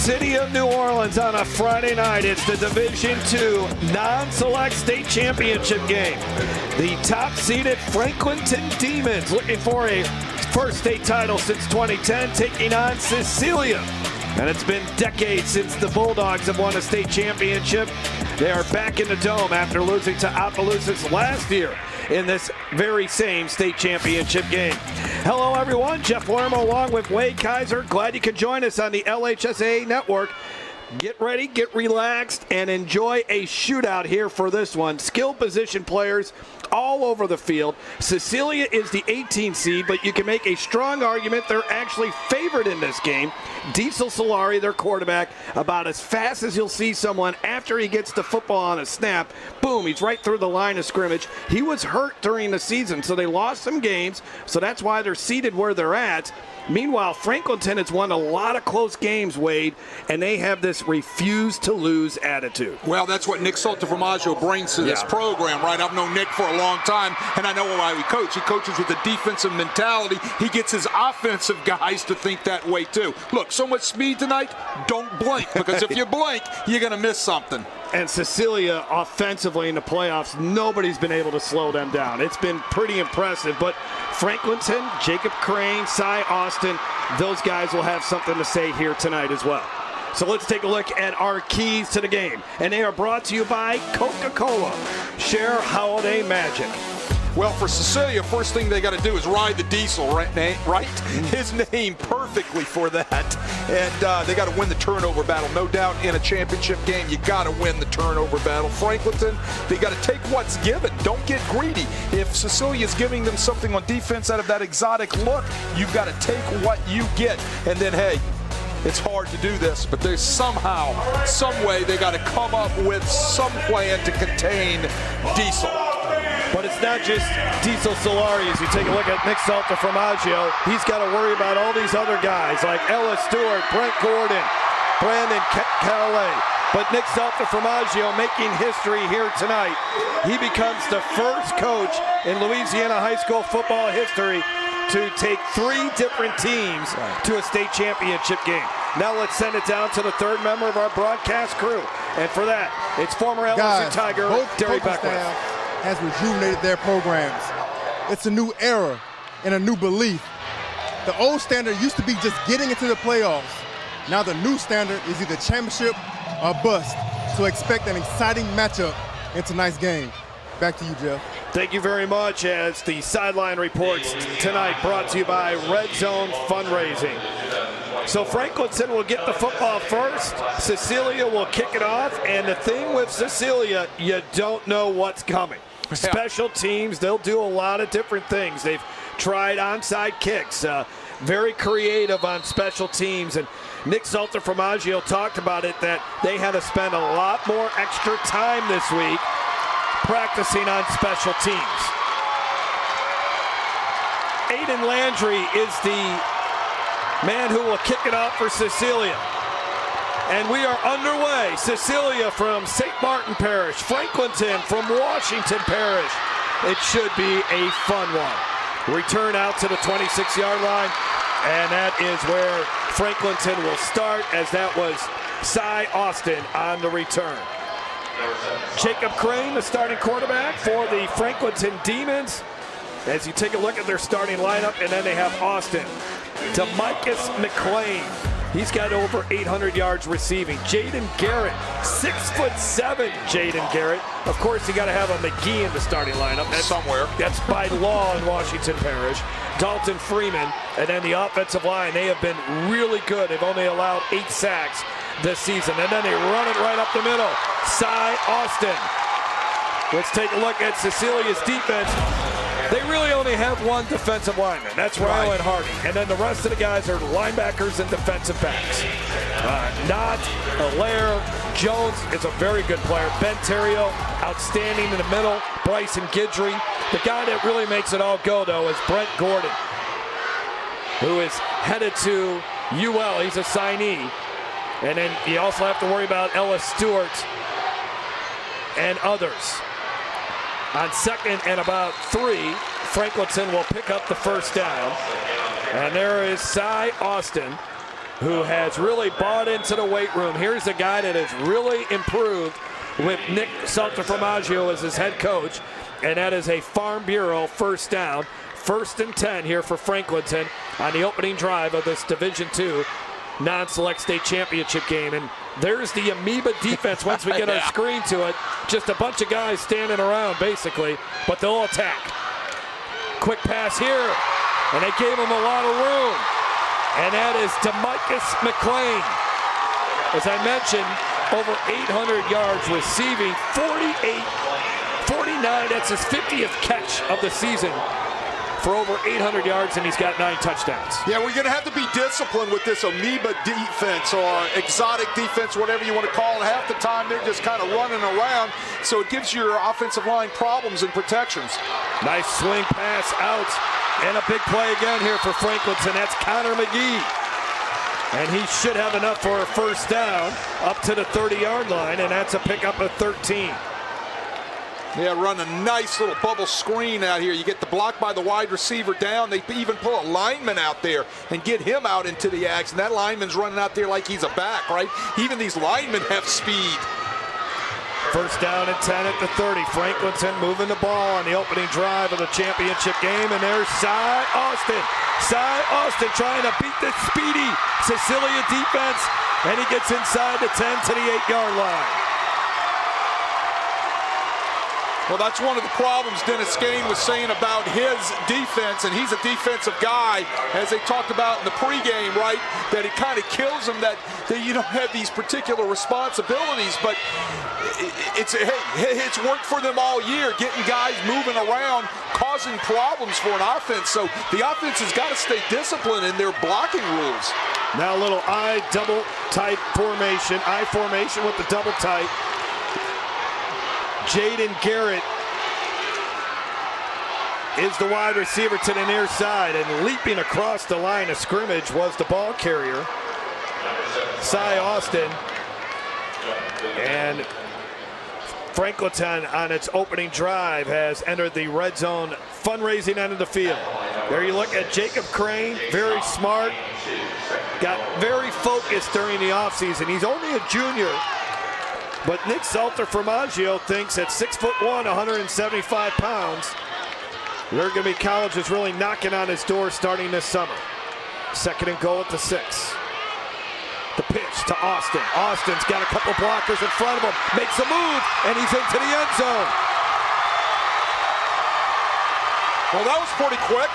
city of New Orleans on a Friday night. It's the Division II non-select state championship game. The top-seeded Franklinton Demons looking for a first state title since 2010, taking on Cecilia. And it's been decades since the Bulldogs have won a state championship. They are back in the Dome after losing to Opelousas last year in this very same state championship game. Hello, everyone. Jeff Lermo along with Wade Kaiser. Glad you could join us on the LHSAA network. Get ready, get relaxed, and enjoy a shootout here for this one. Skilled position players all over the field. Cecilia is the 18 seed, but you can make a strong argument they're actually favored in this game. Diesel Solari, their quarterback, about as fast as you'll see someone after he gets the football on a snap. Boom, he's right through the line of scrimmage. He was hurt during the season, so they lost some games, so that's why they're seated where they're at. Meanwhile, Franklinton has won a lot of close games, Wade, and they have this refuse-to-lose attitude. Well, that's what Nick Saltaformaggio brings to this program, right? I've known Nick for a long time, and I know why he coaches. He coaches with a defensive mentality. He gets his offensive guys to think that way, too. Look, so much speed tonight, don't blink, because if you blink, you're going to miss something. And Cecilia, offensively in the playoffs, nobody's been able to slow them down. It's been pretty impressive. But Franklinton, Jacob Crane, Cy Austin, those guys will have something to say here tonight as well. So let's take a look at our keys to the game. And they are brought to you by Coca-Cola. Share holiday magic. Well, for Cecilia, first thing they got to do is ride the Diesel, right? His name perfectly for that. And they got to win the turnover battle. No doubt in a championship game, you got to win the turnover battle. Franklinton, they got to take what's given. Don't get greedy. If Cecilia's giving them something on defense out of that exotic look, you've got to take what you get. And then, hey, it's hard to do this, but there's somehow, some way, they got to come up with some plan to contain Diesel. But it's not just Diesel Solari. As you take a look at Nick Saltaformaggio, he's got to worry about all these other guys like Ella Stewart, Brent Gordon, Brandon Calais. But Nick Saltaformaggio making history here tonight. He becomes the first coach in Louisiana high school football history to take 3 different teams to a state championship game. Now let's send it down to the third member of our broadcast crew. And for that, it's former LSU Tiger, Derry Beckwith. Has rejuvenated their programs. It's a new era and a new belief. The old standard used to be just getting into the playoffs. Now the new standard is either championship or bust. So expect an exciting matchup in tonight's game. Back to you, Jeff. Thank you very much. As the sideline reports tonight brought to you by Red Zone Fundraising. So Franklinton will get the football first. Cecilia will kick it off. And the thing with Cecilia, you don't know what's coming. Special teams, they'll do a lot of different things. They've tried onside kicks, very creative on special teams. And Nick Saltaformaggio talked about it, that they had to spend a lot more extra time this week practicing on special teams. Aiden Landry is the man who will kick it off for Cecilia. And we are underway. Cecilia from St. Martin Parish, Franklinton from Washington Parish. It should be a fun one. Return out to the 26-yard line, and that is where Franklinton will start, as that was Cy Austin on the return. Jacob Crane, the starting quarterback for the Franklinton Demons. As you take a look at their starting lineup, and then they have Austin. DeMicus McClain. He's got over 800 yards receiving. Jaden Garrett, 6'7", Jaden Garrett. Of course, you got to have a McGee in the starting lineup. That's somewhere. That's by law in Washington Parish. Dalton Freeman, and then the offensive line. They have been really good. They've only allowed 8 sacks this season. And then they run it right up the middle. Cy Austin. Let's take a look at Cecilia's defense. They really only have one defensive lineman. That's Rylan Hardy. And then the rest of the guys are linebackers and defensive backs. Knott, Allaire, Jones is a very good player. Ben Terrio, outstanding in the middle. Bryson Guidry. The guy that really makes it all go, though, is Brent Gordon, who is headed to UL. He's a signee. And then you also have to worry about Ella Stewart and others. On second and about 3, Franklinton will pick up the first down. And there is Cy Austin who has really bought into the weight room. Here's a guy that has really improved with Nick Saltaformaggio as his head coach, and that is a Farm Bureau first down. 1st and 10 here for Franklinton on the opening drive of this Division II non-select state championship game. And there's the amoeba defense once we get our screen to it. Just a bunch of guys standing around basically, but they'll attack. Quick pass here, and they gave him a lot of room. And that is DeMicus McLean. As I mentioned, over 800 yards receiving, 49, that's his 50th catch of the season for over 800 yards, and he's got 9 touchdowns. Yeah, we're going to have to be disciplined with this amoeba defense or exotic defense, whatever you want to call it. Half the time they're just kind of running around, so it gives your offensive line problems and protections. Nice swing pass out, and a big play again here for Franklinton. That's Connor McGee. And he should have enough for a first down up to the 30-yard line, and that's a pickup of 13. Yeah, run a nice little bubble screen out here. You get the block by the wide receiver down. They even pull a lineman out there and get him out into the action. That lineman's running out there like he's a back, right? Even these linemen have speed. First down and 10 at the 30. Franklinton moving the ball on the opening drive of the championship game, and there's Cy Austin. Cy Austin trying to beat the speedy Cecilia defense, and he gets inside the 10 to the 8-yard line. Well, that's one of the problems Dennis Skane was saying about his defense, and he's a defensive guy, as they talked about in the pregame, right, that it kind of kills him that you don't have these particular responsibilities, but it's worked for them all year, getting guys moving around, causing problems for an offense, so the offense has got to stay disciplined in their blocking rules. Now a little I double tight formation, I formation with the double tight. Jaden Garrett is the wide receiver to the near side, and leaping across the line of scrimmage was the ball carrier, Cy Austin. And Franklinton on its opening drive has entered the red zone fundraising end of the field. There you look at Jacob Crane, very smart, got very focused during the offseason. He's only a junior, but Nick Saltaformaggio thinks at 6'1", 175 pounds, there are going to be colleges really knocking on his door starting this summer. 2nd and goal at the 6. The pitch to Austin. Austin's got a couple blockers in front of him, makes a move, and he's into the end zone. Well, that was pretty quick,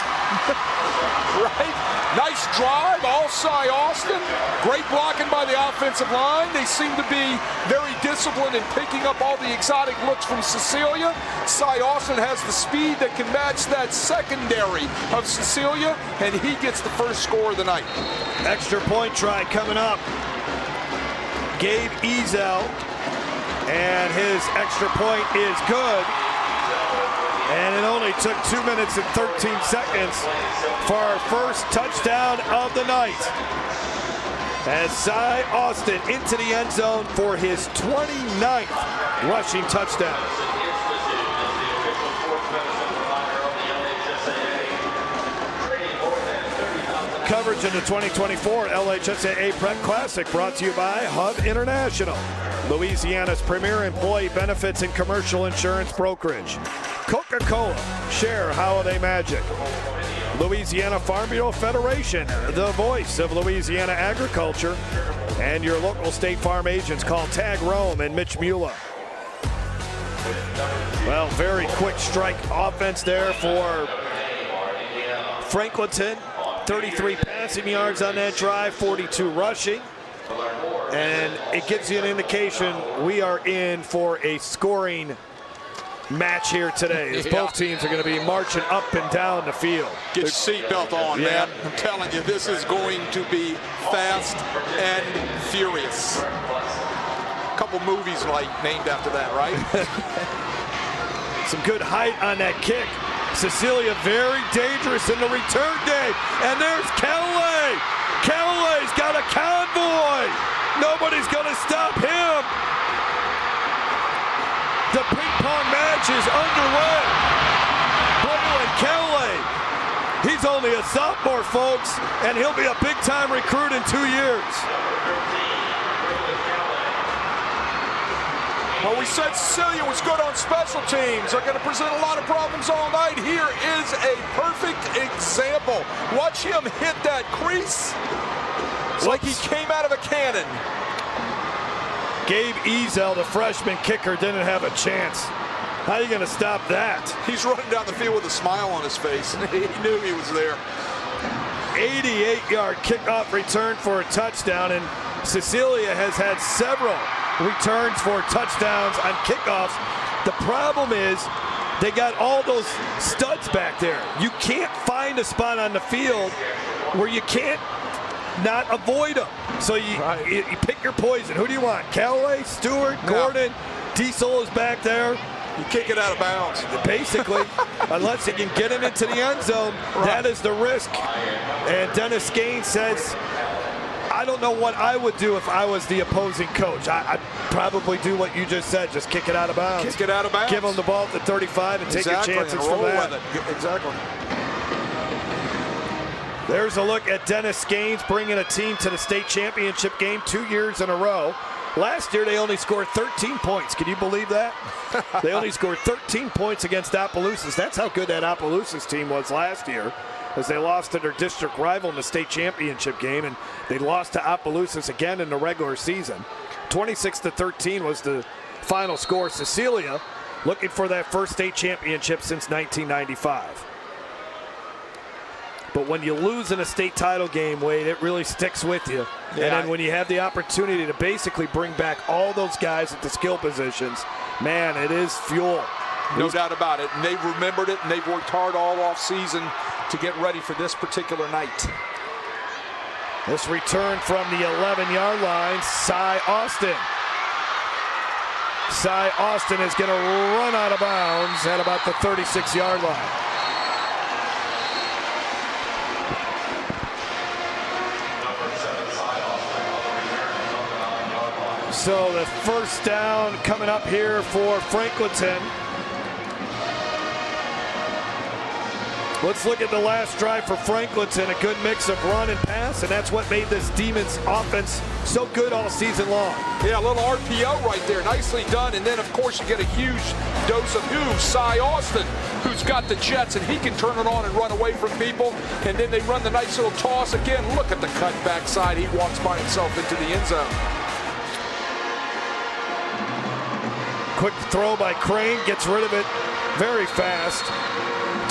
right? Nice drive, all Cy Austin. Great blocking by the offensive line. They seem to be very disciplined in picking up all the exotic looks from Cecilia. Cy Austin has the speed that can match that secondary of Cecilia, and he gets the first score of the night. Extra point try coming up. Gabe Ezel, and his extra point is good. And it only took 2 minutes and 13 seconds for our first touchdown of the night, as Cy Austin into the end zone for his 29th rushing touchdown. Coverage in the 2024 LHSAA Prep Classic brought to you by Hub International, Louisiana's premier employee benefits and commercial insurance brokerage. Coca-Cola, share holiday magic. Louisiana Farm Bureau Federation, the voice of Louisiana agriculture. And your local State Farm agents, call Tag Rome and Mitch Mula. Well, very quick strike offense there for Franklinton. 33 passing yards on that drive, 42 rushing. And it gives you an indication we are in for a scoring match here today, as both teams are going to be marching up and down the field. Get your seatbelt on, man. I'm telling you, this is going to be fast and furious. A couple movies named after that, right? Some good height on that kick. Cecilia very dangerous in the return game. And there's Callaway. Callaway's got a convoy. Nobody's going to stop him. The ping pong match is underway. Braylon Callaway, he's only a sophomore. Whitmore, folks, and he'll be a big-time recruit in 2 years. Well, we said Cecilia was good on special teams. They're going to present a lot of problems all night. Here is a perfect example. Watch him hit that crease. It's like he came out of a cannon. Gabe Ezel, the freshman kicker, didn't have a chance. How are you going to stop that? He's running down the field with a smile on his face. He knew he was there. 88-yard kickoff return for a touchdown, and Cecilia has had several returns for touchdowns on kickoffs. The problem is they got all those studs back there. You can't find a spot on the field where you can't not avoid them. So you pick your poison. Who do you want? Callaway, Stewart, Gordon, Diesel is back there. You kick it out of bounds. Basically, unless you can get him into the end zone, that is the risk. And Dennis Gaines says, I don't know what I would do if I was the opposing coach. I'd probably do what you just said, just kick it out of bounds. Kick it out of bounds. Give them the ball at the 35 and take your chances from that. Exactly. There's a look at Dennis Gaines bringing a team to the state championship game 2 years in a row. Last year, they only scored 13 points. Can you believe that? They only scored 13 points against Opelousas. That's how good that Opelousas team was last year, as they lost to their district rival in the state championship game, and they lost to Opelousas again in the regular season. 26-13 was the final score. Cecilia looking for that first state championship since 1995. But when you lose in a state title game, Wade, it really sticks with you. Yeah. And then when you have the opportunity to basically bring back all those guys at the skill positions, man, it is fuel. No doubt about it. And they've remembered it, and they've worked hard all off season to get ready for this particular night. This return from the 11-yard line, Cy Austin. Cy Austin is going to run out of bounds at about the 36-yard line. So the first down coming up here for Franklinton. Let's look at the last drive for Franklinton. A good mix of run and pass, and that's what made this Demons offense so good all season long. Yeah, a little RPO right there. Nicely done. And then, of course, you get a huge dose of Cy Austin, who's got the jets, and he can turn it on and run away from people. And then they run the nice little toss. Again, look at the cut backside. He walks by himself into the end zone. Quick throw by Crane, gets rid of it very fast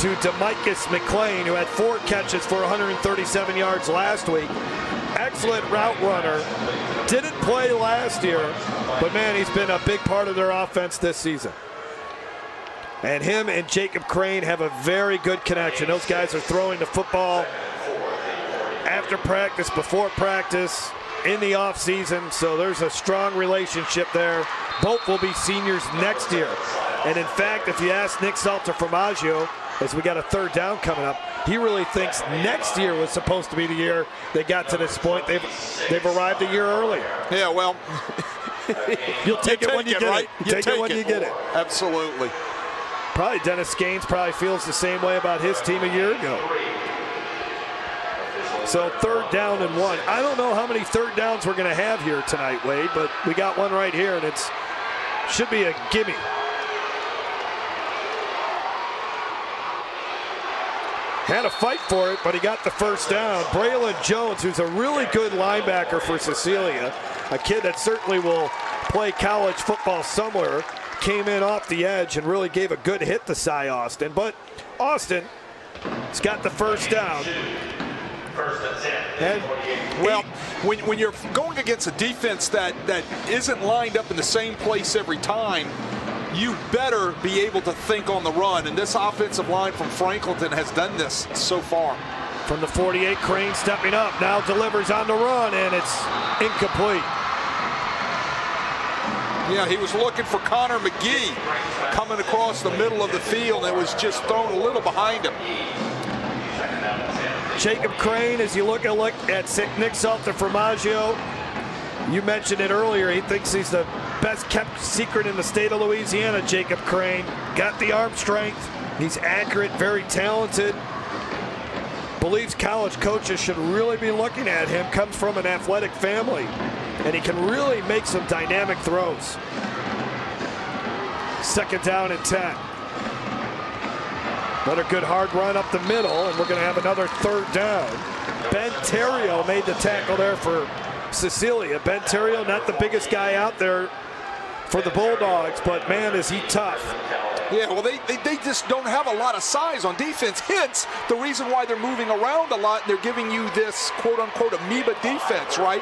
to DeMicus McLean, who had 4 catches for 137 yards last week. Excellent route runner. Didn't play last year, but man, he's been a big part of their offense this season. And him and Jacob Crane have a very good connection. Those guys are throwing the football after practice, before practice, in the offseason, so there's a strong relationship there. Both will be seniors next year. And in fact, if you ask Nick Salter-Formaggio, as we got a third down coming up, he really thinks next year was supposed to be the year they got to this point. They've arrived a year early. Yeah, well, you'll take it when you get it. You take it when you get it. Absolutely. Probably Dennis Gaines probably feels the same way about his team a year ago. So third down and 1. I don't know how many third downs we're going to have here tonight, Wade, but we got one right here, and it's should be a gimme. Had a fight for it, but he got the first down. Braylon Jones, who's a really good linebacker for Cecilia, a kid that certainly will play college football somewhere, came in off the edge and really gave a good hit to Cy Austin. But Austin has got the first down. And, well, when you're going against a defense that isn't lined up in the same place every time, you better be able to think on the run. And this offensive line from Franklinton has done this so far. From the 48, Crane stepping up, now delivers on the run, and it's incomplete. Yeah, he was looking for Connor McGee coming across the middle of the field. It was just thrown a little behind him. Jacob Crane, as you look at Nick Salter-Formaggio, you mentioned it earlier, he thinks he's the best kept secret in the state of Louisiana, Jacob Crane. Got the arm strength, he's accurate, very talented. believes college coaches should really be looking at him. Comes from an athletic family, and he can really make some dynamic throws. 2nd down and 10. Another good hard run up the middle, and we're going to have another 3rd down. Ben Terrio made the tackle there for Cecilia. Ben Terrio, not the biggest guy out there for the Bulldogs, but man, is he tough. Yeah, well, they just don't have a lot of size on defense. Hence, the reason why they're moving around a lot, and they're giving you this quote-unquote amoeba defense, right?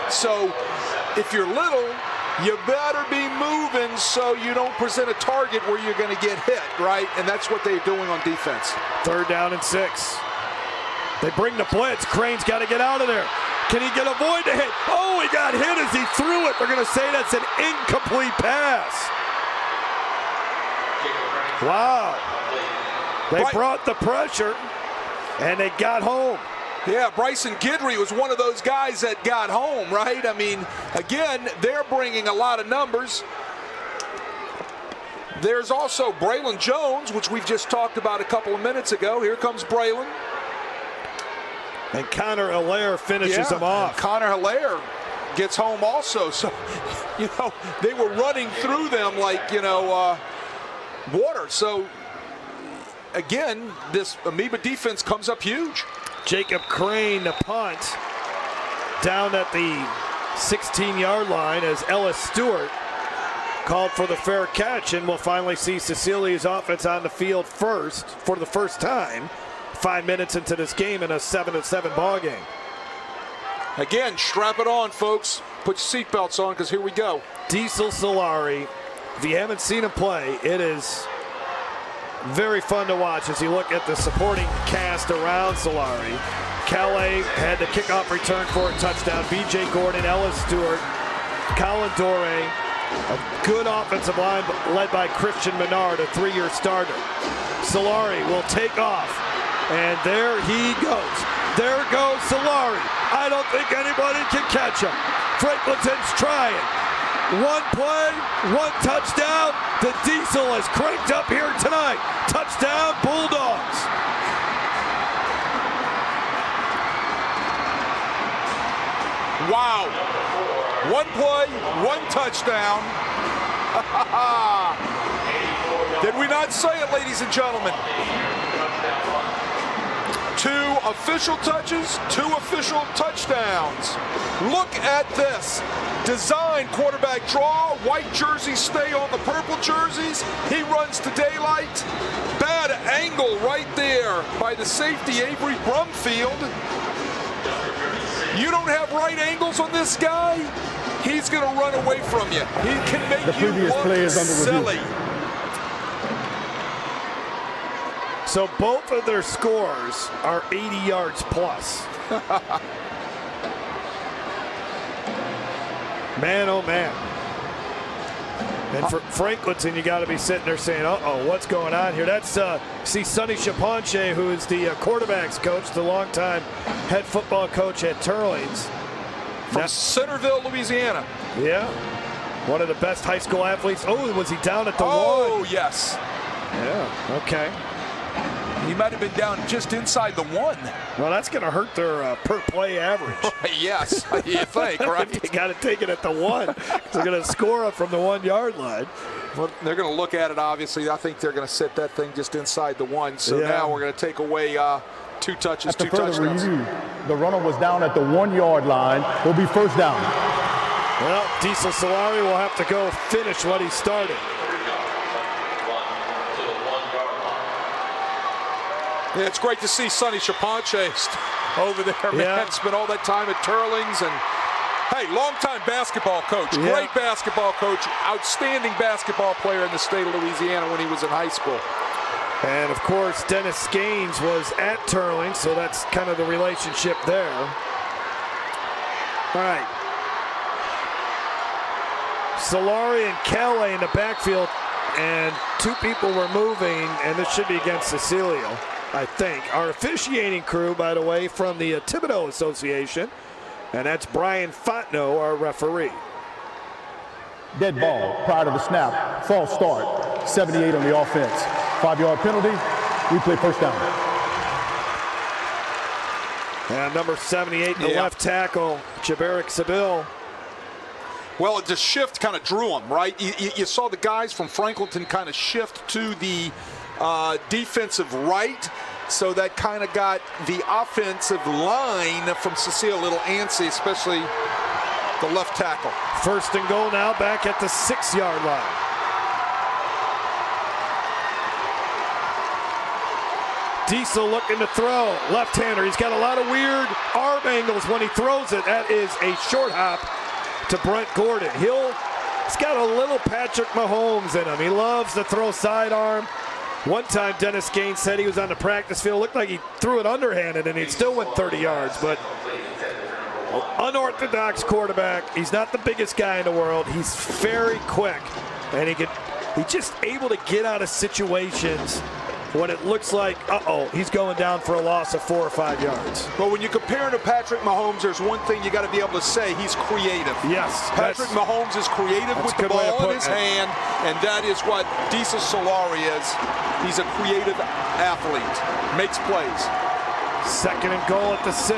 So if you're little, you better be moving so you don't present a target where you're going to get hit, right? And that's what they're doing on defense. 3rd down and 6. They bring the blitz. Crane's got to get out of there. Can he avoid the hit? Oh, he got hit as he threw it. They're going to say that's an incomplete pass. Wow. They brought the pressure, and they got home. Yeah, Bryson Guidry was one of those guys that got home, right? I mean, again, they're bringing a lot of numbers. There's also Braylon Jones, which we've just talked about a couple of minutes ago. Here comes Braylon. And Connor Hilaire finishes him off. Connor Hilaire gets home also. So, you know, they were running through them like, you know, water. So, again, this amoeba defense comes up huge. Jacob Crane, the punt, down at the 16-yard line as Ellis Stewart called for the fair catch, and we'll finally see Cecilia's offense on the field first for the first time 5 minutes into this game in a 7-7 ball game. Again, strap it on, folks. Put your seatbelts on, because here we go. Diesel Solari, if you haven't seen him play, it is very fun to watch as you look at the supporting cast around Solari. Calais had the kickoff return for a touchdown. B.J. Gordon, Ellis Stewart, Colin Dore, a good offensive line led by Christian Menard, a 3-year starter. Solari will take off, and there he goes. There goes Solari. I don't think anybody can catch him. Franklinton's trying. One play, one touchdown. The Diesel is cranked up here tonight. Touchdown, Bulldogs. Wow. One play, one touchdown. Did we not say it, ladies and gentlemen? 2 official touches, 2 official touchdowns. Look at this. Design quarterback draw, white jerseys stay on the purple jerseys. He runs to daylight. Bad angle right there by the safety, Avery Brumfield. You don't have right angles on this guy, he's going to run away from you. He can make you look silly. So both of their scores are 80 yards plus. Man, oh man. And for Franklinton, you got to be sitting there saying, uh-oh, what's going on here? That's, see Sonny Chaponche, who is the quarterback's coach, the longtime head football coach at Turlings. From Centerville, Louisiana. Yeah. One of the best high school athletes. Oh, was he down at the one? Oh, yes. Yeah, okay. He might have been down just inside the 1. Well, that's going to hurt their per-play average. Yes, you think, right? They got to take it at the 1. They're going to score it from the 1-yard line. Well, they're going to look at it, obviously. I think they're going to set that thing just inside the 1. So now we're going to take away 2 touches, 2 touchdowns. Review, the runner was down at the 1-yard line. Will be first down. Well, Diesel Solari will have to go finish what he started. Yeah, it's great to see Sonny Chaponche over there, man. Spent all that time at Turlings, and hey, longtime basketball coach, great basketball coach, outstanding basketball player in the state of Louisiana when he was in high school. And of course, Dennis Gaines was at Turlings, so that's kind of the relationship there. All right. Solari and Calais in the backfield, and 2 people were moving, and this should be against Cecilia, I think. Our officiating crew, by the way, from the Thibodeau Association, and that's Brian Fontenot, our referee. Dead ball prior to the snap. False start. 78 on the offense. 5-yard penalty. We play first down. And number 78, the left tackle, Jabarick Sabil. Well, the shift kind of drew him, right? You saw the guys from Franklinton kind of shift to the defensive right, so that kind of got the offensive line from Cecilia a little antsy, especially the left tackle. First and goal now, back at the 6-yard line. Diesel looking to throw, left-hander. He's got a lot of weird arm angles when he throws it. That is a short hop to Brent Gordon. He's got a little Patrick Mahomes in him. He loves to throw sidearm. One time Dennis Gaines said he was on the practice field. Looked like he threw it underhanded and he still went 30 yards. But unorthodox quarterback. He's not the biggest guy in the world. He's very quick. And he's just able to get out of situations when it looks like, he's going down for a loss of 4 or 5 yards. But when you compare him to Patrick Mahomes, there's one thing you got to be able to say: he's creative. Yes. Patrick Mahomes is creative with the ball in his hand, and that is what Diesel Solari is. He's a creative athlete, makes plays. Second and goal at the 6.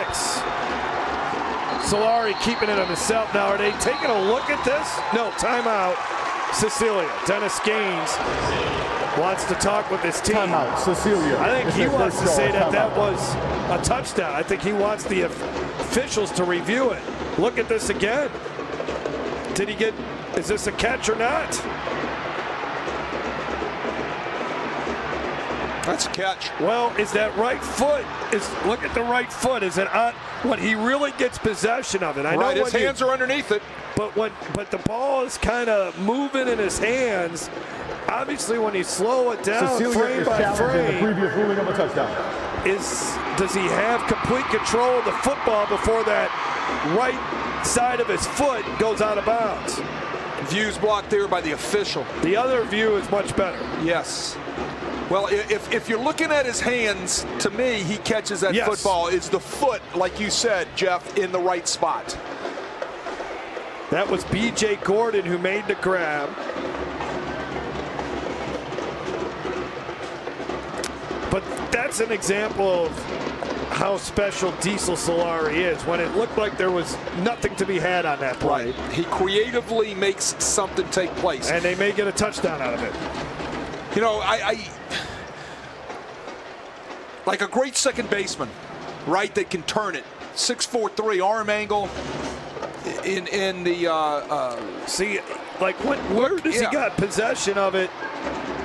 Solari keeping it on himself now. Are they taking a look at this? No, timeout. Cecilia. Dennis Gaines wants to talk with his team. Timeout, Cecilia. I think he wants to say that was a touchdown. I think he wants the officials to review it. Look at this again. Is this a catch or not? That's a catch. Well, is that right foot? Look at the right foot. Is it on when he really gets possession of it? I know his hands are underneath it. But the ball is kind of moving in his hands. Obviously, when you slow it down, Cecilia frame by frame, the previous ruling of a touchdown. Does he have complete control of the football before that right side of his foot goes out of bounds? View's blocked there by the official. The other view is much better. Yes. Well, if you're looking at his hands, to me, he catches that football. Is the foot, like you said, Jeff, in the right spot? That was B.J. Gordon who made the grab. But that's an example of how special Diesel Solari is. When it looked like there was nothing to be had on that play. Right. He creatively makes something take place. And they may get a touchdown out of it. You know, I like a great second baseman, right, that can turn it. 6'4", arm angle in the see, like where does he got possession of it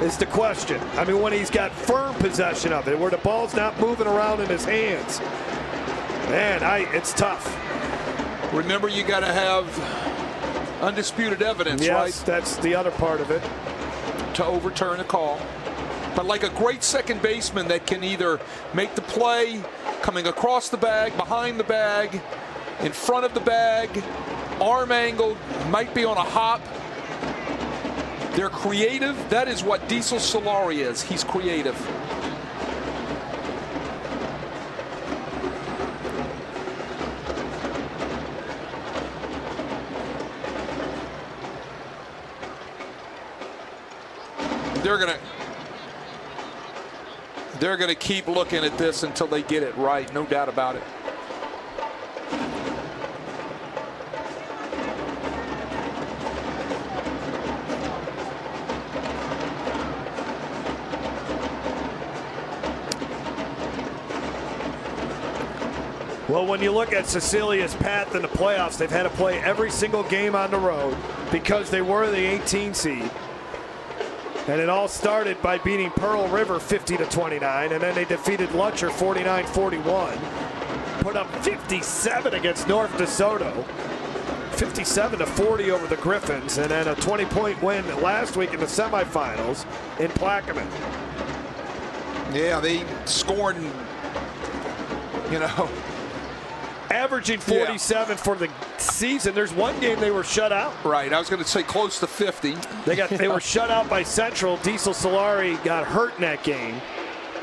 is the question. I mean, when he's got firm possession of it, where the ball's not moving around in his hands. Man, it's tough. Remember, you got to have undisputed evidence, right? Yes, that's the other part of it. To overturn a call. But like a great second baseman that can either make the play coming across the bag, behind the bag, in front of the bag, arm angle, might be on a hop. They're creative. That is what Diesel Solari is. He's creative. They're gonna keep looking at this until they get it right, no doubt about it. Well, when you look at Cecilia's path in the playoffs, they've had to play every single game on the road because they were the 18 seed. And it all started by beating Pearl River 50-29, and then they defeated Lutcher 49-41. Put up 57 against North DeSoto, 57-40 over the Griffins, and then a 20-point win last week in the semifinals in Plaquemine. Yeah, they scored, averaging 47 for the season. There's one game they were shut out. Right, I was going to say close to 50. They were shut out by Central. Diesel Solari got hurt in that game,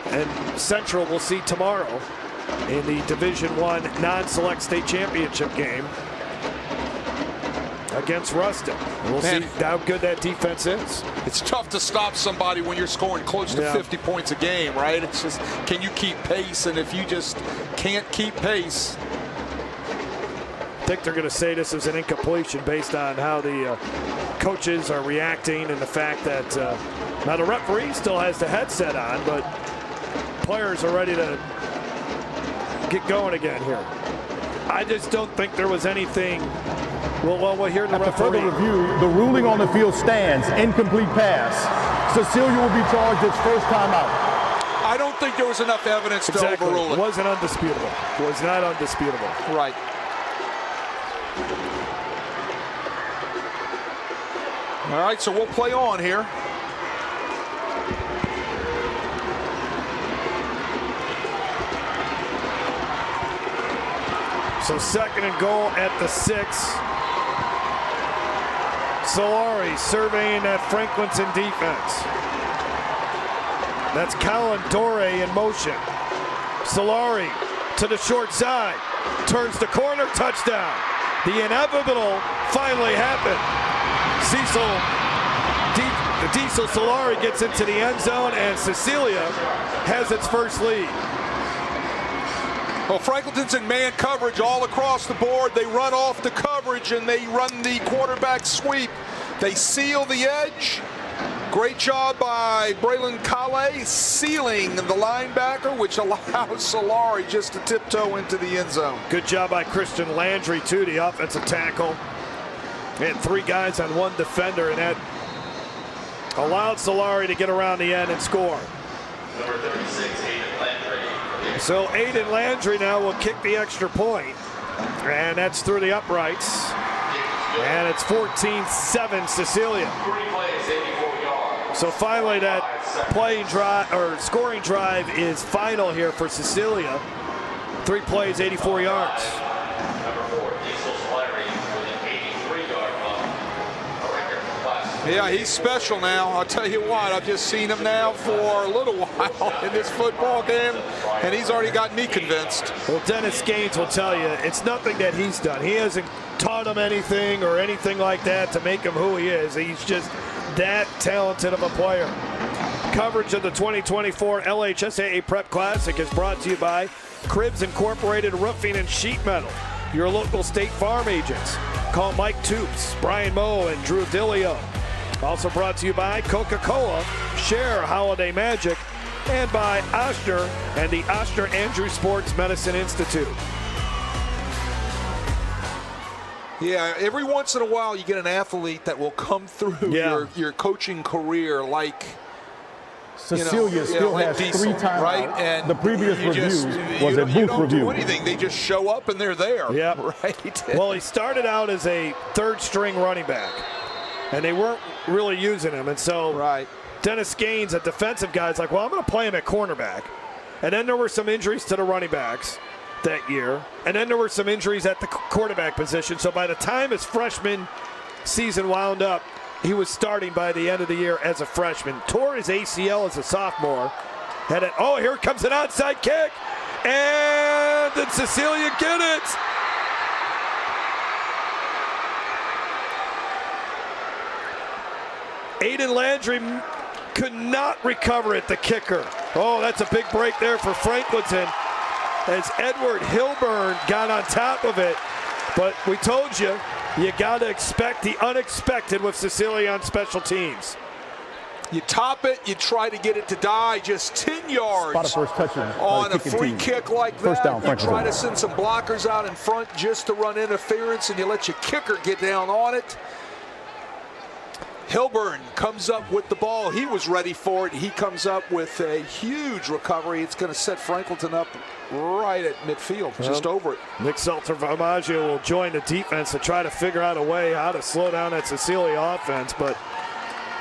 and Central we'll see tomorrow in the Division I non-select state championship game. against Ruston. We'll see how good that defense is. It's tough to stop somebody when you're scoring close to 50 points a game, right? It's just, can you keep pace? And if you just can't keep pace. I think they're going to say this is an incompletion based on how the coaches are reacting and the fact that now the referee still has the headset on, but players are ready to get going again here. I just don't think there was anything. Well, we'll hear the After referee. further review, the ruling on the field stands. Incomplete pass. Cecilia will be charged its first time out. I don't think there was enough evidence to overrule it. It wasn't undisputable. It was not undisputable. Right. All right, so we'll play on here. So 2nd and goal at the 6. Solari surveying that Franklinton defense. That's Colin Dore in motion. Solari to the short side. Turns the corner, touchdown. The inevitable finally happened. Diesel Solari gets into the end zone, and Cecilia has its first lead. Well, Franklinton's in man coverage all across the board. They run off the coverage and they run the quarterback sweep. They seal the edge. Great job by Braylon Calais sealing the linebacker, which allows Solari just to tiptoe into the end zone. Good job by Christian Landry, too, the offensive tackle. And 3 guys on 1 defender, and that allowed Solari to get around the end and score. Number 36, Aiden Landry. So Aiden Landry now will kick the extra point, and that's through the uprights. And it's 14-7 Cecilia. 3 plays, 84 yards. So finally that playing drive or scoring drive is final here for Cecilia. 3 plays, 84 yards. Number 4, Diesel Solari with an 83-yard run. A record for class. Yeah, he's special now. I'll tell you what, I've just seen him now for a little while in this football game, and he's already got me convinced. Well, Dennis Gaines will tell you it's nothing that he's done. He hasn't taught him anything or anything like that to make him who he is. He's just that talented of a player. Coverage of the 2024 LHSAA Prep Classic is brought to you by Cribs Incorporated Roofing and Sheet Metal, your local State Farm agents. Call Mike Toops, Brian Moe, and Drew Dillio. Also brought to you by Coca-Cola, Share Holiday Magic, and by Oster and the Oster Andrews Sports Medicine Institute. Yeah, every once in a while you get an athlete that will come through your coaching career like Cecilia still has Diesel, 3 timeouts. right? And the previous review was a booth you don't review. do anything. They just show up and they're there. Yeah. Right. Well, he started out as a 3rd-string running back, and they weren't really using him. And so Dennis Gaines, a defensive guy, is like, well, I'm going to play him at cornerback. And then there were some injuries to the running backs that year. And then there were some injuries at the quarterback position. So by the time his freshman season wound up, he was starting by the end of the year as a freshman. Tore his ACL as a sophomore. Here comes an onside kick. And did Cecilia get it? Aiden Landry could not recover it, the kicker. Oh, that's a big break there for Franklinton as Edward Hilburn got on top of it. But we told you, you got to expect the unexpected with Cecilia on special teams. You top it, you try to get it to die just 10 yards Spot a first touchdown on a free kick like that. First down, you try Franklinton. to send some blockers out in front just to run interference, and you let your kicker get down on it. Hilburn comes up with the ball. He was ready for it. He comes up with a huge recovery. It's going to set Franklinton up right at midfield, just over it. Nick Salter-Vamaggio will join the defense to try to figure out a way how to slow down that Cecilia offense. But,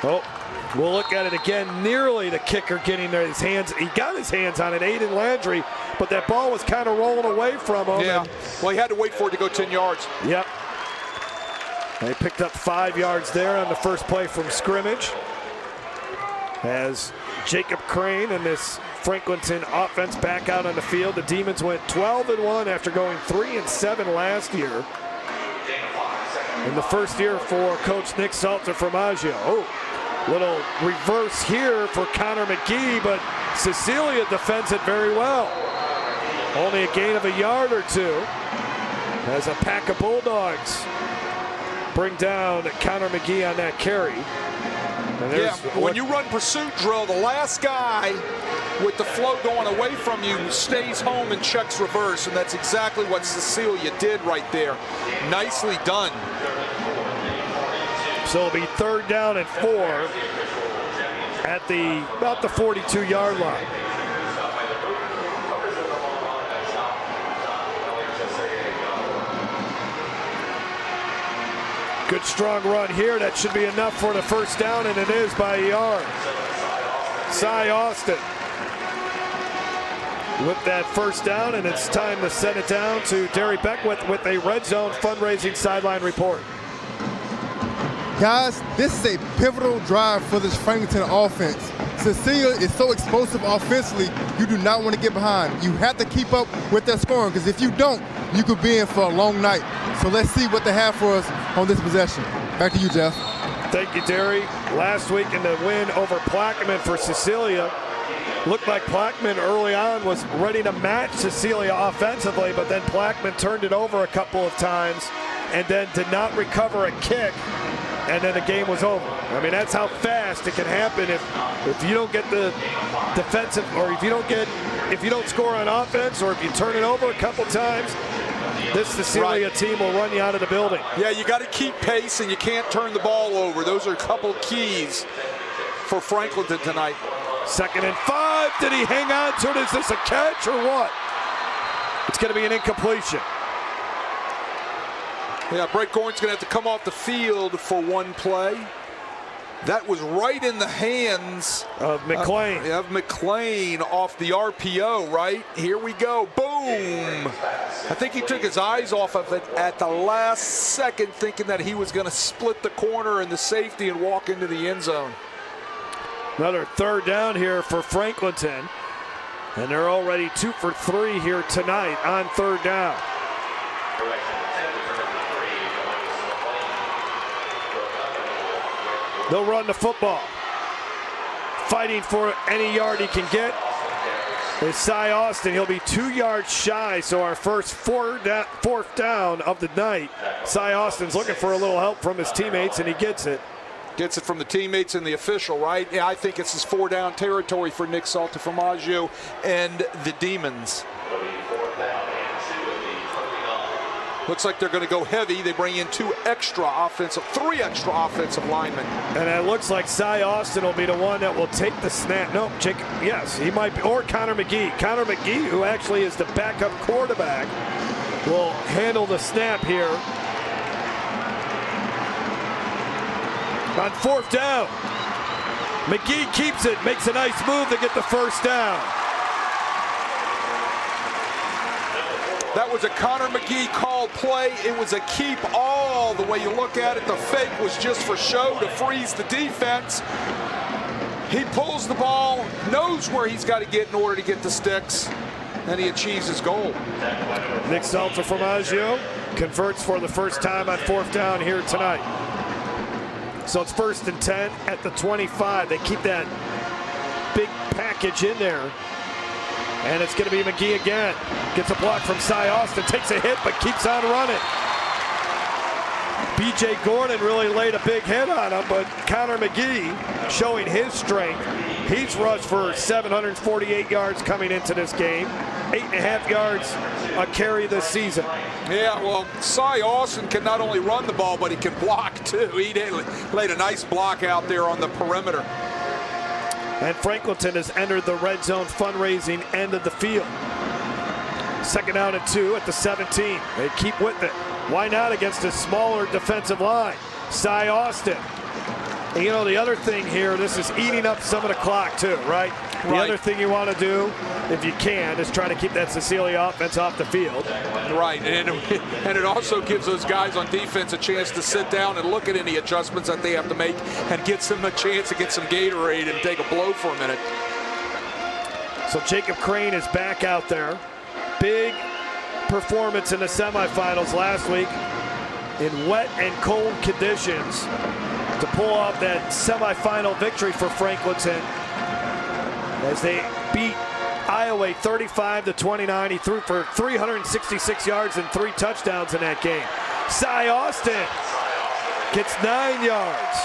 we'll look at it again. Nearly the kicker getting there. His hands, he got his hands on it, Aiden Landry, but that ball was kind of rolling away from him. Yeah, well, he had to wait for it to go 10 yards. Yep. They picked up 5 yards there on the first play from scrimmage. As Jacob Crane and this Franklinton offense back out on the field. The Demons went 12-1 after going 3-7 last year. in the first year for Coach Nick Salter-Formaggio. Oh, little reverse here for Connor McGee, but Cecilia defends it very well. Only a gain of a yard or two as a pack of Bulldogs bring down Connor McGee on that carry. Yeah, when you run pursuit drill, the last guy with the flow going away from you stays home and checks reverse, and that's exactly what Cecilia did right there. Nicely done. So it'll be 3rd down and 4 at about the 42-yard line. Good strong run here. That should be enough for the first down, and it is by a yard. Cy Austin with that first down, and it's time to send it down to Derry Beckwith with a Red Zone fundraising sideline report. Guys, this is a pivotal drive for this Franklinton offense. Cecilia is so explosive offensively, you do not want to get behind. You have to keep up with their scoring, because if you don't, you could be in for a long night. So let's see what they have for us on this possession. Back to you, Jeff. Thank you, Derry. Last week in the win over Plaquemine for Cecilia, looked like Plaquemine early on was ready to match Cecilia offensively, but then Plaquemine turned it over a couple of times and then did not recover a kick, and then the game was over. I mean, that's how fast it can happen if you don't get the defensive, or if you don't score on offense, or if you turn it over a couple times. This Cecilia team will run you out of the building. Yeah, you got to keep pace, and you can't turn the ball over. Those are a couple keys for Franklinton tonight. 2nd and 5. Did he hang on to it? Is this a catch or what? It's going to be an incompletion. Yeah, Brett Gorin's going to have to come off the field for one play. That was right in the hands of McLean. Of McLean off the RPO, right? Here we go. Boom. I think he took his eyes off of it at the last second, thinking that he was going to split the corner and the safety and walk into the end zone. Another 3rd down here for Franklinton. And they're already 2 for 3 here tonight on 3rd down. They'll run the football. Fighting for any yard he can get is Cy Austin. He'll be 2 yards shy, so our first 4th down of the night. Cy Austin's looking for a little help from his teammates, and he gets it. Gets it from the teammates and the official, right? Yeah, I think it's his 4-down territory for Nick Salter-Formaggio and the Demons. Looks like they're going to go heavy. They bring in 3 extra offensive linemen. And it looks like Cy Austin will be the one that will take the snap. No, Jacob, yes, he might be. Or Connor McGee. Connor McGee, who actually is the backup quarterback, will handle the snap here. On 4th down, McGee keeps it, makes a nice move to get the first down. That was a Connor McGee called play. It was a keep all the way you look at it. The fake was just for show to freeze the defense. He pulls the ball, knows where he's got to get in order to get the sticks, and he achieves his goal. Nick Salter-Formaggio converts for the first time on 4th down here tonight. So it's 1st and 10 at the 25. They keep that big package in there. And it's going to be McGee again. Gets a block from Cy Austin, takes a hit, but keeps on running. B.J. Gordon really laid a big hit on him, but Connor McGee showing his strength. He's rushed for 748 yards coming into this game. 8.5 yards a carry this season. Yeah, well, Cy Austin can not only run the ball, but he can block too. He laid a nice block out there on the perimeter. And Franklinton has entered the red zone fundraising end of the field. 2nd down and 2 at the 17. They keep with it. Why not against a smaller defensive line? Cy Austin. And you know, the other thing here, this is eating up some of the clock too, right? The other thing you want to do, if you can, is try to keep that Cecilia offense off the field. Right, and it also gives those guys on defense a chance to sit down and look at any adjustments that they have to make, and gets them a chance to get some Gatorade and take a blow for a minute. So Jacob Crane is back out there. Big performance in the semifinals last week. in wet and cold conditions to pull off that semifinal victory for Franklinton as they beat Iowa 35-29. He threw for 366 yards and 3 touchdowns in that game. Cy Austin gets 9 yards.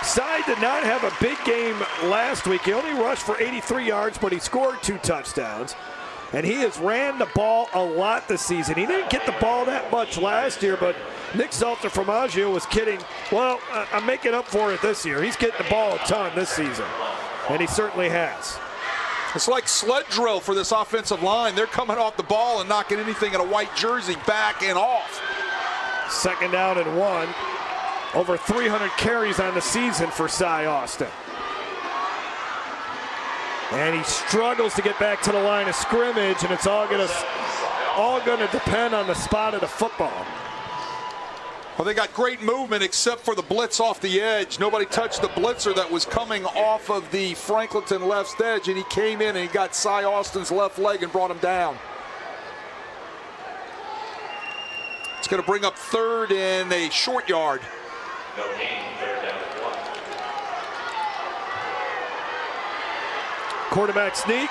Cy did not have a big game last week. He only rushed for 83 yards, but he scored 2 touchdowns. And he has ran the ball a lot this season. He didn't get the ball that much last year, but Nick Salter-Formaggio was kidding. Well, I'm making up for it this year. He's getting the ball a ton this season, and he certainly has. It's like sled drill for this offensive line. They're coming off the ball and knocking anything in a white jersey back and off. 2nd down and 1. Over 300 carries on the season for Cy Austin. And he struggles to get back to the line of scrimmage, and it's all gonna depend on the spot of the football. Well, they got great movement except for the blitz off the edge. Nobody touched the blitzer that was coming off of the Franklinton left edge, and he came in and he got Cy Austin's left leg and brought him down. It's going to bring up 3rd and a short yard. No gain, 3rd down and 1. Quarterback sneak.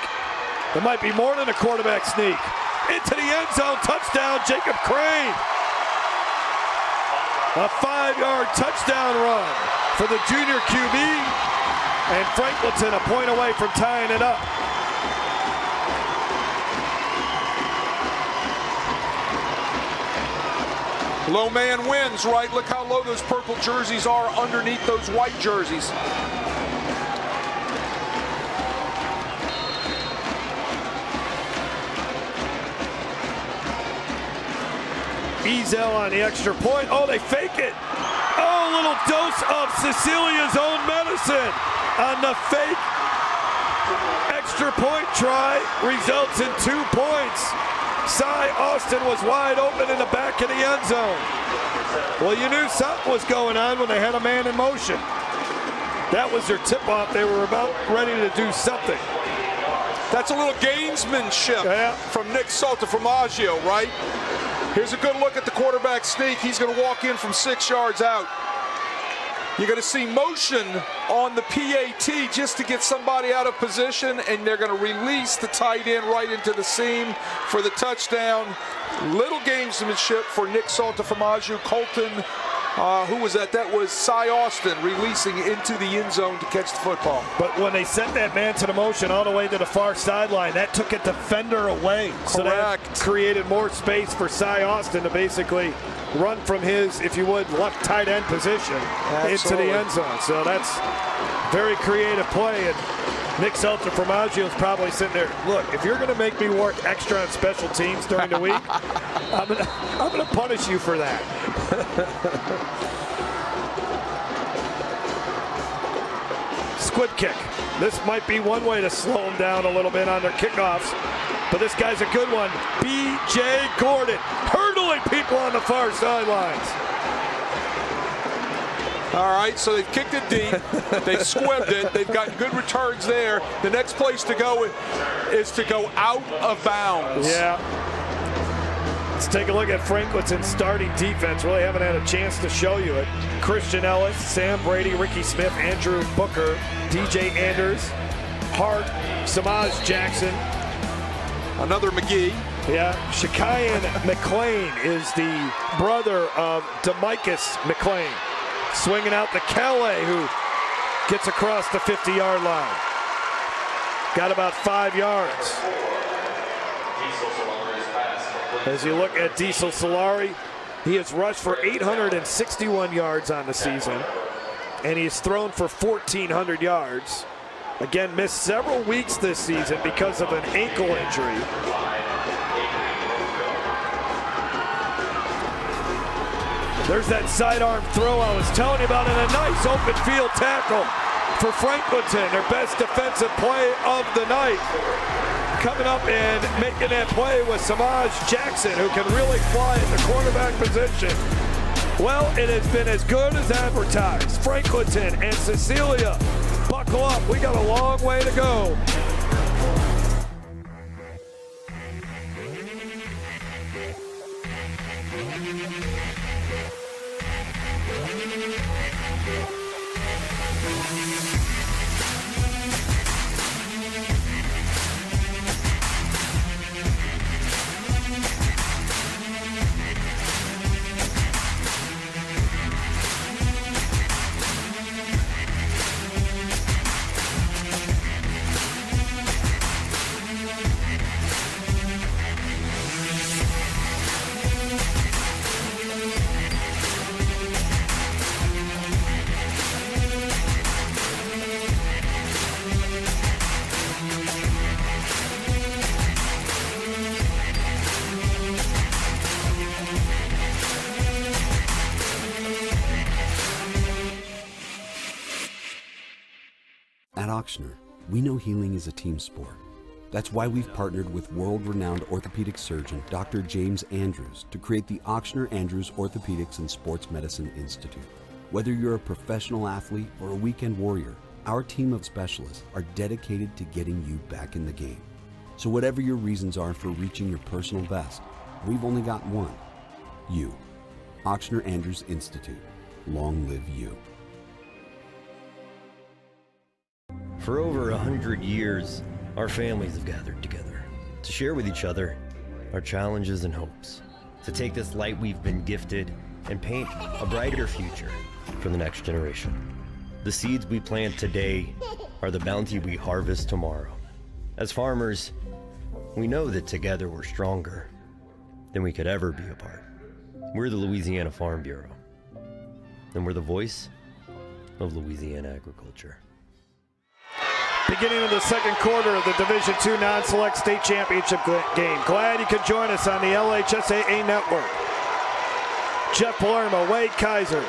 There might be more than a quarterback sneak. Into the end zone, touchdown, Jacob Crane. A 5-yard touchdown run for the junior QB. And Franklinton a point away from tying it up. Low man wins, right? Look how low those purple jerseys are underneath those white jerseys. Ezel on the extra point. Oh, they fake it. Oh, a little dose of Cecilia's own medicine on the fake extra point try. Results in 2 points. Cy Austin was wide open in the back of the end zone. Well, you knew something was going on when they had a man in motion. That was their tip-off. They were about ready to do something. That's a little gamesmanship from Nick Salter-Formaggio, right? Here's a good look at the quarterback sneak. He's going to walk in from 6 yards out. You're going to see motion on the PAT just to get somebody out of position, and they're going to release the tight end right into the seam for the touchdown. Little gamesmanship for Nick Salter-Formaggio. Colton, who was that? That was Cy Austin releasing into the end zone to catch the football. But when they sent that man to the motion all the way to the far sideline, that took a defender away. Correct. So that created more space for Cy Austin to basically run from his, if you would, left tight end position into the end zone. So that's very creative play. And Nick Salter-Formaggio is probably sitting there, look, if you're going to make me work extra on special teams during the week, I'm gonna punish you for that. Squib kick. This might be one way to slow them down a little bit on their kickoffs, but this guy's a good one. B.J. Gordon hurdling people on the far sidelines. All right, so they've kicked it deep. They've squibbed it. They've got good returns there. The next place to go is to go out of bounds. Yeah. Let's take a look at Franklinton's starting defense. Really haven't had a chance to show you it. Christian Ellis, Sam Brady, Ricky Smith, Andrew Booker, DJ Anders, Hart, Samaj Jackson. Another McGee. Yeah, Shakayan McLean is the brother of Demicus McLean. Swinging out to Kelly, who gets across the 50-yard line. Got about 5 yards. As you look at Diesel Solari, he has rushed for 861 yards on the season, and he has thrown for 1,400 yards. Again, missed several weeks this season because of an ankle injury. There's that sidearm throw I was telling you about, and a nice open field tackle for Franklinton, their best defensive play of the night. Coming up and making that play was Samaj Jackson, who can really fly at the quarterback position. Well, it has been as good as advertised. Franklinton and Cecilia, buckle up. We got a long way to go. Ochsner, we know healing is a team sport. That's why we've partnered with world-renowned orthopedic surgeon Dr. James Andrews to create the Ochsner Andrews Orthopedics and Sports Medicine Institute. Whether you're a professional athlete or a weekend warrior, our team of specialists are dedicated to getting you back in the game. So whatever your reasons are for reaching your personal best, we've only got one. You. Ochsner Andrews Institute. Long live you. For over 100 years, our families have gathered together to share with each other our challenges and hopes, to take this light we've been gifted and paint a brighter future for the next generation. The seeds we plant today are the bounty we harvest tomorrow. As farmers, we know that together we're stronger than we could ever be apart. We're the Louisiana Farm Bureau, and we're the voice of Louisiana agriculture. Beginning of the second quarter of the Division II non-select state championship game. Glad you could join us on the LHSAA network. Jeff Palermo, Wade Kaiser,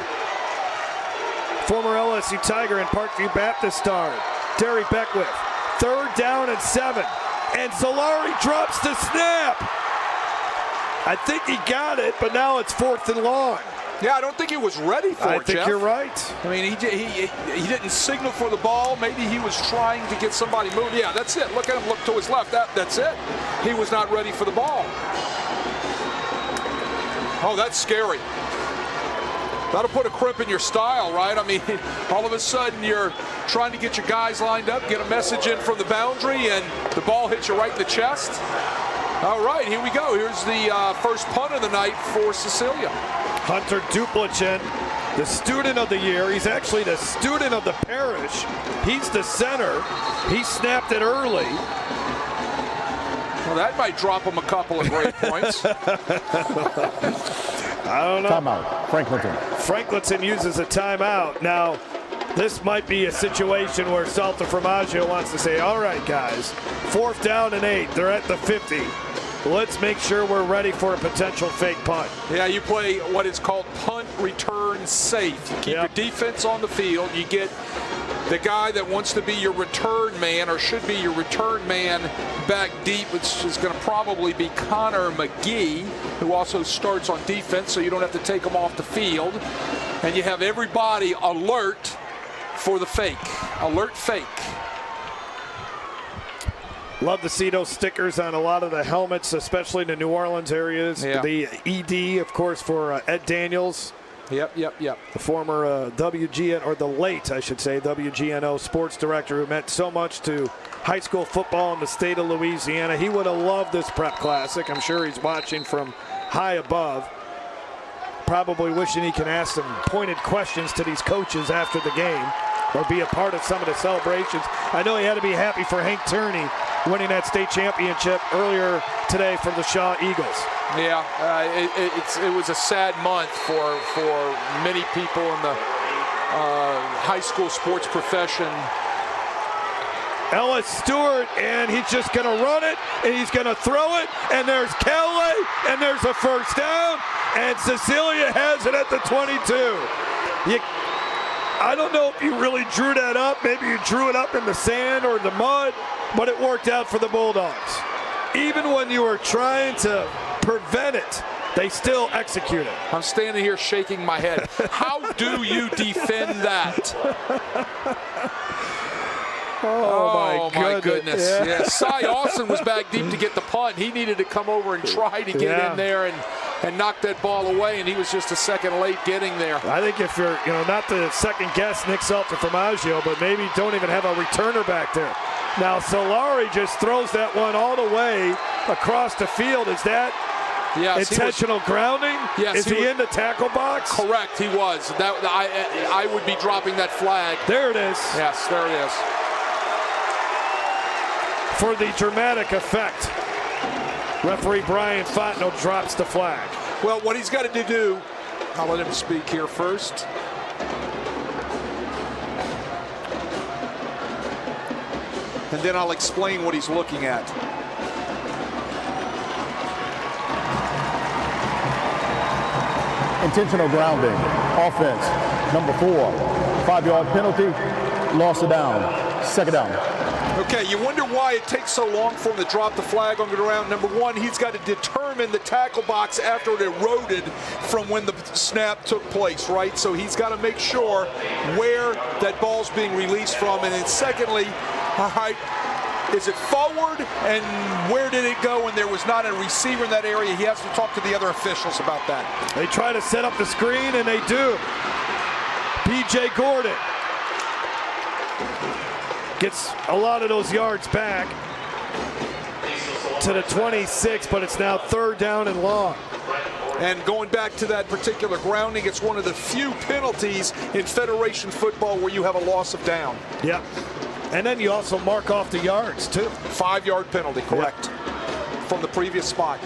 former LSU Tiger and Parkview Baptist star, Derry Beckwith. 3rd down and 7, and Solari drops the snap. I think he got it, but now it's 4th and long. Yeah, I don't think he was ready for it, I think Jeff. you're right. I mean, he didn't signal for the ball. Maybe he was trying to get somebody moved. Yeah, that's it. Look at him. Look to his left. That's it. He was not ready for the ball. Oh, that's scary. That'll put a crimp in your style, right? I mean, all of a sudden you're trying to get your guys lined up, get a message in from the boundary, and the ball hits you right in the chest. All right, here we go. Here's the first punt of the night for Cecilia. Hunter Duplichin, the student of the year. He's actually the student of the parish. He's the center. He snapped it early. Well, that might drop him a couple of great points. I don't know. Timeout, Franklinton. Franklinton uses a timeout. Now, this might be a situation where Salta Formaggio wants to say, all right, guys, 4th down and 8. They're at the 50. Let's make sure we're ready for a potential fake punt. Yeah, you play what is called punt return safe. You keep your defense on the field. You get the guy that wants to be your return man, or should be your return man, back deep, which is going to probably be Connor McGee, who also starts on defense, so you don't have to take him off the field. And you have everybody alert for the fake. Alert fake. Love to see those stickers on a lot of the helmets, especially in the New Orleans areas. Yeah. The ED, of course, for Ed Daniels. Yep. The former WGN, or the late, I should say, WGNO sports director who meant so much to high school football in the state of Louisiana. He would have loved this prep classic. I'm sure he's watching from high above. Probably wishing he can ask some pointed questions to these coaches after the game or be a part of some of the celebrations. I know he had to be happy for Hank Turney winning that state championship earlier today for the Shaw Eagles. Yeah, it was a sad month for many people in the high school sports profession. Ellis Stewart, and he's just going to run it, and he's going to throw it, and there's Kelly, and there's a 1st down, and Cecilia has it at the 22. I don't know if you really drew that up. Maybe you drew it up in the sand or the mud, but it worked out for the Bulldogs. Even when you were trying to prevent it, they still execute it. I'm standing here shaking my head. How do you defend that? Oh my goodness. Yeah. Cy Austin was back deep to get the punt. He needed to come over and try to get in there and knock that ball away, and he was just a second late getting there. I think if you're, not to second guess Nick Salta Formaggio, but maybe don't even have a returner back there. Now Solari just throws that one all the way across the field. Is that intentional grounding? Yes. Is he in the tackle box? Correct, he was. I would be dropping that flag. There it is. Yes, there it is. For the dramatic effect, referee Brian Fontenot drops the flag. Well, what he's got to do, I'll let him speak here first. And then I'll explain what he's looking at. Intentional grounding, offense, number 4, 5-yard penalty, loss of down. second down. Okay, you wonder why it takes so long for him to drop the flag on the ground. Number one, he's got to determine the tackle box after it eroded from when the snap took place, right? So he's got to make sure where that ball's being released from. And then secondly, all right, is it forward, and where did it go? And there was not a receiver in that area. He has to talk to the other officials about that. They try to set up the screen, and they do. P.J. Gordon gets a lot of those yards back to the 26, but it's now 3rd down and long. And going back to that particular grounding, it's one of the few penalties in Federation football where you have a loss of down. Yep. And then you also mark off the yards, too. 5-yard penalty, correct, from the previous spot.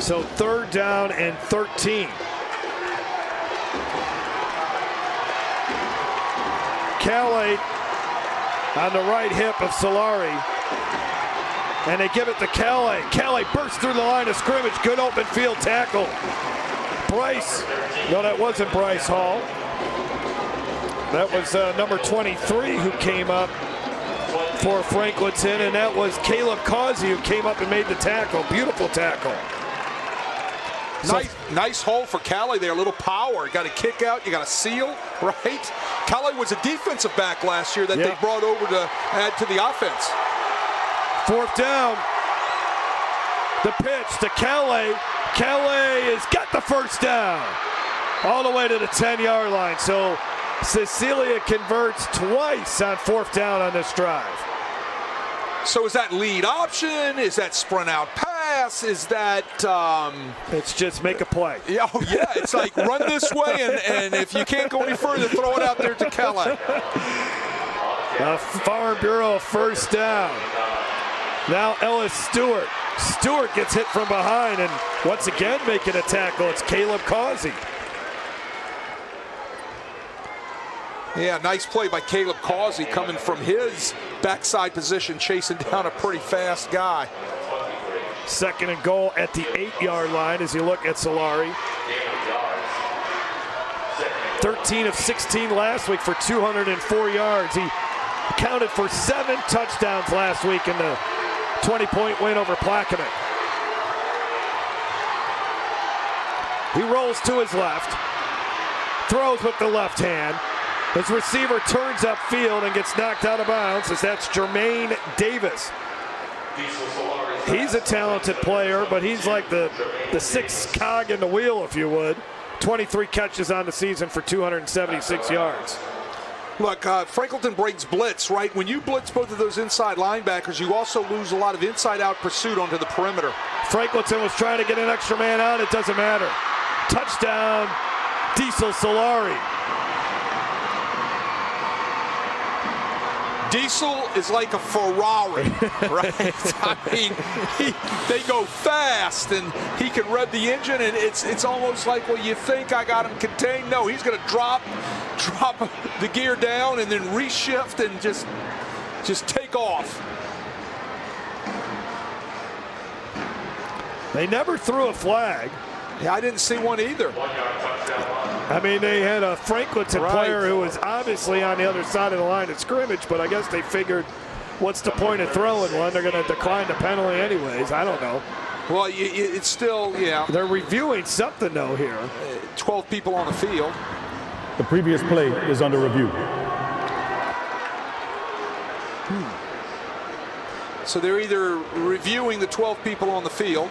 So 3rd down and 13. Calais on the right hip of Solari. And they give it to Calais. Calais bursts through the line of scrimmage. Good open field tackle. Bryce. No, that wasn't Bryce Hall. That was number 23 who came up for Franklinton, and that was Caleb Causey who came up and made the tackle. Beautiful tackle. Nice hole for Calais there, a little power. Got a kick out, you got a seal, right? Calais was a defensive back last year that they brought over to add to the offense. 4th down. The pitch to Calais. Calais has got the 1st down. All the way to the 10-yard line. So Cecilia converts twice on 4th down on this drive. So is that lead option? Is that sprint out pass? Is that... It's just make a play. Yeah, it's like run this way, and if you can't go any further, throw it out there to Calais. Farm Bureau 1st down. Now Ellis Stewart. Stewart gets hit from behind, and once again making a tackle. It's Caleb Causey. Yeah, nice play by Caleb Causey coming from his backside position, chasing down a pretty fast guy. 2nd and goal at the 8-yard line as you look at Solari. 13 of 16 last week for 204 yards. He accounted for 7 touchdowns last week in the 20-point win over Plaquemine. He rolls to his left, throws with the left hand. His receiver turns upfield and gets knocked out of bounds as that's Jermaine Davis. He's a talented player, but he's like the 6th cog in the wheel, if you would. 23 catches on the season for 276 yards. Look, Franklinton breaks blitz, right? When you blitz both of those inside linebackers, you also lose a lot of inside-out pursuit onto the perimeter. Franklinton was trying to get an extra man out. It doesn't matter. Touchdown, Diesel Solari. Diesel is like a Ferrari, right? I mean, they go fast, and he can rev the engine, and it's almost like, well, you think I got him contained? No, he's going to drop the gear down and then reshift and just take off. They never threw a flag. Yeah, I didn't see one either. I mean, they had a Franklinton player who was obviously on the other side of the line of scrimmage, but I guess they figured, what's the point of throwing one? They're going to decline the penalty anyways. I don't know. Well, it's still, They're reviewing something, though, here. 12 people on the field. The previous play is under review. So they're either reviewing the 12 people on the field,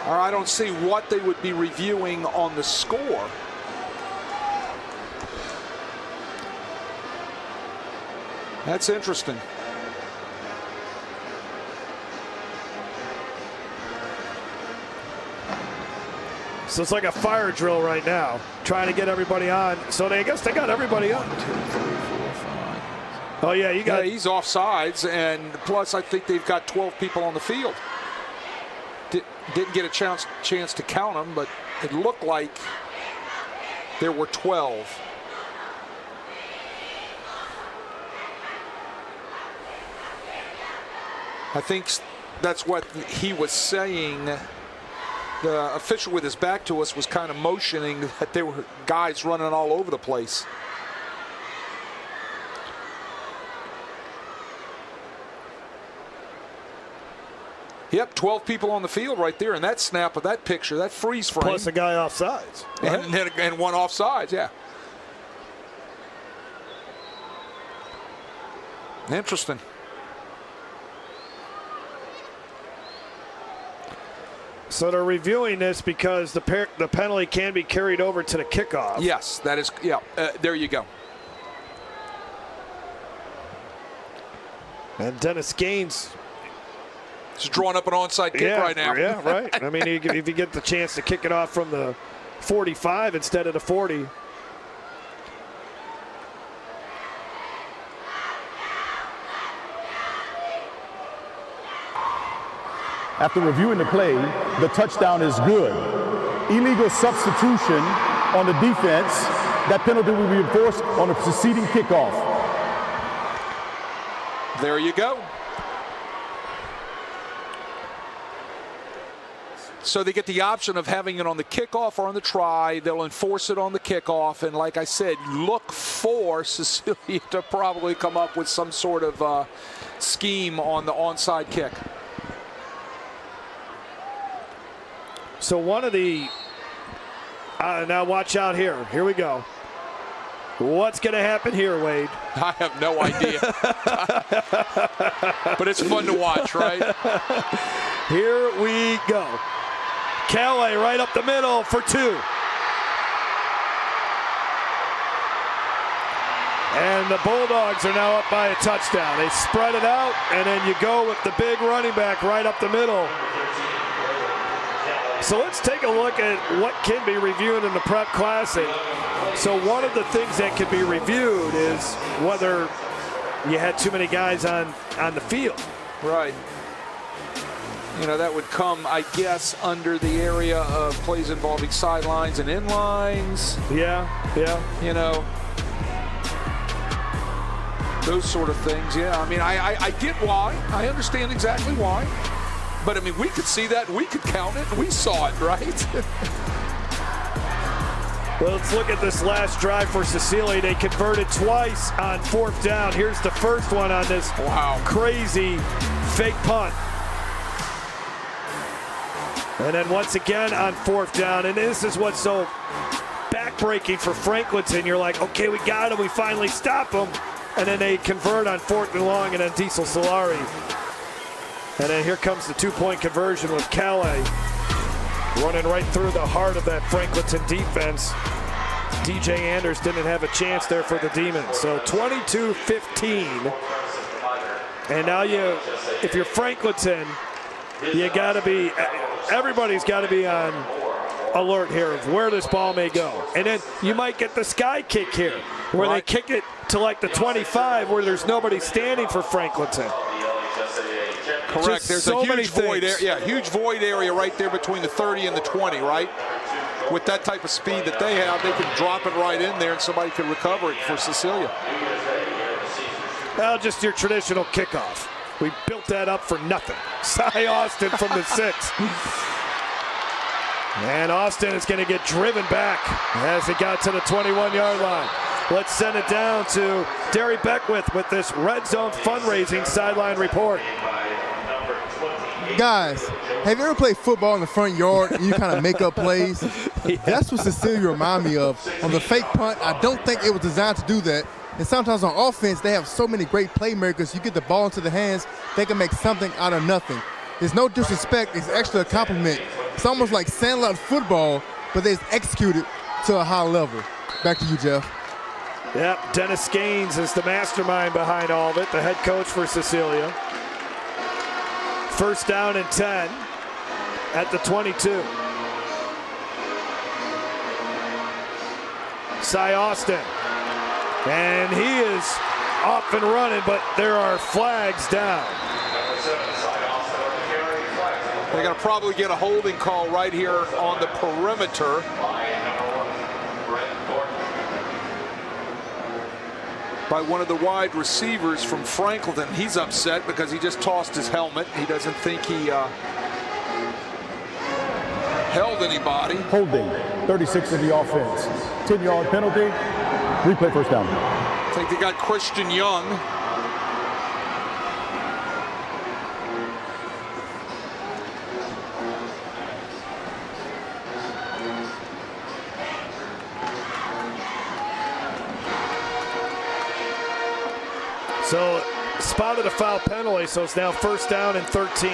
or I don't see what they would be reviewing on the score. That's interesting. So it's like a fire drill right now, trying to get everybody on. So I guess they got everybody on. 1, 2, 3, 4, 5. Oh, yeah, you got. Yeah, he's offsides, and plus I think they've got 12 people on the field. Didn't get a chance to count them, but it looked like there were 12. I think that's what he was saying The official with his back to us was kind of motioning that there were guys running all over the place. Yep, 12 people on the field right there in that snap of that picture, that freeze frame. Plus a guy offsides. Right? And one offsides, yeah. Interesting. So they're reviewing this because the penalty can be carried over to the kickoff. Yes, that is, yeah, there you go. And Dennis Gaines. He's drawing up an onside kick right now. Yeah, right. I mean, if you get the chance to kick it off from the 45 instead of the 40. After reviewing the play, the touchdown is good. Illegal substitution on the defense. That penalty will be enforced on the preceding kickoff. There you go. So they get the option of having it on the kickoff or on the try. They'll enforce it on the kickoff. And like I said, look for Cecilia to probably come up with some sort of scheme on the onside kick. So one of the, now watch out here. Here we go. What's going to happen here, Wade? I have no idea. But it's fun to watch, right? Here we go. Calais right up the middle for 2. And the Bulldogs are now up by a touchdown. They spread it out, and then you go with the big running back right up the middle. So let's take a look at what can be reviewed in the Prep Classic. So one of the things that can be reviewed is whether you had too many guys on the field. Right. You know, that would come, I guess, under the area of plays involving sidelines and inlines. Yeah. You know, those sort of things. Yeah, I mean, I get why. I understand exactly why. But, I mean, we could see that. We could count it. We saw it, right? Well, let's look at this last drive for Cecilia. They converted twice on 4th down. Here's the first one on this crazy fake punt. And then once again on 4th down. And this is what's so backbreaking for Franklinton. You're like, okay, we got him. We finally stop him. And then they convert on 4th and long, and then Diesel Solari. And then here comes the 2-point conversion with Calais running right through the heart of that Franklinton defense. DJ Anders didn't have a chance there for the Demons. So 22-15. And now if you're Franklinton, you got to be, everybody's got to be on alert here of where this ball may go. And then you might get the sky kick here, where they kick it to like the 25 where there's nobody standing for Franklinton. Correct. There's a huge void area. Yeah, huge void area right there between the 30 and the 20, right? With that type of speed that they have, they can drop it right in there and somebody can recover it for Cecilia. Well, just your traditional kickoff. We built that up for nothing. Cy Austin from the 6. And Austin is going to get driven back as he got to the 21-yard line. Let's send it down to Derry Beckwith with this Red Zone fundraising sideline report. Guys, have you ever played football in the front yard and you kind of make up plays? Yeah. That's what Cecilia reminded me of. On the fake punt, I don't think it was designed to do that. And sometimes on offense, they have so many great playmakers. You get the ball into the hands, they can make something out of nothing. There's no disrespect. It's actually a compliment. It's almost like sandlot football, but they execute it to a high level. Back to you, Jeff. Yep, Dennis Gaines is the mastermind behind all of it, the head coach for Cecilia. 1st down and 10 at the 22. Cy Austin. And he is off and running, but there are flags down. They're going to probably get a holding call right here on the perimeter. By one of the wide receivers from Franklinton. He's upset because he just tossed his helmet. He doesn't think he held anybody. Holding, 36 of the offense. 10-yard penalty. Replay first down. I think they got Christian Young. So spotted a foul penalty, so it's now first down and 13.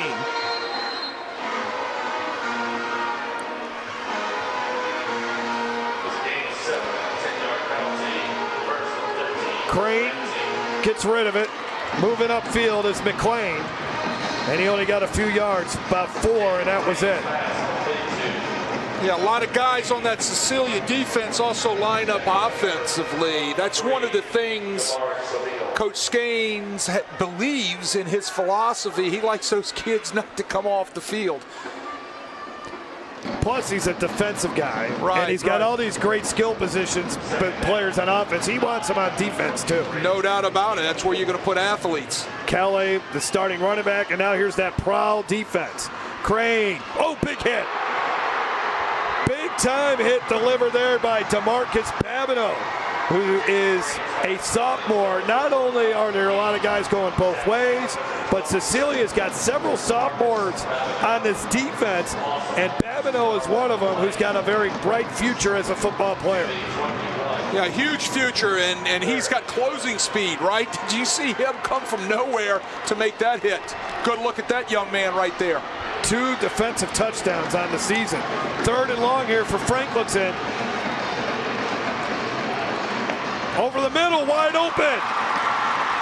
Crane gets rid of it. Moving upfield is McLean. And he only got a few yards, about 4, and that was it. Yeah, a lot of guys on that Cecilia defense also line up offensively. That's one of the things Coach Skanes believes in his philosophy. He likes those kids not to come off the field. Plus, he's a defensive guy, right, and he's got all these great skill positions, but players on offense. He wants them on defense, too. No doubt about it. That's where you're going to put athletes. Calais, the starting running back, and now here's that prowl defense. Crane, oh, big hit. Big time hit delivered there by DeMarcus Babineau, who is a sophomore. Not only are there a lot of guys going both ways, but Cecilia's got several sophomores on this defense, and Babineau is one of them who's got a very bright future as a football player. Yeah, huge future, and he's got closing speed, right? Did you see him come from nowhere to make that hit? Good look at that young man right there. 2 defensive touchdowns on the season. 3rd and long here for Franklinton. Over the middle, wide open.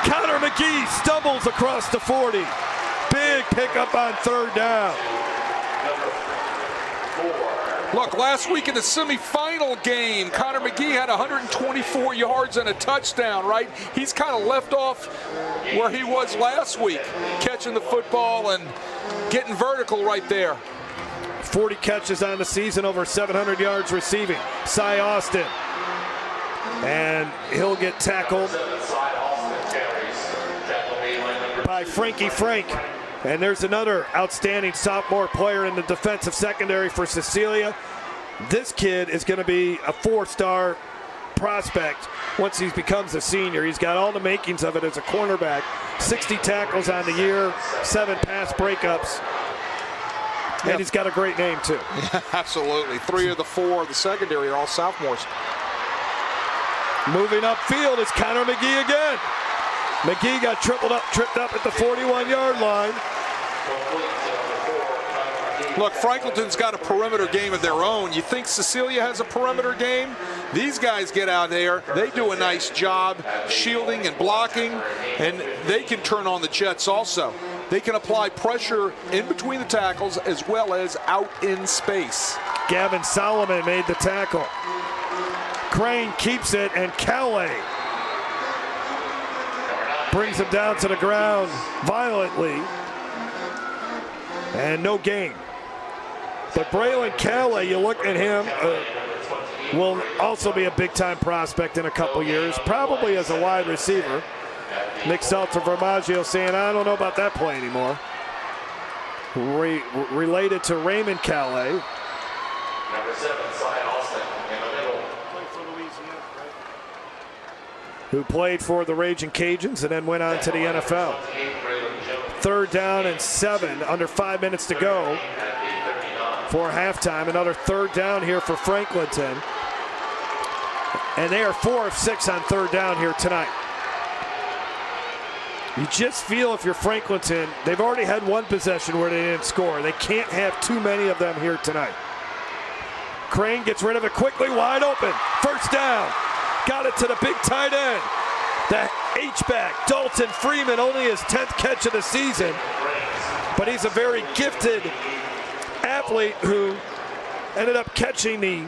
Connor McGee stumbles across the 40. Big pickup on 3rd down. Look, last week in the semifinal game, Connor McGee had 124 yards and a touchdown, right? He's kind of left off where he was last week, catching the football and getting vertical right there. 40 catches on the season, over 700 yards receiving. Cy Austin. And he'll get tackled by Frankie Frank. And there's another outstanding sophomore player in the defensive secondary for Cecilia. This kid is going to be a 4-star prospect once he becomes a senior. He's got all the makings of it as a cornerback. 60 tackles on the year, 7 pass breakups. And he's got a great name, too. Yeah, absolutely. 3 of the 4 of the secondary are all sophomores. Moving upfield is Connor McGee again. McGee got tripped up at the 41-yard line. Look, Franklinton's got a perimeter game of their own. You think Cecilia has a perimeter game? These guys get out there. They do a nice job shielding and blocking, and they can turn on the jets also. They can apply pressure in between the tackles as well as out in space. Gavin Solomon made the tackle. Crane keeps it, and Calais brings him down to the ground violently, and no gain. But Braylon Calais, you look at him, will also be a big-time prospect in a couple years, probably as a wide receiver. Nick Salter-Vermaggio saying, I don't know about that play anymore. Related to Raymond Calais. Number 7, Cy Austin, in the middle. Who played for the Raging Cajuns and then went on to the NFL. 3rd down and 7, under 5 minutes to go for halftime. Another 3rd down here for Franklinton. And they are 4 of 6 on 3rd down here tonight. You just feel if you're Franklinton, they've already had one possession where they didn't score. They can't have too many of them here tonight. Crane gets rid of it quickly, wide open. 1st down. Got it to the big tight end. The H-back, Dalton Freeman, only his 10th catch of the season. But he's a very gifted athlete who ended up catching the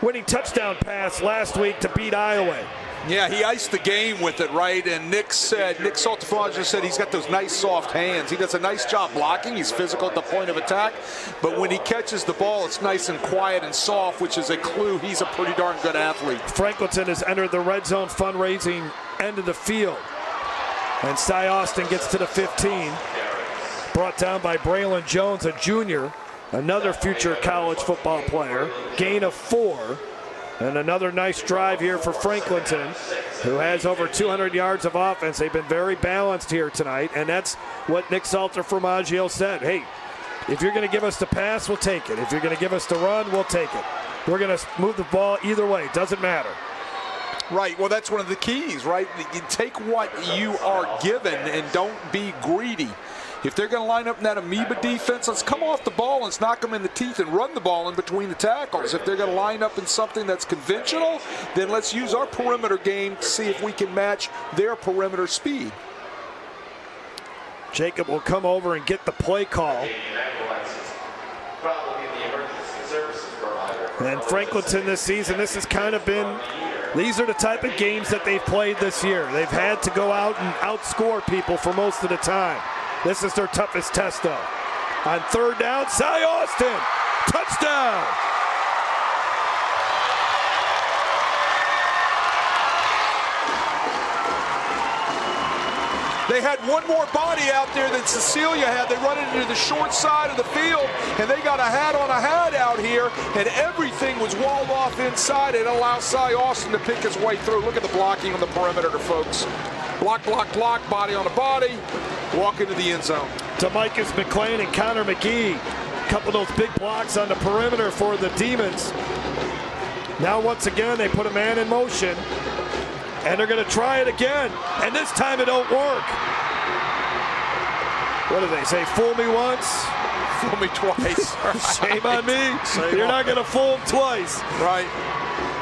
winning touchdown pass last week to beat Iowa. Yeah, he iced the game with it, right? And Nick Salter-Vermaggio said he's got those nice soft hands. He does a nice job blocking. He's physical at the point of attack. But when he catches the ball, it's nice and quiet and soft, which is a clue he's a pretty darn good athlete. Franklinton has entered the red zone fundraising end of the field. And Cy Austin gets to the 15. Brought down by Braylon Jones, a junior. another future college football player. Gain of 4. And another nice drive here for Franklinton, who has over 200 yards of offense. They've been very balanced here tonight, and that's what Nick Salter-Formaggio said. Hey, if you're going to give us the pass, we'll take it. If you're going to give us the run, we'll take it. We're going to move the ball either way. It doesn't matter. Right. Well, that's one of the keys, right? You take what you are given and don't be greedy. If they're going to line up in that amoeba defense, let's come off the ball and let's knock them in the teeth and run the ball in between the tackles. If they're going to line up in something that's conventional, then let's use our perimeter game to see if we can match their perimeter speed. Jacob will come over and get the play call. And Franklinton this season, this has kind of been, these are the type of games that they've played this year. They've had to go out and outscore people for most of the time. This is their toughest test, though. On third down, Cy Austin, touchdown. They had one more body out there than Cecilia had. They run it into the short side of the field, and they got a hat on a hat out here, and everything was walled off inside. It allows Cy Austin to pick his way through. Look at the blocking on the perimeter, folks. Block, block, block, body on the body, walk into the end zone. DeMicus McClain and Connor McGee. A couple of those big blocks on the perimeter for the Demons. Now once again, they put a man in motion. And they're going to try it again. And this time it don't work. What do they say? Fool me once. Fool me twice. Shame on me. You're not going to fool them twice. Right.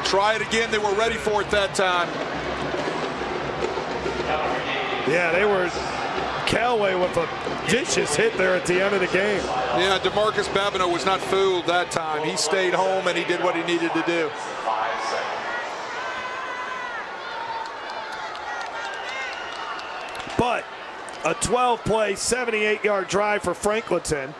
Try it again. They were ready for it that time. Yeah, they were Callaway with a vicious hit there at the end of the game. Yeah, DeMarcus Babineau was not fooled that time. He stayed home and he did what he needed to do. But a 12-play, 78-yard drive for Franklinton.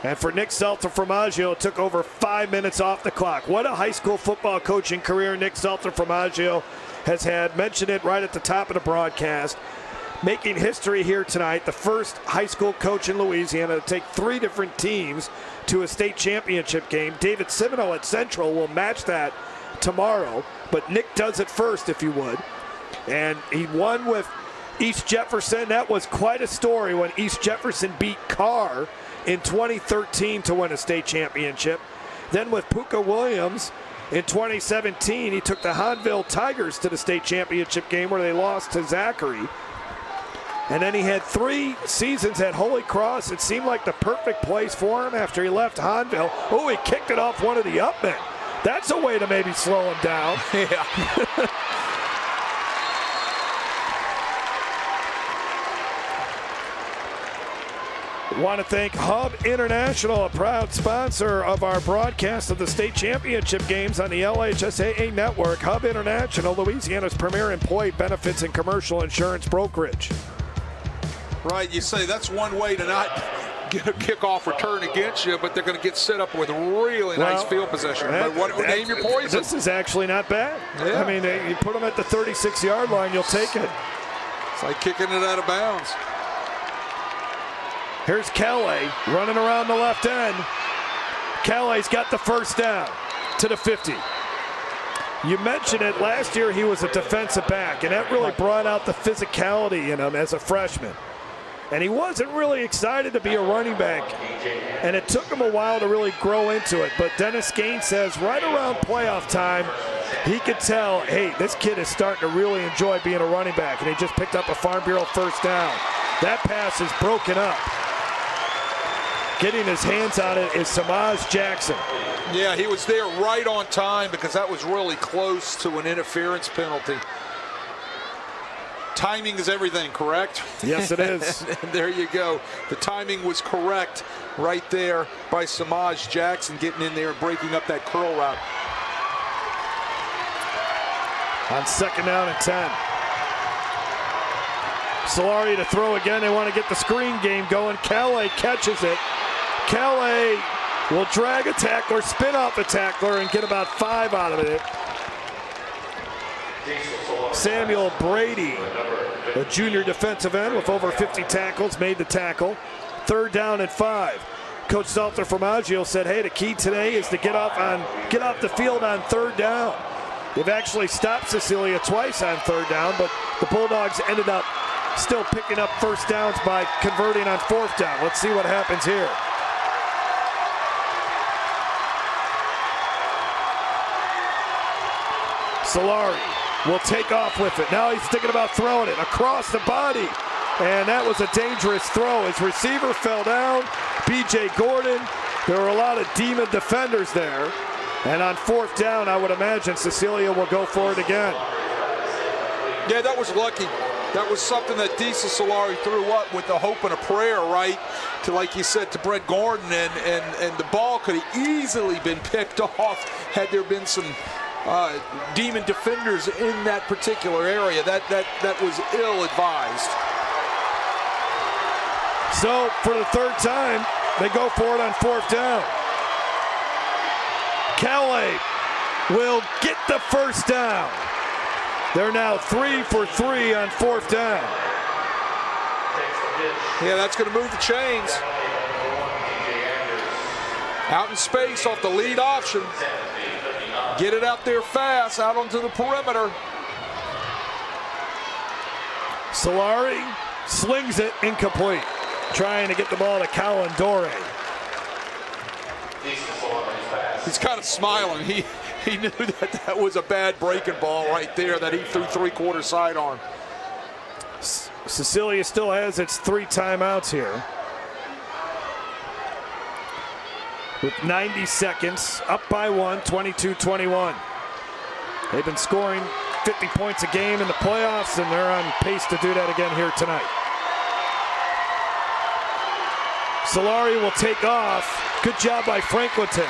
And for Nick Salter-Formaggio, it took over 5 minutes off the clock. What a high school football coaching career Nick Salter-Formaggio has had. Mentioned it right at the top of the broadcast. Making history here tonight. The first high school coach in Louisiana to take 3 different teams to a state championship game. David Simino at Central will match that tomorrow. But Nick does it first, if you would. And he won with East Jefferson. That was quite a story when East Jefferson beat Carr in 2013 to win a state championship. Then with Puka Williams in 2017, he took the Hahnville Tigers to the state championship game where they lost to Zachary. And then he had 3 seasons at Holy Cross. It seemed like the perfect place for him after he left Hahnville. Oh, he kicked it off one of the upmen. That's a way to maybe slow him down. Yeah. Want to thank Hub International, a proud sponsor of our broadcast of the state championship games on the LHSAA network. Hub International, Louisiana's premier employee benefits and commercial insurance brokerage. Right, you say that's one way to not get a kickoff return against you, but they're going to get set up with really nice field possession. But name your poison. This is actually not bad. Yeah. I mean, you put them at the 36-yard line, you'll take it. It's like kicking it out of bounds. Here's Kelly running around the left end. Kelly's got the first down to the 50. You mentioned it, last year he was a defensive back, and that really brought out the physicality in him as a freshman. And he wasn't really excited to be a running back, and it took him a while to really grow into it. But Dennis Gaines says right around playoff time, he could tell, hey, this kid is starting to really enjoy being a running back, and he just picked up a Farm Bureau first down. That pass is broken up. Getting his hands on it is Samaj Jackson. Yeah, he was there right on time because that was really close to an interference penalty. Timing is everything, correct? Yes, it is. And there you go. The timing was correct right there by Samaj Jackson getting in there and breaking up that curl route. On second down and 10. Solari to throw again. They want to get the screen game going. Calais catches it. Calais will drag a tackler, spin off a tackler, and get about 5 out of it. Samuel Brady, a junior defensive end with over 50 tackles, made the tackle. Third down and 5. Coach Salter Formaggio said, hey, the key today is to get off the field on third down. They've actually stopped Cecilia twice on third down, but the Bulldogs ended up still picking up first downs by converting on fourth down. Let's see what happens here. Solari will take off with it. Now he's thinking about throwing it across the body. And that was a dangerous throw. His receiver fell down. B.J. Gordon. There were a lot of demon defenders there. And on fourth down, I would imagine Cecilia will go for it again. Yeah, that was lucky. That was something that Diesel Solari threw up with the hope and a prayer, right? To, like you said, to Brett Gordon. And the ball could have easily been picked off had there been some demon defenders in that particular area. That was ill-advised. So, for the third time, they go for it on fourth down. Calais will get the first down. They're now 3 for 3 on fourth down. Yeah, that's going to move the chains. Out in space off the lead option. Get it out there fast, out onto the perimeter. Solari slings it incomplete. Trying to get the ball to Colin Dore. He's kind of smiling. He knew that was a bad breaking ball right there that he threw three-quarter sidearm. Cecilia still has its 3 timeouts here. With 90 seconds, up by 1, 22-21. They've been scoring 50 points a game in the playoffs, and they're on pace to do that again here tonight. Solari will take off. Good job by Franklinton.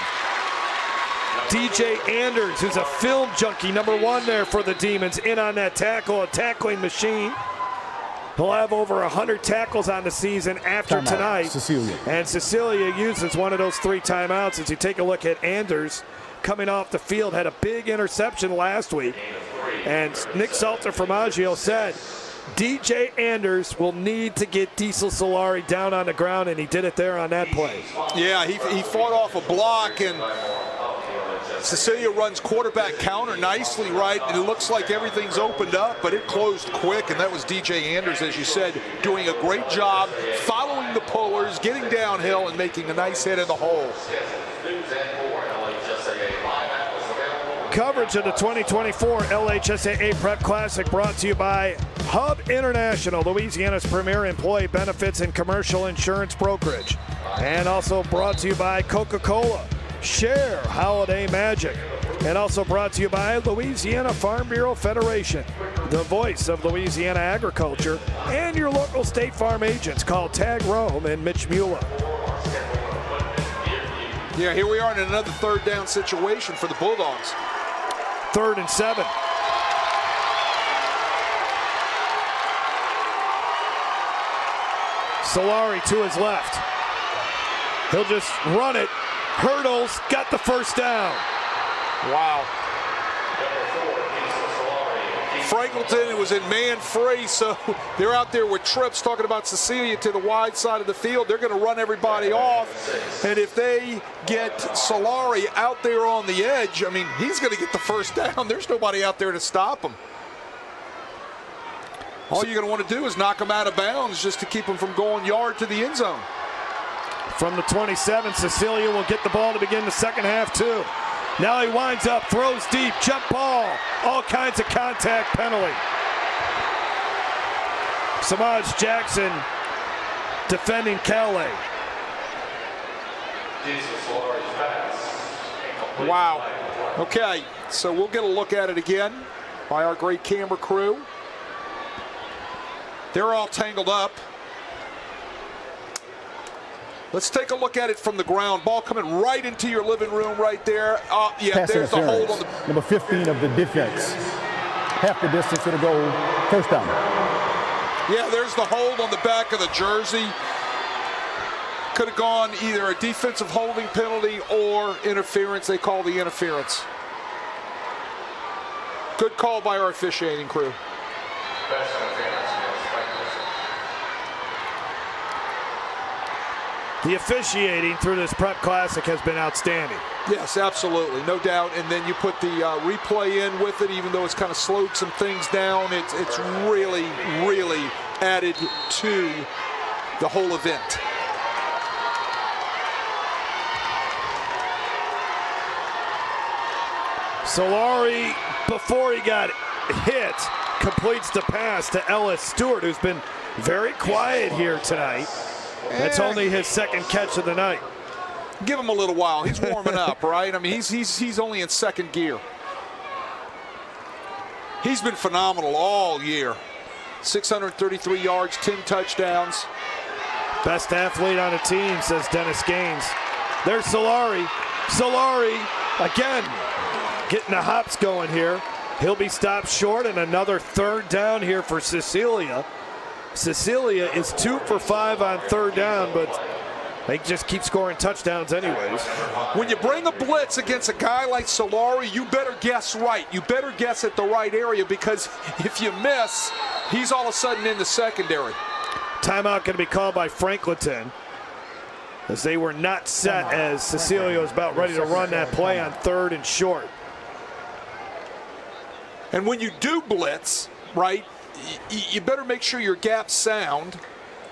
DJ Anders, who's a film junkie, #1 there for the Demons, in on that tackle, a tackling machine. He'll have over 100 tackles on the season after tonight. Cecilia. And Cecilia uses one of those 3 timeouts. As you take a look at Anders coming off the field, had a big interception last week. And Nick Salter Formaggio said, DJ Anders will need to get Diesel Solari down on the ground, and he did it there on that play. Yeah, he fought off a block, and Cecilia runs quarterback counter nicely, right? And it looks like everything's opened up, but it closed quick, and that was DJ Anders, as you said, doing a great job following the pullers, getting downhill, and making a nice hit in the hole. Coverage of the 2024 LHSAA Prep Classic brought to you by Hub International, Louisiana's premier employee benefits and commercial insurance brokerage. And also brought to you by Coca-Cola. Share holiday magic. And also brought to you by Louisiana Farm Bureau Federation, the voice of Louisiana agriculture, and your local State Farm agents. Call Tag Rome and Mitch Mula. Yeah, here we are in another third down situation for the Bulldogs. 3rd and 7. Solari to his left. He'll just run it. Hurdles, got the first down. Wow. Franklinton was in man free, so they're out there with trips talking about Cecilia to the wide side of the field. They're going to run everybody off, and if they get Solari out there on the edge, I mean, he's going to get the first down. There's nobody out there to stop him. All you're going to want to do is knock him out of bounds just to keep him from going yard to the end zone. From the 27, Cecilia will get the ball to begin the second half too. Now he winds up, throws deep, jump ball, all kinds of contact penalty. Samaj Jackson defending Calais. Wow. Okay, so we'll get a look at it again by our great camera crew. They're all tangled up. Let's take a look at it from the ground. Ball coming right into your living room right there. Yeah, Pass there's the hold on the... Number 15 of the defense. Half the distance to the goal. First down. Yeah, there's the hold on the back of the jersey. Could have gone either a defensive holding penalty or interference. They call the interference. Good call by our officiating crew. The officiating through this Prep Classic has been outstanding. Yes, absolutely, no doubt. And then you put the replay in with it, even though it's kind of slowed some things down. It's really, really added to the whole event. Solari, before he got hit, completes the pass to Ellis Stewart, who's been very quiet here tonight. That's only his second catch of the night. Give him a little while. He's warming up, right? I mean, he's only in second gear. He's been phenomenal all year. 633 yards, 10 touchdowns. Best athlete on the team, says Dennis Gaines. There's Solari. Solari, again, getting the hops going here. He'll be stopped short, and another third down here for Cecilia. Cecilia is 2 for 5 on third down, but they just keep scoring touchdowns anyways. When you bring a blitz against a guy like Solari, you better guess right. You better guess at the right area, because if you miss, he's all of a sudden in the secondary. Timeout going to be called by Franklinton, as they were not set as Cecilia was about ready to run that play on third and short. And when you do blitz, right, you better make sure your gap's sound,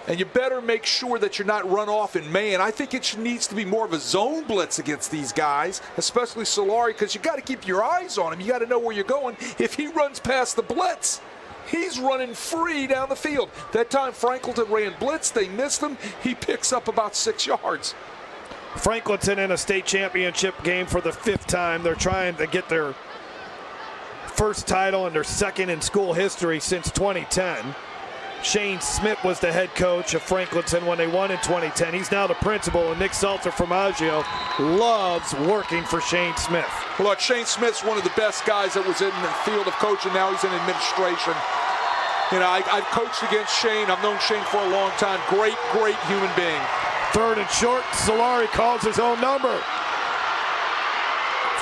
and you better make sure that you're not run off in man. I think it needs to be more of a zone blitz against these guys, especially Solari, because you got to keep your eyes on him. You got to know where you're going. If he runs past the blitz, he's running free down the field. That time Franklinton ran blitz, they missed him. He picks up about 6 yards. Franklinton in a state championship game for the 5th time. They're trying to get their first title and their second in school history since 2010. Shane Smith was the head coach of Franklinton when they won in 2010. He's now the principal, and Nick Salter from Aggio loves working for Shane Smith. Look, Shane Smith's one of the best guys that was in the field of coaching. Now he's in administration. You know, I've coached against Shane. I've known Shane for a long time. Great, great human being. Third and short, Solari calls his own number.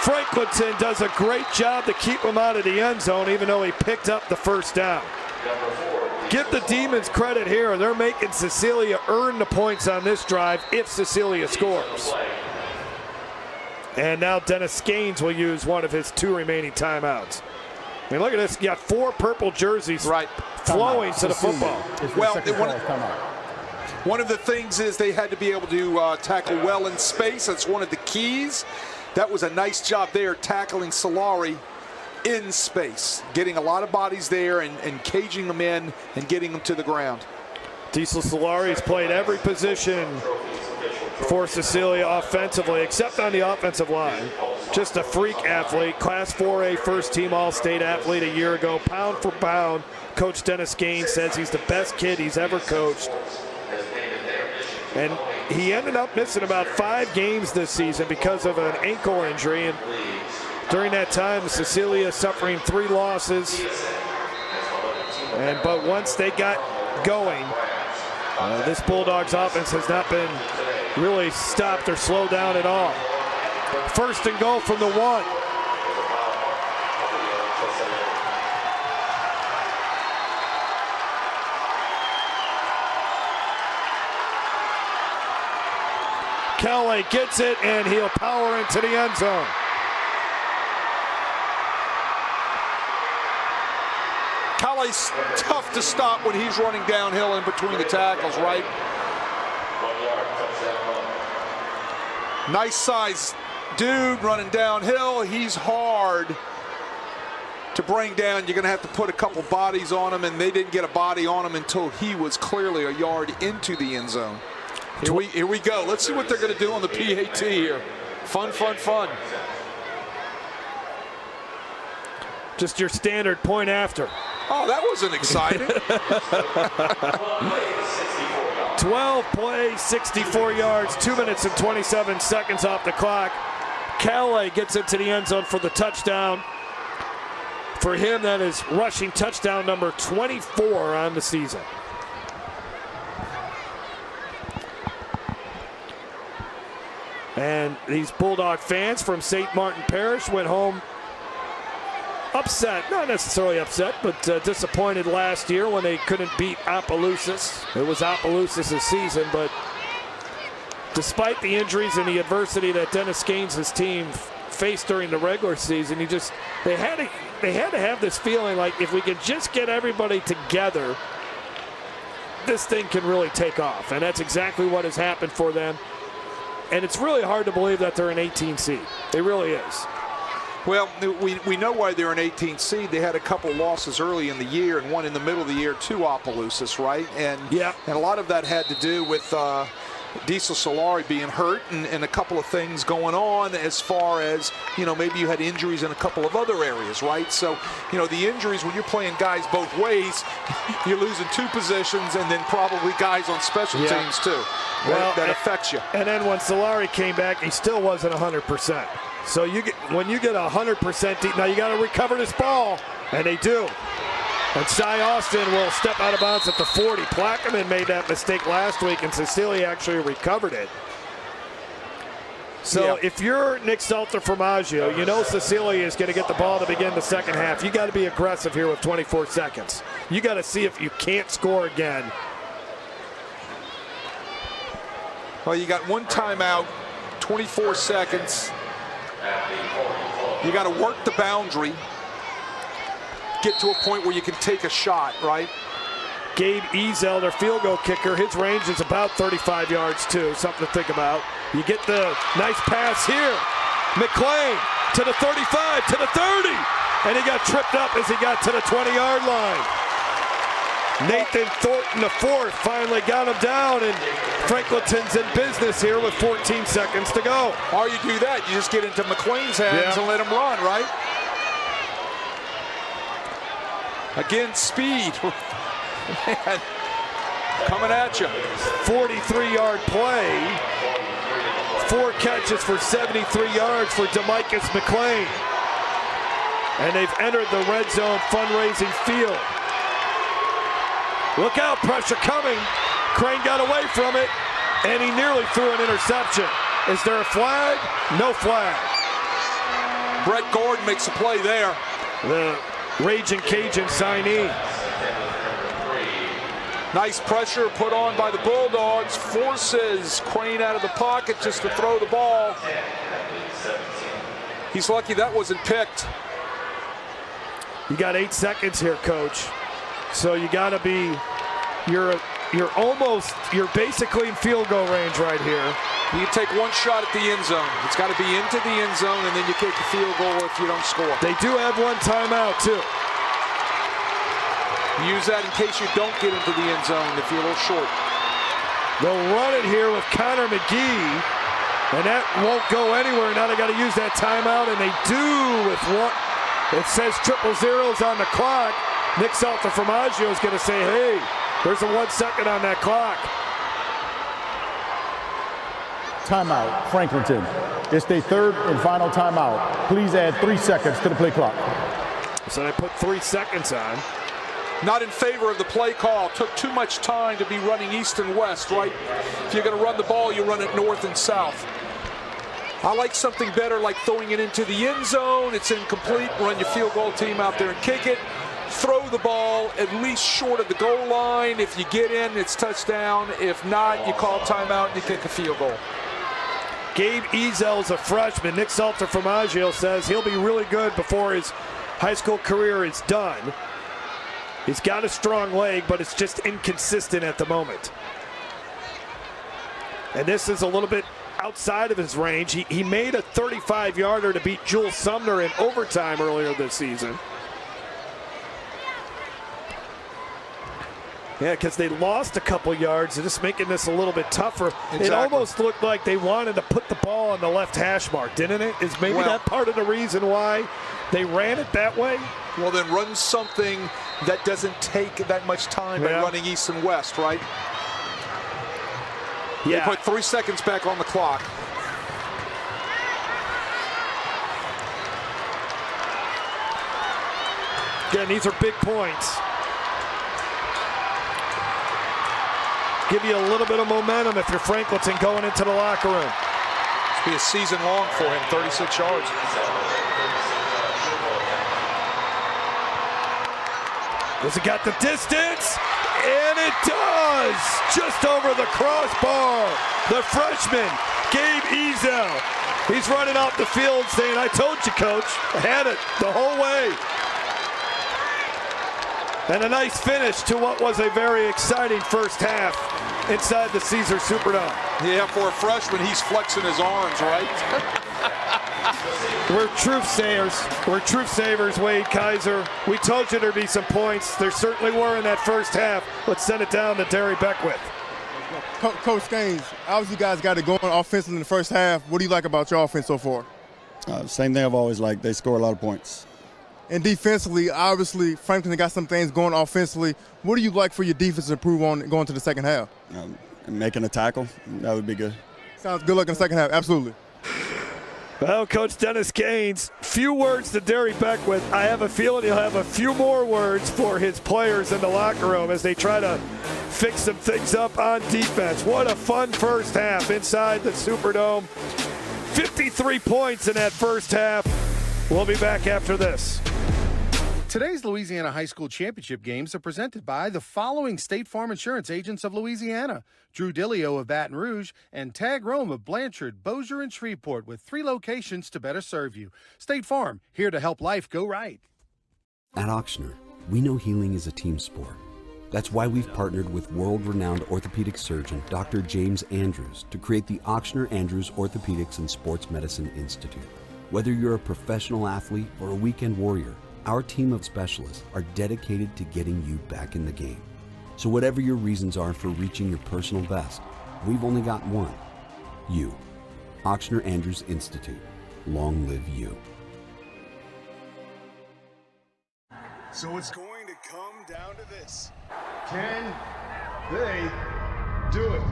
Franklinton does a great job to keep him out of the end zone, even though he picked up the first down. Give the Demons credit here. They're making Cecilia earn the points on this drive if Cecilia scores. And now Dennis Gaines will use one of his 2 remaining timeouts. I mean, look at this. You got 4 purple jerseys flowing to the football. Well, one of the things is they had to be able to tackle well in space. That's one of the keys. That was a nice job there, tackling Solari in space, getting a lot of bodies there and caging them in and getting them to the ground. Diesel Solari's played every position for Cecilia offensively, except on the offensive line. Just a freak athlete, Class 4A first-team All-State athlete a year ago. Pound for pound, Coach Dennis Gaines says he's the best kid he's ever coached. And he ended up missing about 5 games this season because of an ankle injury. And during that time, Cecilia suffering 3 losses. But once they got going, this Bulldogs offense has not been really stopped or slowed down at all. First and goal from the 1. Kelly gets it, and he'll power into the end zone. Kelly's tough to stop when he's running downhill in between the tackles, right? Nice size dude running downhill. He's hard to bring down. You're going to have to put a couple bodies on him, and they didn't get a body on him until he was clearly a yard into the end zone. Here we go. Let's see what they're going to do on the PAT here. Fun, fun, fun. Just your standard point after. Oh, that wasn't exciting. 12 plays, 64 yards, 2 minutes and 27 seconds off the clock. Calais gets into the end zone for the touchdown. For him, that is rushing touchdown number 24 on the season. And these Bulldog fans from St. Martin Parish went home upset, not necessarily upset, but disappointed last year when they couldn't beat Opelousas. It was Opelousas' season, but despite the injuries and the adversity that Dennis Gaines' team faced during the regular season, they had to have this feeling like if we can just get everybody together, this thing can really take off. And that's exactly what has happened for them. And it's really hard to believe that they're an 18 seed. It really is. Well, we know why they're an 18 seed. They had a couple losses early in the year and one in the middle of the year to Opelousas, right? And a lot of that had to do with Diesel Solari being hurt and a couple of things going on as far as, maybe you had injuries in a couple of other areas, right? So, the injuries, when you're playing guys both ways, you're losing two positions and then probably guys on special teams too. That affects you. And then when Solari came back, he still wasn't 100%. So when you get 100%, now you got to recover this ball, and they do. And Cy Austin will step out of bounds at the 40. Plaquemine made that mistake last week, and Cecilia actually recovered it. So if you're Nick Salter-Formaggio, you know Cecilia is going to get the ball to begin the second half. You got to be aggressive here with 24 seconds. You got to see if you can't score again. Well, you got one timeout, 24 seconds. You got to work the boundary, get to a point where you can take a shot, right? Gabe Ezel, their field goal kicker, his range is about 35 yards too, something to think about. You get the nice pass here. McClain to the 35, to the 30, and he got tripped up as he got to the 20-yard line. Nathan Thornton, the fourth, finally got him down, and Franklinton's in business here with 14 seconds to go. Or you do that, you just get into McClain's hands and let him run, right? Again, speed. Man, coming at you. 43-yard play. 4 catches for 73 yards for DeMicus McClain. And they've entered the red zone fundraising field. Look out, pressure coming. Crane got away from it, and he nearly threw an interception. Is there a flag? No flag. Brett Gordon makes a play there. The Raging Cajun signee. Nice pressure put on by the Bulldogs. Forces Crane out of the pocket just to throw the ball. He's lucky that wasn't picked. You got 8 seconds here, Coach. So you got to be, you're basically in field goal range right here. You can take one shot at the end zone. It's got to be into the end zone, and then you kick the field goal if you don't score. They do have one timeout, too. Use that in case you don't get into the end zone if you're a little short. They'll run it here with Connor McGee, and that won't go anywhere. Now they got to use that timeout, and they do with one. It says 000 on the clock. Nick Salter-Formaggio is going to say, hey, there's a 1 second on that clock. Timeout, Franklinton. It's their third and final timeout. Please add 3 seconds to the play clock. So they put 3 seconds on. Not in favor of the play call. Took too much time to be running east and west, right? If you're going to run the ball, you run it north and south. I like something better, like throwing it into the end zone. It's incomplete. Run your field goal team out there and kick it. Throw the ball at least short of the goal line. If you get in, it's touchdown. If not, you call timeout and you kick a field goal. Gabe Ezel is a freshman. Nick Salter-Formaggio says he'll be really good before his high school career is done. He's got a strong leg, but it's just inconsistent at the moment. And this is a little bit outside of his range. He made a 35-yarder to beat Jules Sumner in overtime earlier this season. Yeah, because they lost a couple yards, just making this a little bit tougher. Exactly. It almost looked like they wanted to put the ball on the left hash mark, didn't it? Is maybe that part of the reason why they ran it that way? Well, then run something that doesn't take that much time by running east and west, right? Yeah. They put 3 seconds back on the clock. Again, these are big points. Give you a little bit of momentum if you're Franklinton going into the locker room. It's be a season long for him, 36 yards. Does it got the distance? And it does! Just over the crossbar. The freshman, Gabe Ezel. He's running off the field saying, I told you, coach. I had it the whole way. And a nice finish to what was a very exciting first half inside the Caesars Superdome. Yeah, for a freshman, he's flexing his arms, right? We're truth sayers. We're truth savers, Wade Kaiser. We told you there'd be some points. There certainly were in that first half. Let's send it down to Derry Beckwith. Coach Gaines, obviously you guys got it going offensively in the first half. What do you like about your offense so far? Same thing I've always liked. They score a lot of points. And defensively, obviously, Franklinton got some things going offensively. What do you like for your defense to improve on going to the second half? Making a tackle, that would be good. Sounds good luck in the second half, absolutely. Well, Coach Dennis Gaines, few words to Derry Beckwith. I have a feeling he'll have a few more words for his players in the locker room as they try to fix some things up on defense. What a fun first half inside the Superdome. 53 points in that first half. We'll be back after this. Today's Louisiana High School Championship games are presented by the following State Farm Insurance agents of Louisiana: Drew Dillio of Baton Rouge and Tag Rome of Blanchard, Bossier, and Shreveport, with 3 locations to better serve you. State Farm, here to help life go right. At Auctioner, we know healing is a team sport. That's why we've partnered with world-renowned orthopedic surgeon Dr. James Andrews to create the Auctioner Andrews Orthopedics and Sports Medicine Institute. Whether you're a professional athlete or a weekend warrior, our team of specialists are dedicated to getting you back in the game. So whatever your reasons are for reaching your personal best, we've only got one: you. Auctioner Andrews Institute. Long live you. So it's going to come down to this. Can they do it?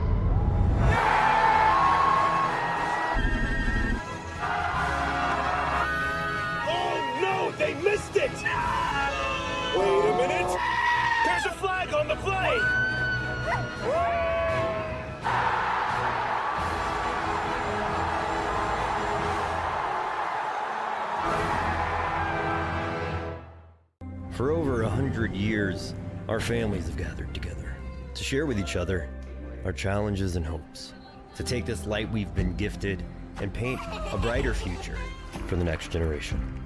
Oh no, they missed it! Wait a minute. There's a flag on the play. For over 100 years, our families have gathered together to share with each other our challenges and hopes, to take this light we've been gifted and paint a brighter future for the next generation.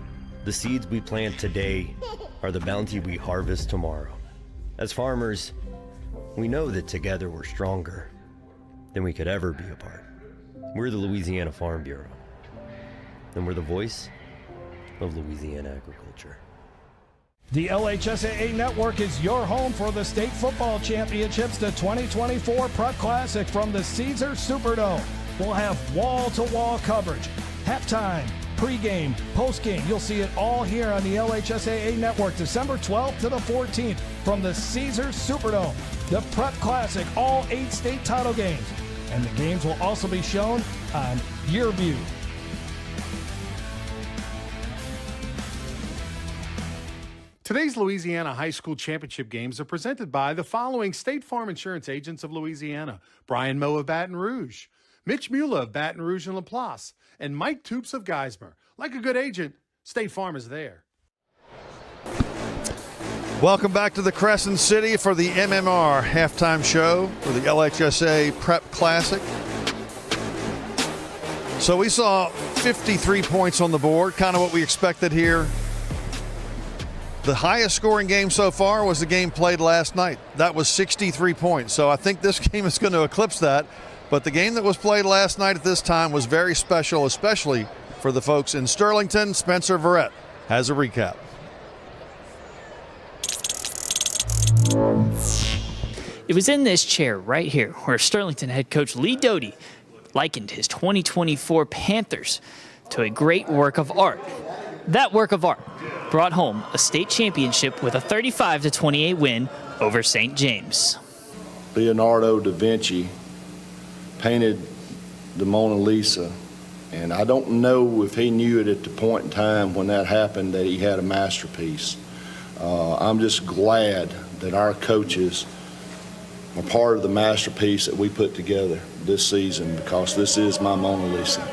The seeds we plant today are the bounty we harvest tomorrow. As farmers, we know that together we're stronger than we could ever be apart. We're the Louisiana Farm Bureau, and we're the voice of Louisiana agriculture. The LHSAA Network is your home for the State Football Championships, the 2024 Prep Classic from the Caesars Superdome. We'll have wall-to-wall coverage, halftime, pregame, postgame. You'll see it all here on the LHSAA Network, December 12th to the 14th from the Caesars Superdome. The Prep Classic, all 8 state title games. And the games will also be shown on YourView. Today's Louisiana High School Championship games are presented by the following State Farm Insurance agents of Louisiana: Brian Moe of Baton Rouge, Mitch Mula of Baton Rouge and LaPlace, and Mike Toops of Geismar. Like a good agent, State Farm is there. Welcome back to the Crescent City for the MMR halftime show for the LHSAA Prep Classic. So we saw 53 points on the board, kind of what we expected here. The highest scoring game so far was the game played last night. That was 63 points. So I think this game is going to eclipse that. But the game that was played last night at this time was very special, especially for the folks in Sterlington. Spencer Verrett has a recap. It was in this chair right here where Sterlington head coach Lee Doty likened his 2024 Panthers to a great work of art. That work of art brought home a state championship with a 35-28 win over St. James. Leonardo da Vinci painted the Mona Lisa, and I don't know if he knew it at the point in time when that happened that he had a masterpiece. I'm just glad that our coaches are part of the masterpiece that we put together this season, because this is my Mona Lisa.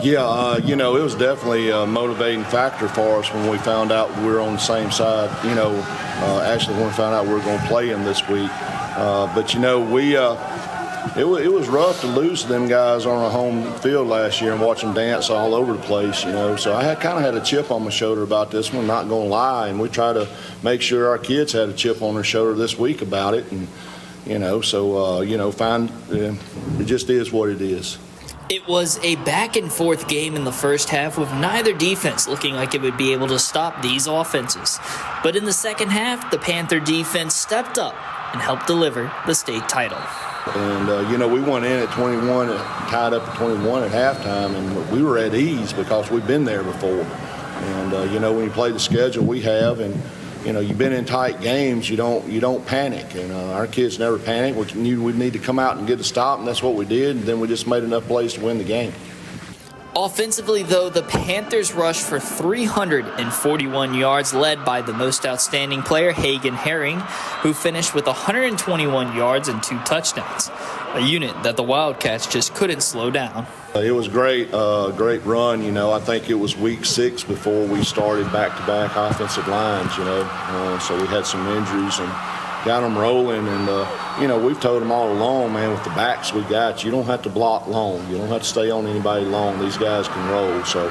Yeah, it was definitely a motivating factor for us when we found out we were on the same side. actually when we found out we were going to play him this week. But, you know, it was rough to lose to them guys on our home field last year and watch them dance all over the place, you know. So I kind of had a chip on my shoulder about this one, not going to lie. And we try to make sure our kids had a chip on their shoulder this week about it. And, you know, so, you know, it just is what it is. It was a back-and-forth game in the first half with neither defense looking like it would be able to stop these offenses. But in the second half, the Panther defense stepped up and helped deliver the state title. And, you know, we went in at 21, tied up at 21 at halftime, and we were at ease because we've been there before. And, you know, when you play the schedule we have and, you know, you've been in tight games, you don't panic. And our kids never panic. We knew we'd need to come out and get a stop, and that's what we did. And then we just made enough plays to win the game. Offensively, though, the Panthers rushed for 341 yards, led by the most outstanding player, Hagen Herring, who finished with 121 yards and 2 touchdowns, a unit that the Wildcats just couldn't slow down. It was great run. You know, I think it was week 6 before we started back-to-back offensive lines, you know. So we had some injuries and got them rolling. And, you know, we've told them all along, man, with the backs we got, you don't have to block long. You don't have to stay on anybody long. These guys can roll. So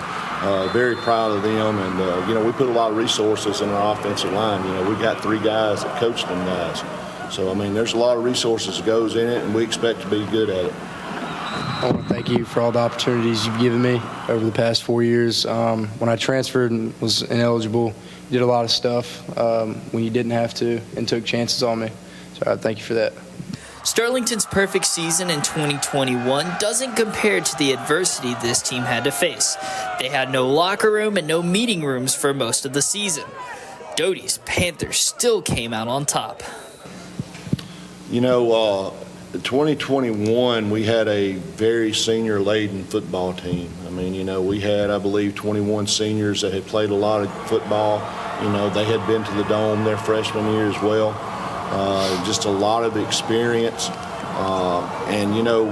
very proud of them. And, you know, we put a lot of resources in our offensive line. You know, we got 3 guys that coach them guys. So, I mean, there's a lot of resources that goes in it, and we expect to be good at it. I want to thank you for all the opportunities you've given me over the past 4 years. When I transferred and was ineligible, you did a lot of stuff when you didn't have to and took chances on me. So I thank you for that. Sterlington's perfect season in 2021 doesn't compare to the adversity this team had to face. They had no locker room and no meeting rooms for most of the season. Doty's Panthers still came out on top. You know, 2021, we had a very senior-laden football team. I mean, you know, we had, I believe, 21 seniors that had played a lot of football. You know, they had been to the Dome their freshman year as well. Just a lot of experience. And, you know,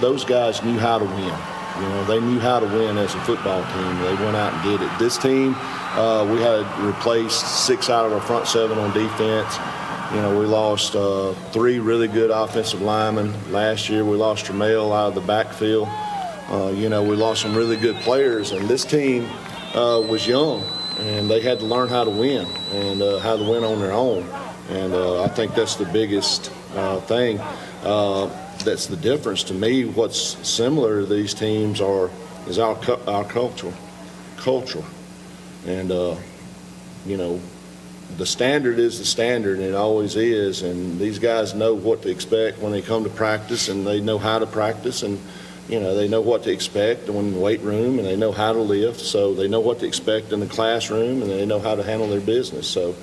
those guys knew how to win. You know, they knew how to win as a football team. They went out and did it. This team, we had to replace 6 out of our front 7 on defense. You know, we lost 3 really good offensive linemen. Last year we lost Tramel out of the backfield. You know, we lost some really good players, and this team was young, and they had to learn how to win and how to win on their own. And I think that's the biggest thing. That's the difference to me. What's similar to these teams is our culture. And, you know, the standard is the standard, and it always is, and these guys know what to expect when they come to practice, and they know how to practice, and you know, they know what to expect in the weight room, and they know how to lift, so they know what to expect in the classroom, and they know how to handle their business. So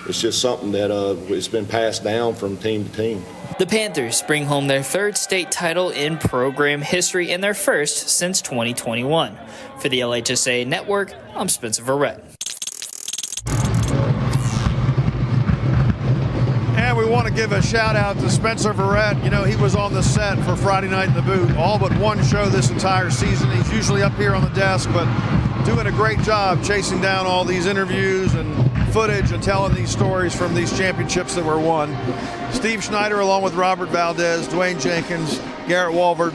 it's just something that it's been passed down from team to team. The Panthers bring home their 3rd state title in program history and their 1st since 2021. For the LHSAA Network, I'm Spencer Verrett. And we want to give a shout out to Spencer Verrett. You know, he was on the set for Friday Night in the Boot, all but one show this entire season. He's usually up here on the desk, but doing a great job chasing down all these interviews and footage and telling these stories from these championships that were won. Steve Schneider, along with Robert Valdez, Dwayne Jenkins, Garrett Walvard,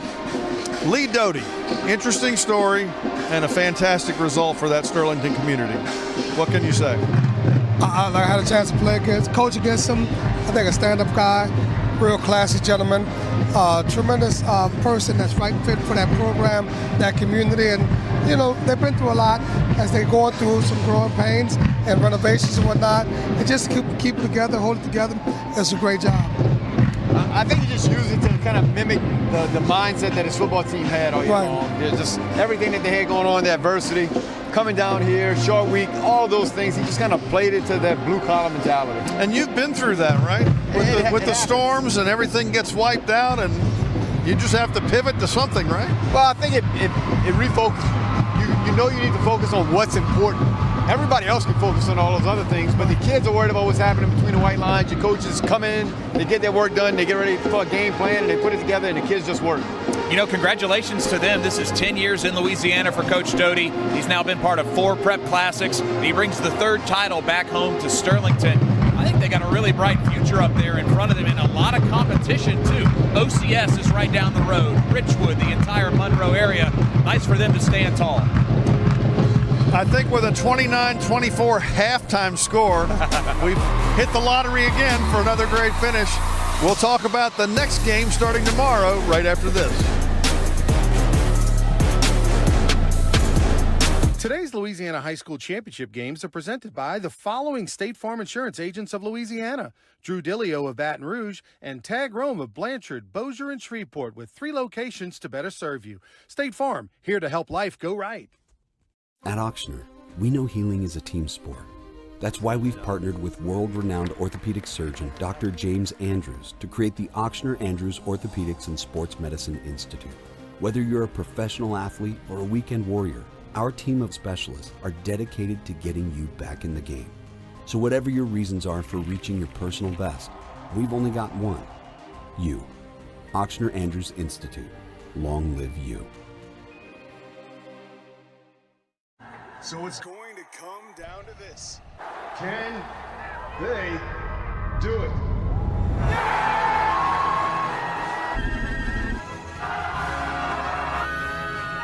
Lee Doty. Interesting story and a fantastic result for that Sterlington community. What can you say? I had a chance to play against, coach against him. I think a stand-up guy, real classy gentleman, tremendous person that's right fit for that program, that community. And, you know, they've been through a lot as they're going through some growing pains and renovations and whatnot. And just keep it together, hold it together. It's a great job. I think he just used it to kind of mimic the mindset that his football team had all year long. Just everything that they had going on, the adversity, coming down here, short week, all those things. He just kind of played it to that blue-collar mentality. And you've been through that, right? With the storms and everything gets wiped out, and you just have to pivot to something, right? Well, I think it refocuses. You know you need to focus on what's important. Everybody else can focus on all those other things, but the kids are worried about what's happening between the white lines. Your coaches come in, they get their work done, they get ready for a game plan, and they put it together, and the kids just work. you know, congratulations to them. This is 10 years in Louisiana for Coach Doty. He's now been part of 4 prep classics. He brings the 3rd title back home to Sterlington. I think they got a really bright future up there in front of them and a lot of competition, too. OCS is right down the road. Richwood, the entire Monroe area. Nice for them to stand tall. I think with a 29-24 halftime score, we've hit the lottery again for another great finish. We'll talk about the next game starting tomorrow right after this. Today's Louisiana High School Championship games are presented by the following State Farm Insurance agents of Louisiana: Drew Dillio of Baton Rouge and Tag Rome of Blanchard, Bossier, and Shreveport, with 3 locations to better serve you. State Farm, here to help life go right. At Auctioner, we know healing is a team sport. That's why we've partnered with world-renowned orthopedic surgeon Dr. James Andrews to create the Auctioner Andrews Orthopedics and Sports Medicine Institute. Whether you're a professional athlete or a weekend warrior, our team of specialists are dedicated to getting you back in the game. So whatever your reasons are for reaching your personal best, we've only got one: you. Auctioner Andrews Institute. Long live you. So it's going to come down to this. Can they do it?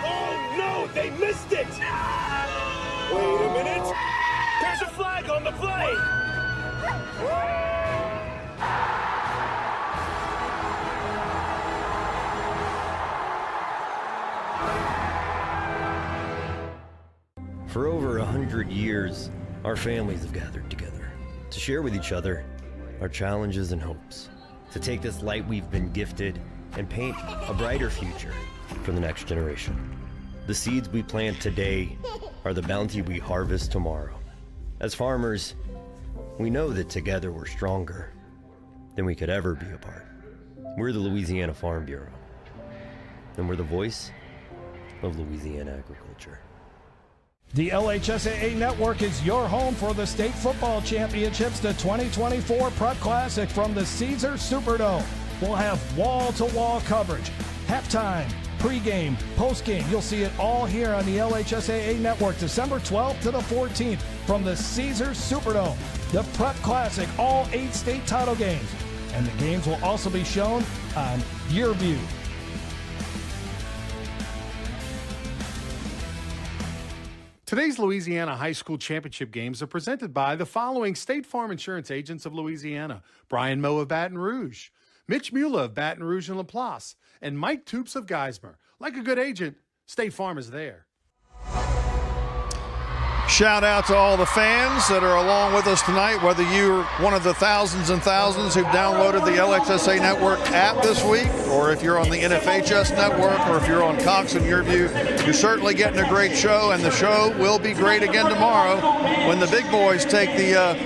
Oh no, they missed it! Wait a minute. There's a flag on the play. For over 100 years, our families have gathered together to share with each other our challenges and hopes, to take this light we've been gifted and paint a brighter future for the next generation. The seeds we plant today are the bounty we harvest tomorrow. As farmers, we know that together we're stronger than we could ever be apart. We're the Louisiana Farm Bureau, and we're the voice of Louisiana agriculture. The LHSAA Network is your home for the State Football Championships, the 2024 Prep Classic from the Caesar Superdome. We'll have wall-to-wall coverage, halftime, pregame, postgame. You'll see it all here on the LHSAA Network, December 12th to the 14th from the Caesar Superdome. The Prep Classic, all 8 state title games. And the games will also be shown on YourView. Today's Louisiana High School Championship games are presented by the following State Farm Insurance agents of Louisiana: Brian Moe of Baton Rouge, Mitch Mula of Baton Rouge and LaPlace, and Mike Toops of Geismar. Like a good agent, State Farm is there. Shout out to all the fans that are along with us tonight, whether you're one of the thousands and thousands who've downloaded the LHSAA Network app this week, or if you're on the NFHS Network, or if you're on Cox and YourView. You're certainly getting a great show, and the show will be great again tomorrow when the big boys take the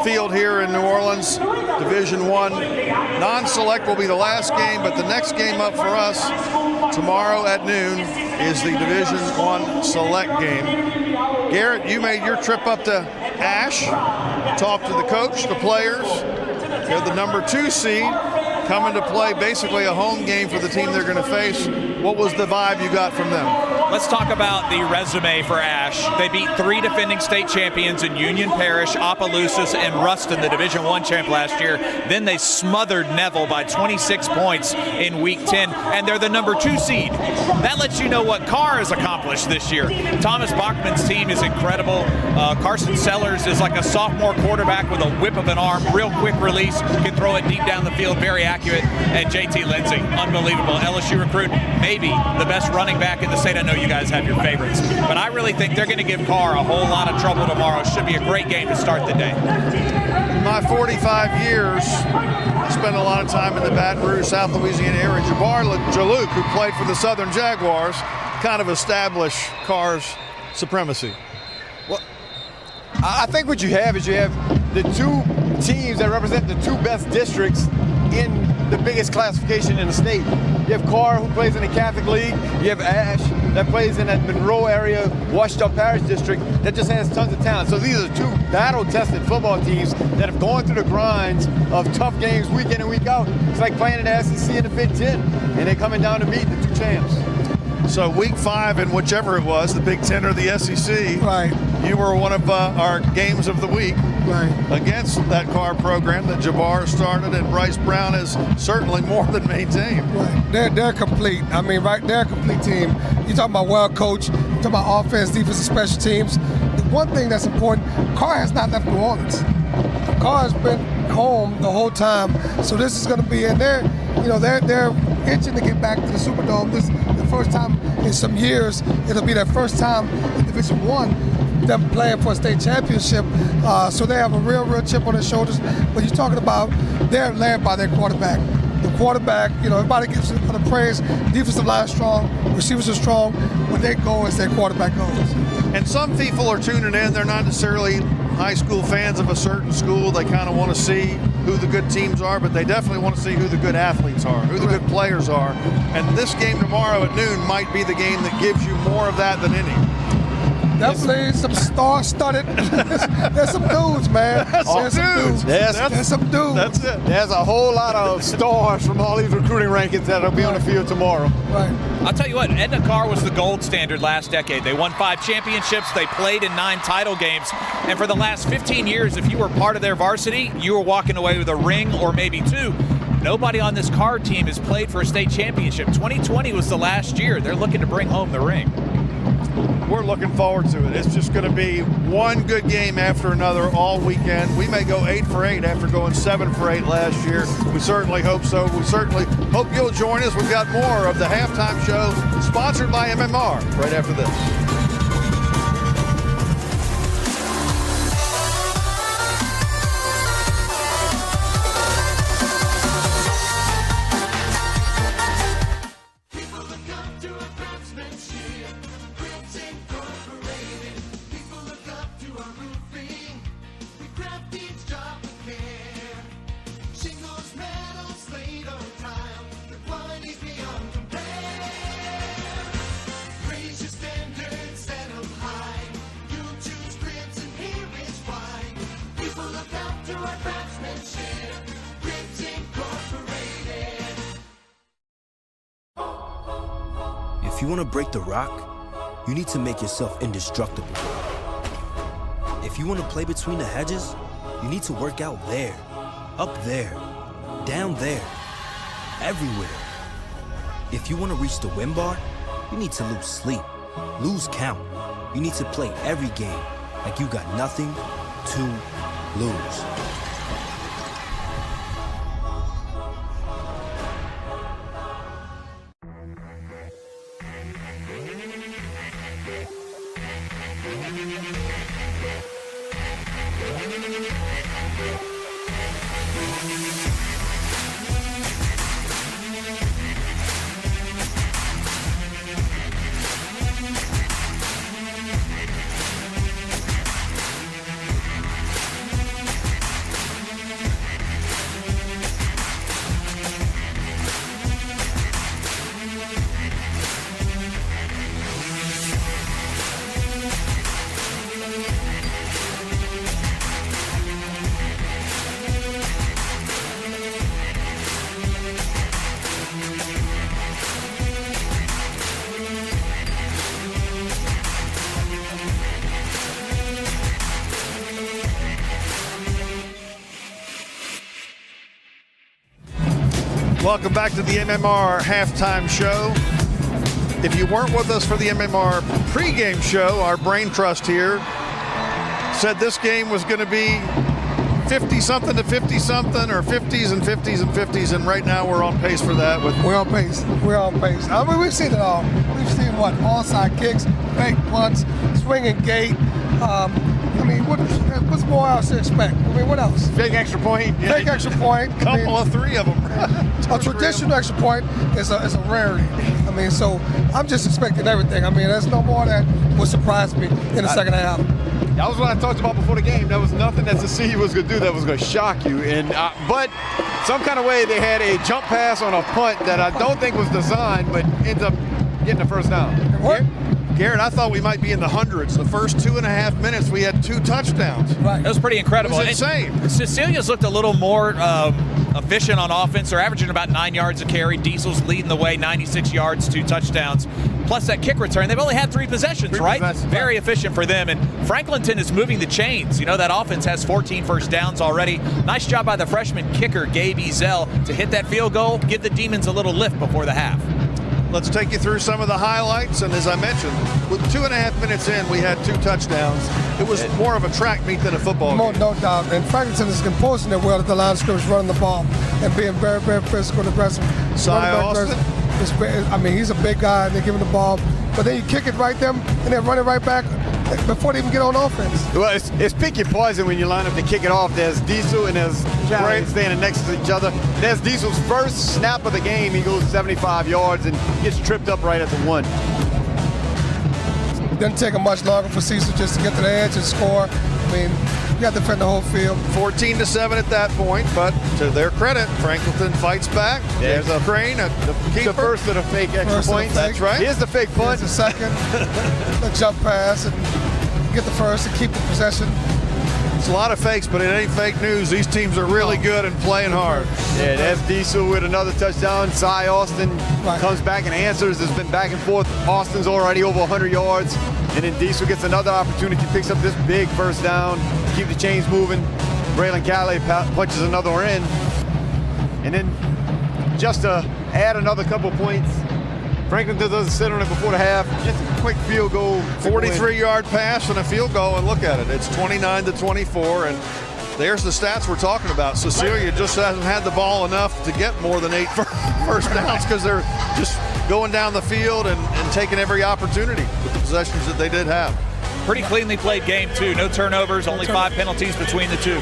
field here in New Orleans. Division I non-select will be the last game, but the next game up for us tomorrow at noon is the Division I select game. Garrett, you made your trip up to Ash, talked to the coach, the players. They're the number 2 seed, coming to play basically a home game for the team they're going to face. What was the vibe you got from them? Let's talk about the resume for Ash. They beat 3 defending state champions in Union Parish, Opelousas, and Ruston, the Division I champ last year. Then they smothered Neville by 26 points in Week 10, and they're the number 2 seed. That lets you know what Carr has accomplished this year. Thomas Bachman's team is incredible. Carson Sellers is like a sophomore quarterback with a whip of an arm, real quick release, can throw it deep down the field, very accurate. And JT Lindsey, unbelievable. LSU recruit, maybe the best running back in the state. I know you guys have your favorites, but I really think they're going to give Carr a whole lot of trouble tomorrow. Should be a great game to start the day. In my 45 years, I spent a lot of time in the Baton Rouge, South Louisiana area. Jabbar Jalouk, who played for the Southern Jaguars, kind of established Carr's supremacy. Well, I think what you have is you have the 2 teams that represent the 2 best districts in the biggest classification in the state. You have Carr, who plays in the Catholic League. You have Ash, that plays in that Monroe area, Washita Parish District, that just has tons of talent. So these are 2 battle-tested football teams that have gone through the grinds of tough games week in and week out. It's like playing in the SEC and the Big Ten, and they're coming down to meet the 2 champs. So week 5 in whichever it was, the Big Ten or the SEC, right? You were one of our games of the week, right, against that Carr program that Jabbar started, and Bryce Brown has certainly more than maintained. Right, they're complete. I mean, right, they're a complete team. You talking about well coached, you talking about offense, defense, and special teams. The one thing that's important, Carr has not left New Orleans. Carr has been home the whole time, so this is going to be in there. You know, they're itching to get back to the Superdome. This is the first time in some years. It'll be their first time in Division I, them playing for a state championship. So they have a real chip on their shoulders. But you're talking about they're led by their quarterback. The quarterback, you know, everybody gives them the praise. Defensive line is strong, receivers are strong. When they go as their quarterback goes. And some people are tuning in. They're not necessarily high school fans of a certain school. They kind of want to see who the good teams are, but they definitely want to see who the good athletes are, who the good players are. And this game tomorrow at noon might be the game that gives you more of that than any. Definitely some star-studded. There's some dudes, man. There's some dudes. That's it. There's a whole lot of stars from all these recruiting rankings that'll be on the field tomorrow. Right. I'll tell you what, Edna Carr was the gold standard last decade. They won 5 championships. They played in 9 title games. And for the last 15 years, if you were part of their varsity, you were walking away with a ring or maybe 2. Nobody on this Carr team has played for a state championship. 2020 was the last year. They're looking to bring home the ring. We're looking forward to it. It's just going to be one good game after another all weekend. We may go 8 for 8 after going 7 for 8 last year. We certainly hope so. We certainly hope you'll join us. We've got more of the halftime show sponsored by MMR right after this. If you want to break the rock, you need to make yourself indestructible. If you want to play between the hedges, you need to work out there, up there, down there, everywhere. If you want to reach the win bar, you need to lose sleep, lose count. You need to play every game like you got nothing to lose. Welcome back to the MMR halftime show. If you weren't with us for the MMR pregame show, our brain trust here said this game was going to be 50-something to 50-something, or 50s and 50s and 50s, and right now we're on pace for that. We're on pace. We're on pace. I mean, we've seen it all. We've seen what? Onside kicks, fake punts, swinging gate. I mean, what's more else to expect? I mean, what else? Fake extra point. Fake extra point. Couple of 3 of them. A traditional extra point is a rarity. I mean, so I'm just expecting everything. I mean, there's no more that would surprise me in the second half. That was what I talked about before the game. There was nothing that Cecilia was going to do that was going to shock you. And but some kind of way they had a jump pass on a punt that I don't think was designed, but ends up getting the first down. Garrett, I thought we might be in the hundreds. The first 2.5 minutes, we had 2 touchdowns. That was pretty incredible. It was insane. Cecilia's looked a little more efficient on offense. They're averaging about 9 yards a carry. Diesel's leading the way, 96 yards, 2 touchdowns. Plus that kick return. They've only had 3 possessions, right? Very efficient for them. And Franklinton is moving the chains. You know, that offense has 14 first downs already. Nice job by the freshman kicker, Gabe Ezell, to hit that field goal, give the Demons a little lift before the half. Let's take you through some of the highlights. And as I mentioned, with 2.5 minutes in, we had 2 touchdowns. It was more of a track meet than a football game. No doubt. And Franklinton is composing it well at the line of scrimmage, running the ball and being very, very physical and aggressive. Cy Austin. I mean, he's a big guy, and they give him the ball. But then you kick it right there, and then run it right back before they even get on offense. Well, it's pick your poison when you line up to kick it off. There's Diesel and there's Calais standing next to each other. There's Diesel's first snap of the game. He goes 75 yards and gets tripped up right at the 1. It doesn't take him much longer for Cecil just to get to the edge and score. I mean, you got to defend the whole field. 14-7 at that point, but to their credit, Franklinton fights back. There's a Crane, the keeper. The first of the fake extra points. That's right. Here's the fake punt. Here's the second. The jump pass and get the first and keep the possession. It's a lot of fakes, but it ain't fake news. These teams are really good and playing hard. Yeah, that's Diesel with another touchdown. Cy Austin comes back and answers. It's been back and forth. Austin's already over 100 yards. And then Diesel gets another opportunity, picks up this big first down, keep the chains moving. Braylon Calais punches another one in. And then just to add another couple points, Franklinton doesn't sit on it before the half. Just a quick field goal. 43-yard pass and a field goal, and look at it. It's 29-24, and there's the stats we're talking about. Cecilia just hasn't had the ball enough to get more than 8 first downs because they're just going down the field and taking every opportunity with the possessions that they did have. Pretty cleanly played game, too. No turnovers, only 5 penalties between the two.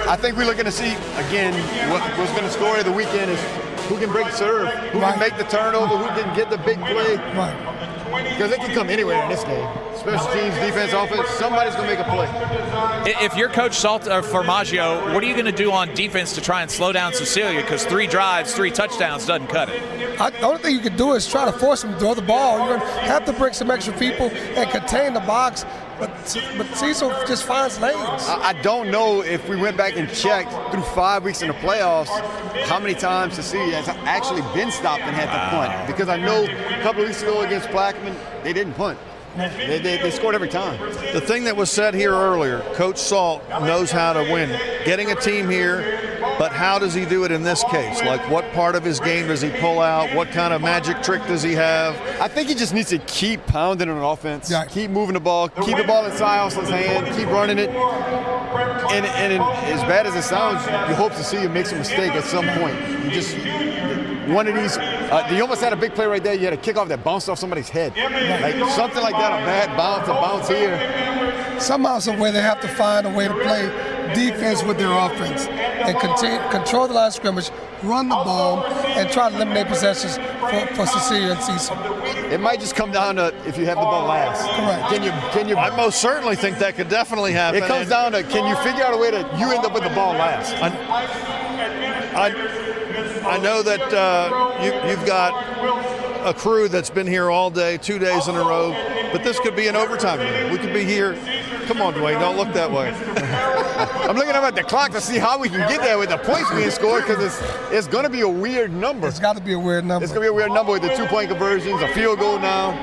I think we're looking to see, again, what's been the story of the weekend is who can break serve, who can make the turnover, who can get the big play. Because it can come anywhere in this game. Special teams, defense, offense, somebody's going to make a play. If you're Coach Formaggio, what are you going to do on defense to try and slow down Cecilia? Because 3 drives, 3 touchdowns doesn't cut it. The only thing you can do is try to force them to throw the ball. You're going to have to bring some extra people and contain the box. But Cecil just finds lanes. I don't know if we went back and checked through 5 weeks in the playoffs how many times Cecilia has actually been stopped and had to punt. Because I know a couple of weeks ago against Blackman, they didn't punt. They scored every time. The thing that was said here earlier, Coach Salt knows how to win. Getting a team here, but how does he do it in this case? Like, what part of his game does he pull out? What kind of magic trick does he have? I think he just needs to keep pounding on offense, keep moving the ball, keep the ball in Cy Austin's hand, keep running it. And as bad as it sounds, you hope to see him make some mistake at some point. You just one of these, you almost had a big play right there. You had a kickoff that bounced off somebody's head. Like something like that, a bad bounce here. Somehow, some way they have to find a way to play defense with their offense and control the line of scrimmage, run the ball, and try to eliminate possessions for Cecilia and Cecil. It might just come down to if you have the ball last. Correct. Can you? I most certainly think that could definitely happen. It comes down to can you figure out a way that you end up with the ball last. I know that you've got a crew that's been here all day, 2 days in a row, but this could be an overtime game. We could be here. Come on, Dwayne, don't look that way. I'm looking up at the clock to see how we can get there with the points being scored because it's going to be a weird number. It's got to be a weird number. It's going to be a weird number with the 2-point conversions, a field goal now.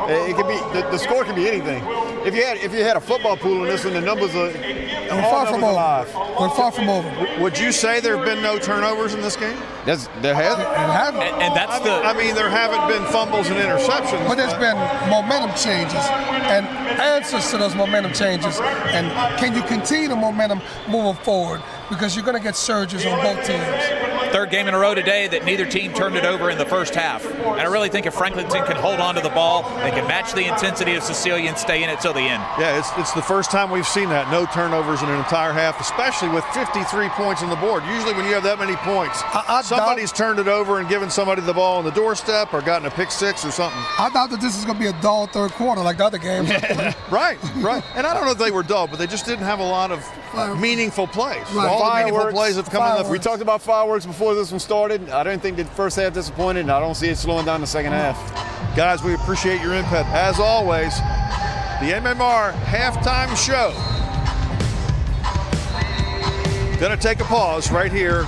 It can be the score can be anything. If you had a football pool in this one, the numbers are We're far from over. We're far from over. Would you say there have been no turnovers in this game? There have. And that's the. I mean, there haven't been fumbles and interceptions. But there's been momentum changes and answers to those momentum changes. And can you continue the momentum moving forward? Because you're going to get surges on both teams. Third game in a row today that neither team turned it over in the first half. And I really think if Franklinton can hold on to the ball, they can match the intensity of Cecilia and stay in it till the end. Yeah, it's the first time we've seen that. No turnovers in an entire half, especially with 53 points on the board. Usually when you have that many points, somebody's turned it over and given somebody the ball on the doorstep or gotten a pick six or something. I doubt that this is going to be a dull third quarter like the other games. Right. And I don't know if they were dull, but they just didn't have a lot of meaningful plays. Right. All the meaningful Fireworks. plays have come in the. We talked about fireworks before this one started. I didn't think the first half disappointed, and I don't see it slowing down the second half. Guys, we appreciate your input. As always, the MMR halftime show. Gonna take a pause right here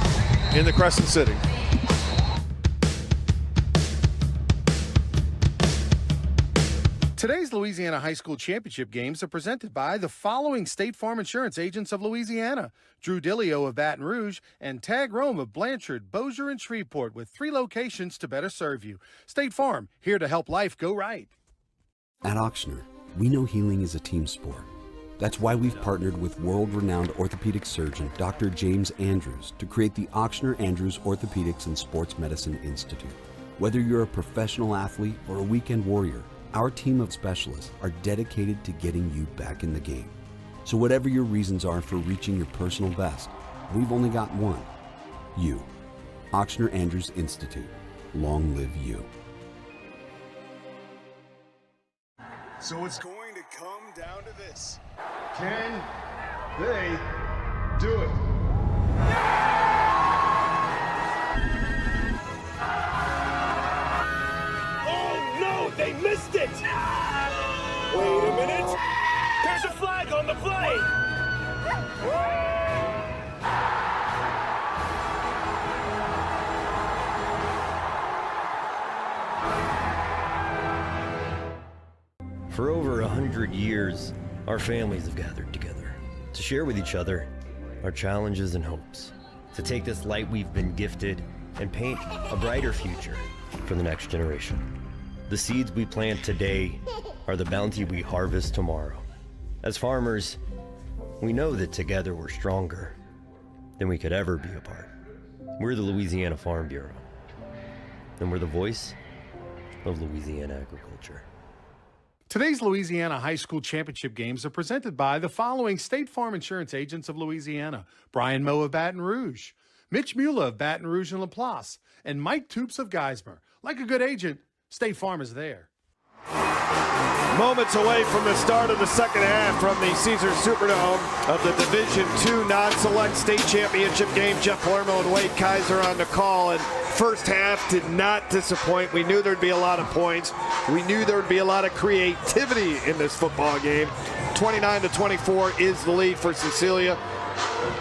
in the Crescent City. Today's Louisiana High School Championship games are presented by the following State Farm Insurance agents of Louisiana: Drew Dillio of Baton Rouge and Tag Rome of Blanchard, Bossier, and Shreveport, with 3 locations to better serve you. State Farm, here to help life go right. At Auctioner, we know healing is a team sport. That's why we've partnered with world-renowned orthopedic surgeon Dr. James Andrews to create the Auctioner Andrews Orthopedics and Sports Medicine Institute. Whether you're a professional athlete or a weekend warrior, our team of specialists are dedicated to getting you back in the game. So whatever your reasons are for reaching your personal best, we've only got one: you. Auctioner Andrews Institute. Long live you. So it's going to come down to this. Can they do it? Oh no, they missed it! Wait a minute. There's a flag on the play! For over 100 years, our families have gathered together to share with each other our challenges and hopes, to take this light we've been gifted and paint a brighter future for the next generation. The seeds we plant today are the bounty we harvest tomorrow. As farmers, we know that together we're stronger than we could ever be apart. We're the Louisiana Farm Bureau, and we're the voice of Louisiana agriculture. Today's Louisiana High School Championship games are presented by the following State Farm Insurance agents of Louisiana: Brian Moe of Baton Rouge, Mitch Mula of Baton Rouge and LaPlace, and Mike Toops of Geismar. Like a good agent, State Farm is there. Moments away from the start of the second half from the Caesars Superdome of the Division II non-select state championship game. Jeff Palermo and Wade Kaiser on the call, and first half did not disappoint. We knew there'd be a lot of points. We knew there'd be a lot of creativity in this football game. 29-24 is the lead for Cecilia.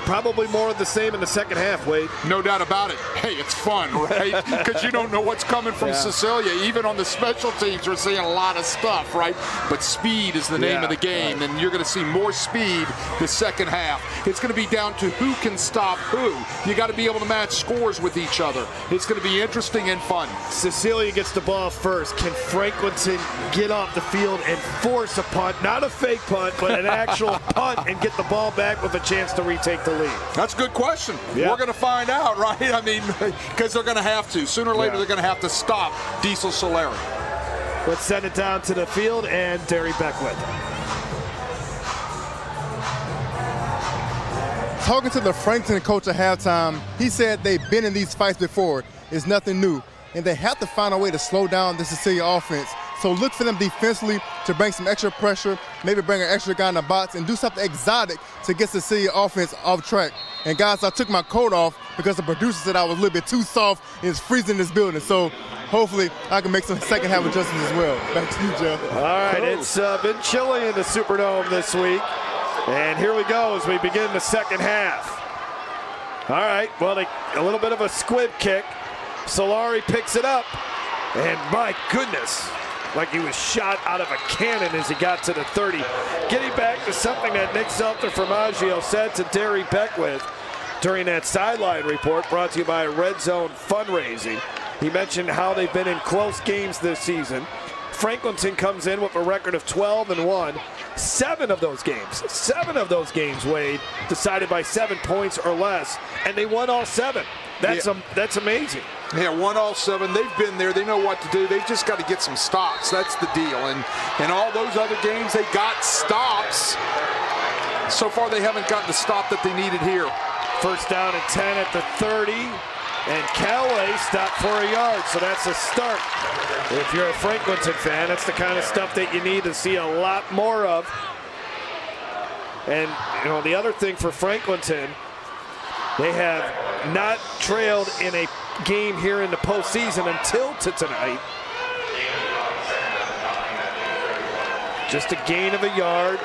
Probably more of the same in the second half, Wade. No doubt about it. Hey, it's fun, right? Because you don't know what's coming from Cecilia. Even on the special teams, we're seeing a lot of stuff, right? But speed is the name of the game, and you're going to see more speed the second half. It's going to be down to who can stop who. You got to be able to match scores with each other. It's going to be interesting and fun. Cecilia gets the ball first. Can Franklinton get off the field and force a punt? Not a fake punt, but an actual punt, and get the ball back with a chance to retake the lead? That's a good question. We're going to find out, right? I mean, because they're going to have to. Sooner or later, they're going to have to stop Diesel Solari. Let's send it down to the field and Derry Beckwith. Talking to the Franklinton coach at halftime, he said they've been in these fights before. It's nothing new. And they have to find a way to slow down the Cecilia offense. So look for them defensively to bring some extra pressure, maybe bring an extra guy in the box and do something exotic to get Cecilia offense off track. And guys, I took my coat off because the producer said I was a little bit too soft and it's freezing in this building. So hopefully I can make some second half adjustments as well. Back to you, Jeff. All right, it's been chilly in the Superdome this week. And here we go as we begin the second half. All right, well, a little bit of a squib kick. Solari picks it up. And my goodness, like he was shot out of a cannon as he got to the 30. Getting back to something that Nick Zelter-Formaggio said to Derry Beckwith during that sideline report brought to you by Red Zone Fundraising. He mentioned how they've been in close games this season. Franklinton comes in with a record of 12-1. 7 of those games, Wade, decided by 7 points or less, and they won all 7. That's amazing. Yeah, won all 7. They've been there. They know what to do. They've just got to get some stops. That's the deal. And all those other games, they got stops. So far, they haven't gotten the stop that they needed here. First down and 10 at the 30. And Callaway stopped for a yard, so that's a start. If you're a Franklinton fan, that's the kind of stuff that you need to see a lot more of. And, you know, the other thing for Franklinton, they have not trailed in a game here in the postseason until tonight. Just a gain of a yard.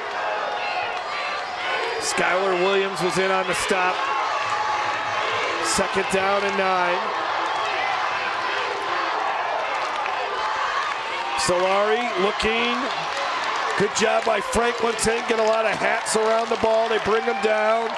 Skylar Williams was in on the stop. 2nd down and 9. Solari looking. Good job by Franklinton. Get a lot of hats around the ball. They bring them down.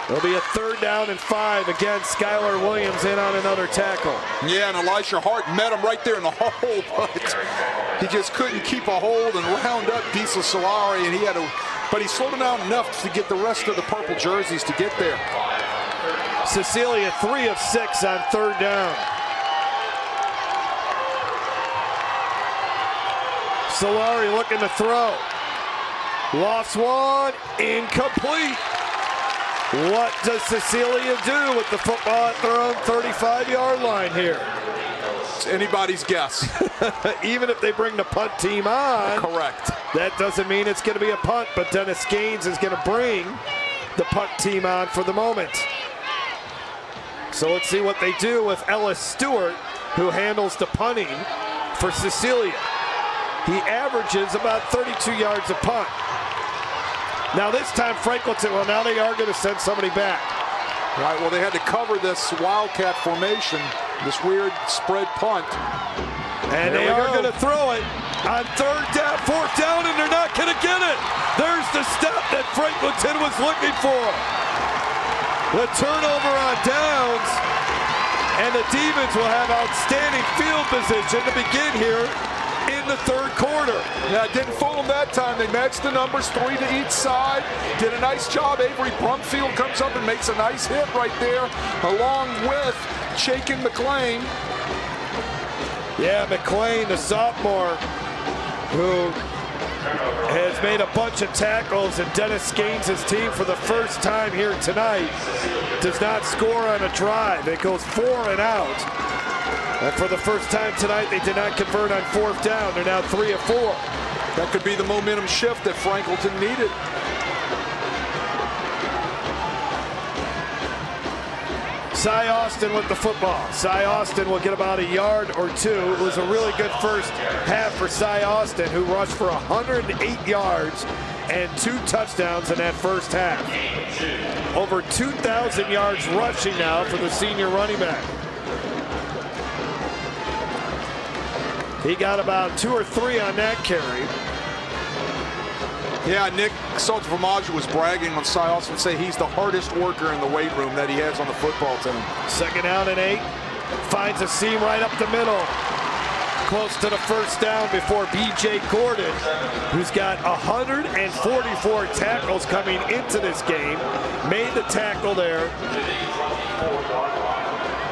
It'll be a 3rd down and 5. Again, Skylar Williams in on another tackle. Yeah, and Elijah Hart met him right there in the hole, but he just couldn't keep a hold and round up Diesel Solari, and but he slowed him down enough to get the rest of the purple jerseys to get there. Cecilia 3 of 6 on 3rd down. Solari looking to throw. Lofts one, incomplete. What does Cecilia do with the football at their own 35-yard line here? It's anybody's guess. Even if they bring the punt team on. Correct. That doesn't mean it's going to be a punt, but Dennis Gaines is going to bring the punt team on for the moment. So let's see what they do with Ellis Stewart, who handles the punting for Cecilia. He averages about 32 yards a punt. Now this time Franklinton, well, now they are going to send somebody back. Right, well, they had to cover this wildcat formation, this weird spread punt. And they are going to throw it on 3rd down, 4th down, and they're not going to get it. There's the stop that Franklinton was looking for. The turnover on downs, and the Demons will have outstanding field position to begin here in the 3rd quarter. Yeah, didn't fool them that time. They matched the numbers, 3 to each side. Did a nice job. Avery Brumfield comes up and makes a nice hit right there, along with Shakin McLean. Yeah, McLean, the sophomore, who has made a bunch of tackles, and Dennis Gaines' team for the first time here tonight does not score on a drive. It goes 4 and out. And for the first time tonight, they did not convert on 4th down. They're now 3 of 4. That could be the momentum shift that Franklinton needed. Cy Austin with the football. Cy Austin will get about a yard or 2. It was a really good first half for Cy Austin, who rushed for 108 yards and 2 touchdowns in that first half. Over 2,000 yards rushing now for the senior running back. He got about 2 or 3 on that carry. Yeah, Nick Sotomayor was bragging on Cy Austin, say he's the hardest worker in the weight room that he has on the football team. 2nd down and 8. Finds a seam right up the middle. Close to the 1st down before B.J. Gordon, who's got 144 tackles coming into this game, made the tackle there.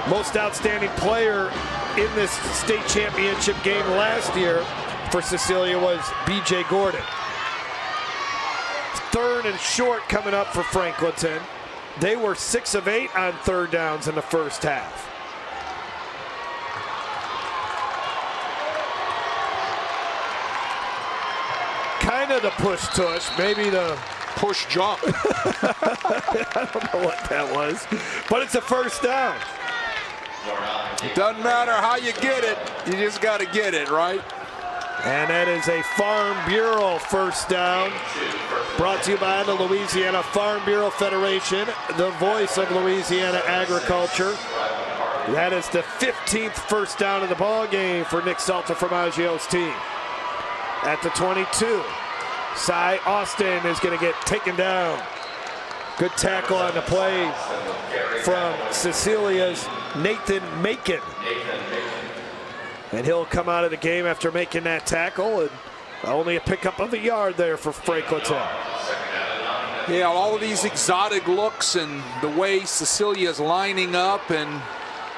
Most outstanding player in this state championship game last year for Cecilia was B.J. Gordon. 3rd and short coming up for Franklinton. They were 6 of 8 on 3rd downs in the first half. Kind of the push-tush, maybe the push jump. I don't know what that was, but it's a 1st down. It doesn't matter how you get it, you just got to get it, right? And that is a Farm Bureau 1st down. Brought to you by the Louisiana Farm Bureau Federation, the voice of Louisiana agriculture. That is the 15th 1st down of the ball game for Nick Salter-Formaggio's team. At the 22, Cy Austin is going to get taken down. Good tackle on the play from Cecilia's Nathan Macon. And he'll come out of the game after making that tackle, and only a pickup of a yard there for Franklinton. Yeah, all of these exotic looks and the way Cecilia's lining up and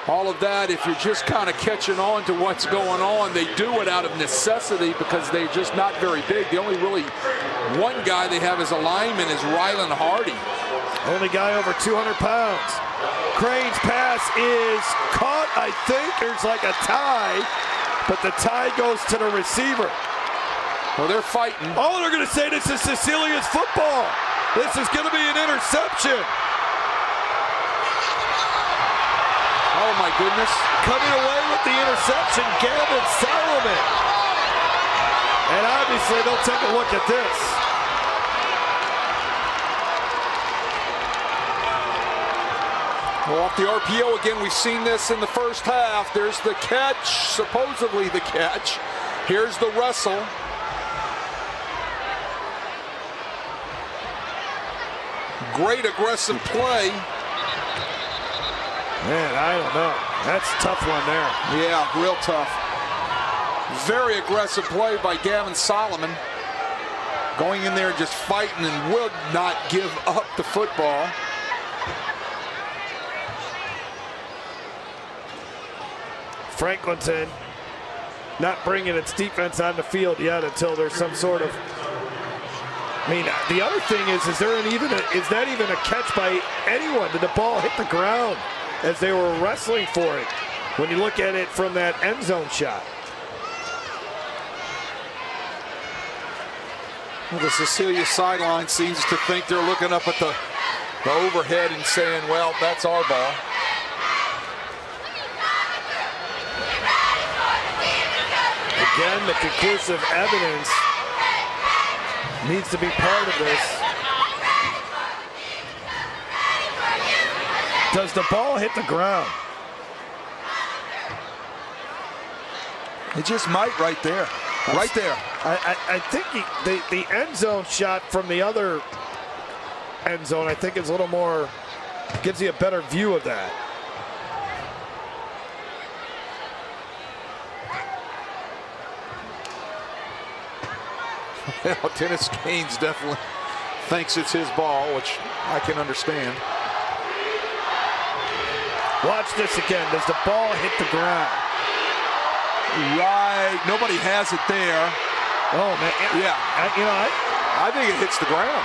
all of that, if you're just kind of catching on to what's going on, they do it out of necessity because they're just not very big. The only really one guy they have as a lineman is Rylan Hardy. Only guy over 200 pounds. Crane's pass is caught, I think. There's like a tie, but the tie goes to the receiver. Well, they're fighting. Oh, they're going to say this is Cecilia's football. This is going to be an interception. Oh, my goodness. Coming away with the interception, Gavin Solomon. And obviously, they'll take a look at this. Well, off the RPO again, we've seen this in the first half. There's the catch, supposedly the catch. Here's the wrestle. Great aggressive play. Man, I don't know. That's a tough one there. Yeah, real tough. Very aggressive play by Gavin Solomon. Going in there just fighting and would not give up the football. Franklinton not bringing its defense on the field yet until there's some sort of. I mean, the other thing is that even a catch by anyone? Did the ball hit the ground as they were wrestling for it? When you look at it from that end zone shot. Well, the Cecilia sideline seems to think they're looking up at the overhead and saying, well, that's our ball. Again, the conclusive evidence needs to be part of this. Does the ball hit the ground? It just might right there. Right there. I think the end zone shot from the other end zone, I think, is a little more, gives you a better view of that. Well, Dennis Gaines definitely thinks it's his ball, which I can understand. Watch this again. Does the ball hit the ground? Right. Nobody has it there. Oh, man. Yeah. I think it hits the ground.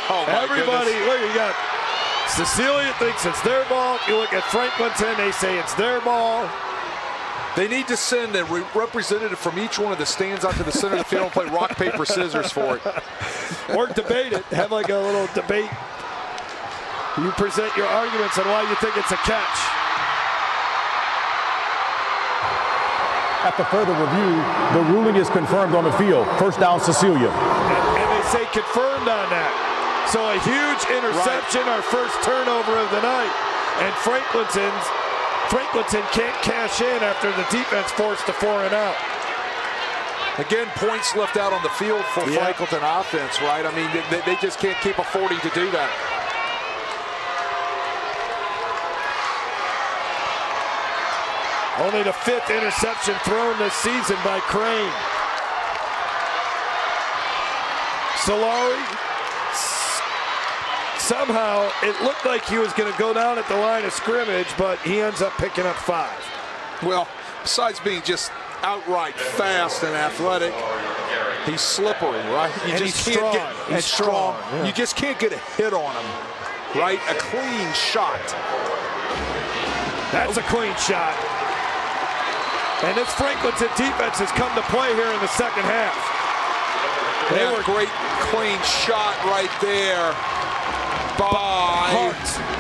Oh, everybody, look, you got Cecilia thinks it's their ball. You look at Franklinton, they say it's their ball. They need to send a representative from each one of the stands out to the center of the field and play rock, paper, scissors for it. Or debate it. Have like a little debate. You present your arguments on why you think it's a catch. After further review, the ruling is confirmed on the field. First down, Cecilia. And they say confirmed on that. So a huge interception, our first turnover of the night. And Franklinton can't cash in after the defense forced a 4-and-out. Again, points left out on the field for Franklinton offense, right? I mean, they just can't keep affording to do that. Only the 5th interception thrown this season by Crane. Solari, somehow it looked like he was going to go down at the line of scrimmage, but he ends up picking up 5. Well, besides being just outright fast and athletic, he's slippery, right? He's strong. He's strong. Yeah. You just can't get a hit on him, right? A clean shot. That's a clean shot. And this Franklinton defense has come to play here in the second half. They were great clean shot right there by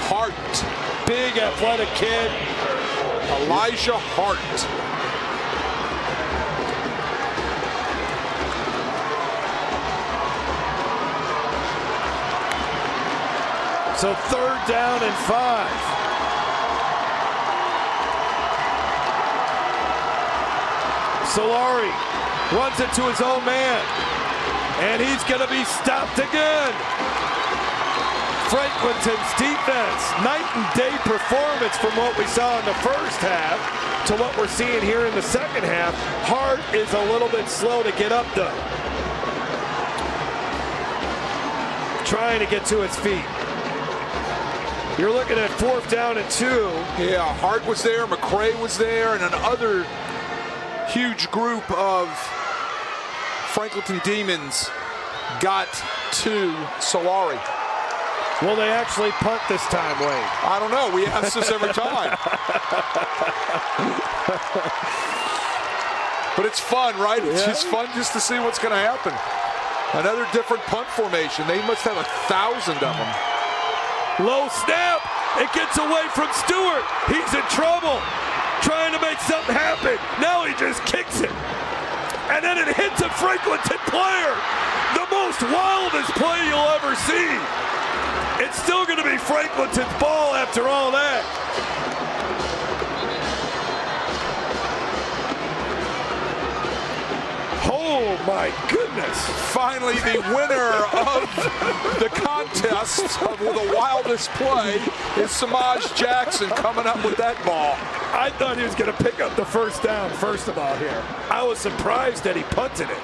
Hart. Big athletic kid. Elijah Hart. So 3rd down and 5. Solari runs it to his own man, and he's going to be stopped again. Franklinton's defense, night and day performance from what we saw in the first half to what we're seeing here in the second half. Hart is a little bit slow to get up though. Trying to get to his feet. You're looking at 4th down and 2. Yeah, Hart was there, McCray was there, and another huge group of Franklinton Demons got to Solari. Will they actually punt this time, Wade? I don't know. We ask this every time. But it's fun, right? It's just fun just to see what's going to happen. Another different punt formation. They must have 1,000 of them. Low snap. It gets away from Stewart. He's in trouble. Trying to make something happen. Now he just kicks it. And then it hits a Franklinton player. The most wildest play you'll ever see. It's still going to be Franklinton's ball after all that. Oh my goodness. Finally, the winner of the contest of the wildest play is Samaj Jackson coming up with that ball. I thought he was going to pick up the first down, first of all, here. I was surprised that he punted it.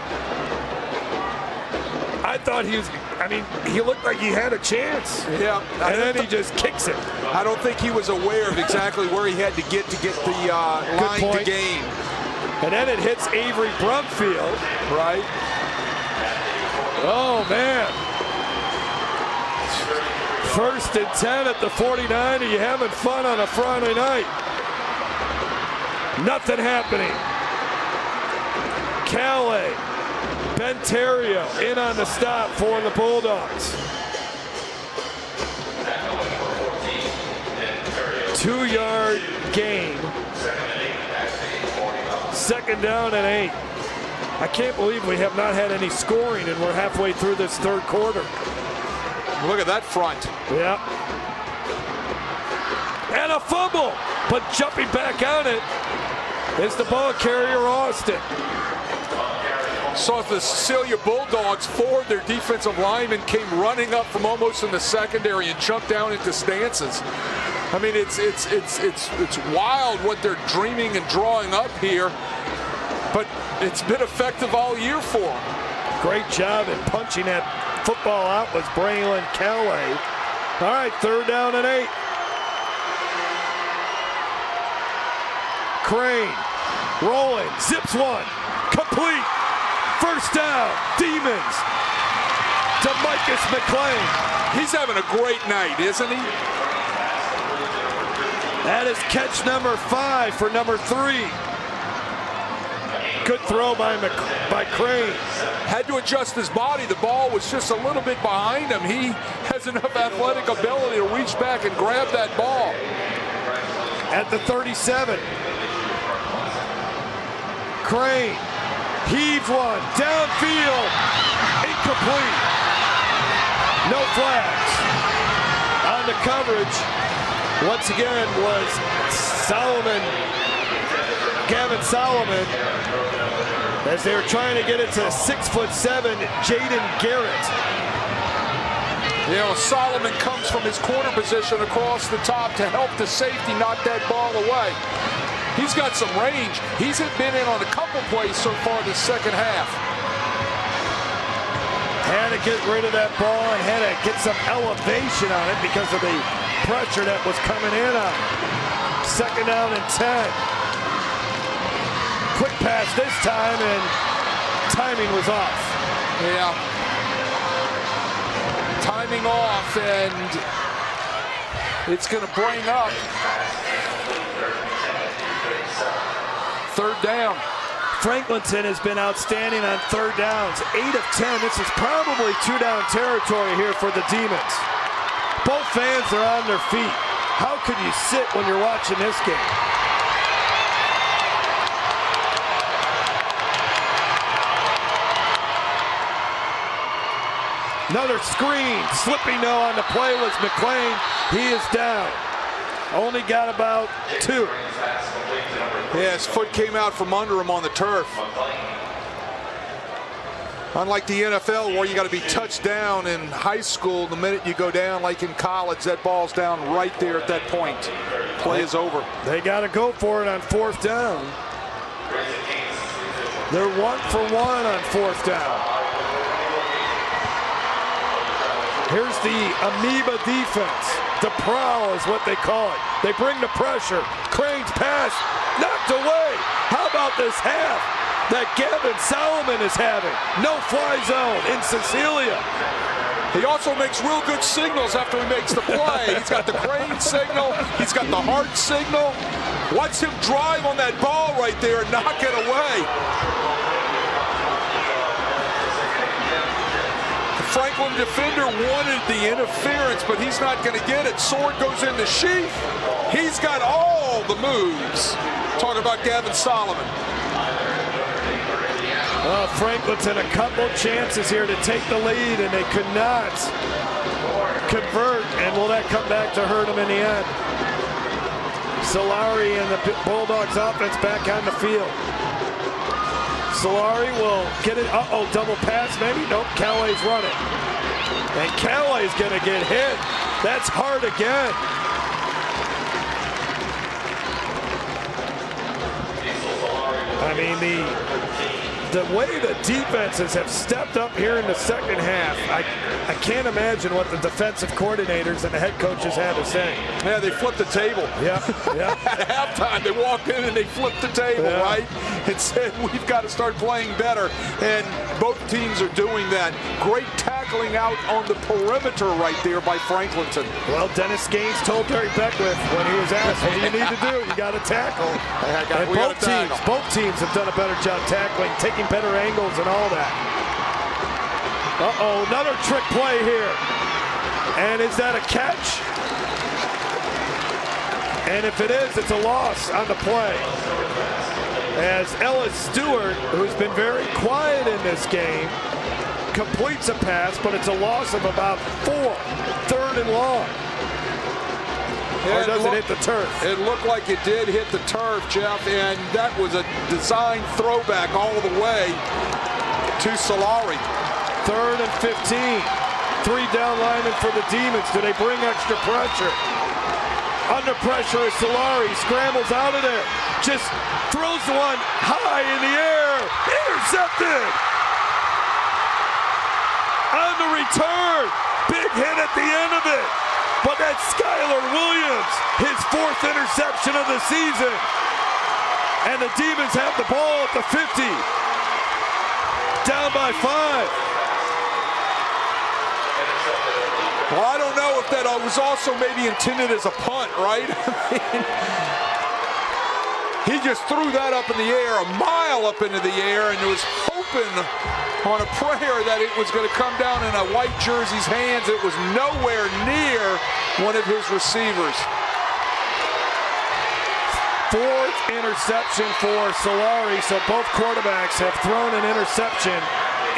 I thought he looked like he had a chance. Yeah. And then he just kicks it. I don't think he was aware of exactly where he had to get the line to gain. And then it hits Avery Brumfield. Right. Oh, man. 1st and 10 at the 49. Are you having fun on a Friday night? Nothing happening. Calais, Benterio in on the stop for the Bulldogs. 2-yard gain. 2nd down and 8. I can't believe we have not had any scoring and we're halfway through this 3rd quarter. Look at that front. Yeah. And a fumble, but jumping back on it is the ball carrier, Austin. Saw the Cecilia Bulldogs forward. Their defensive lineman came running up from almost in the secondary and jumped down into stances. I mean, it's wild what they're dreaming and drawing up here, but it's been effective all year for them. Great job at punching that football out was Braylon Calais. All right, 3rd down and 8. Crane, rolling, zips one, complete. 1st down, Demons to Micus McLean. He's having a great night, isn't he? That is catch number 5 for number 3. Good throw by Crane. Had to adjust his body. The ball was just a little bit behind him. He has enough athletic ability to reach back and grab that ball. At the 37. Crane heaves one downfield. Incomplete. No flags. On the coverage, once again, was Gavin Solomon, as they were trying to get it to 6'7", Jaden Garrett. You know, Solomon comes from his corner position across the top to help the safety knock that ball away. He's got some range. He's been in on a couple plays so far this 2nd half. Had to get rid of that ball and had to get some elevation on it because of the pressure that was coming in on it. 2nd down and 10. Quick pass this time, and timing was off. Yeah. Timing off, and it's going to bring up 3rd down. Franklinton has been outstanding on 3rd downs. 8 of 10. This is probably 2-down territory here for the Demons. Both fans are on their feet. How could you sit when you're watching this game? Another screen. Slipping though on the play was McLean. He is down. Only got about 2. Yeah, his foot came out from under him on the turf. Unlike the NFL, where you got to be touched down in high school, the minute you go down, like in college, that ball's down right there at that point. Play is over. They got to go for it on 4th down. They're 1 for 1 on 4th down. Here's the amoeba defense. The prowl is what they call it. They bring the pressure. Crane's pass knocked away. How about this half that Gavin Solomon is having? No fly zone in Cecilia. He also makes real good signals after he makes the play. He's got the crane signal. He's got the heart signal. Watch him drive on that ball right there and knock it away. The Franklin defender wanted the interference, but he's not going to get it. Sword goes in the sheath. He's got all the moves. Talking about Gavin Solomon. Franklinton a couple chances here to take the lead, and they could not convert. And will that come back to hurt them in the end? Solari and the Bulldogs offense back on the field. Solari will get it. Uh-oh, double pass maybe? Nope, Callaway's running. And Callaway's going to get hit. That's hard again. I mean, the way the defenses have stepped up here in the second half, I can't imagine what the defensive coordinators and the head coaches had to say. Yeah, they flipped the table. Yeah. At halftime, they walked in and they flipped the table, right? And said, we've got to start playing better. And both teams are doing that. Great tackling out on the perimeter right there by Franklinton. Well, Dennis Gaines told Terry Beckwith when he was asked, what do you need to do? You got to tackle. And both teams have done a better job tackling, taking better angles and all that. Uh-oh, another trick play here. And is that a catch? And if it is, it's a loss on the play. As Ellis Stewart, who's been very quiet in this game, completes a pass, but it's a loss of about 4, 3rd and long. Or does it hit the turf? It looked like it did hit the turf, Jeff, and that was a design throwback all the way to Solari. 3rd and 15. 3 down linemen for the Demons. Do they bring extra pressure? Under pressure is Solari. Scrambles out of there. Just throws one high in the air. Intercepted. On the return. Big hit at the end of it. But that's Skylar Williams, his 4th interception of the season. And the Demons have the ball at the 50. Down by 5. Well, I don't know if that was also maybe intended as a punt, right? He just threw that up in the air, a mile up into the air, and was hoping on a prayer that it was going to come down in a white jersey's hands. It was nowhere near one of his receivers. 4th interception for Solari, so both quarterbacks have thrown an interception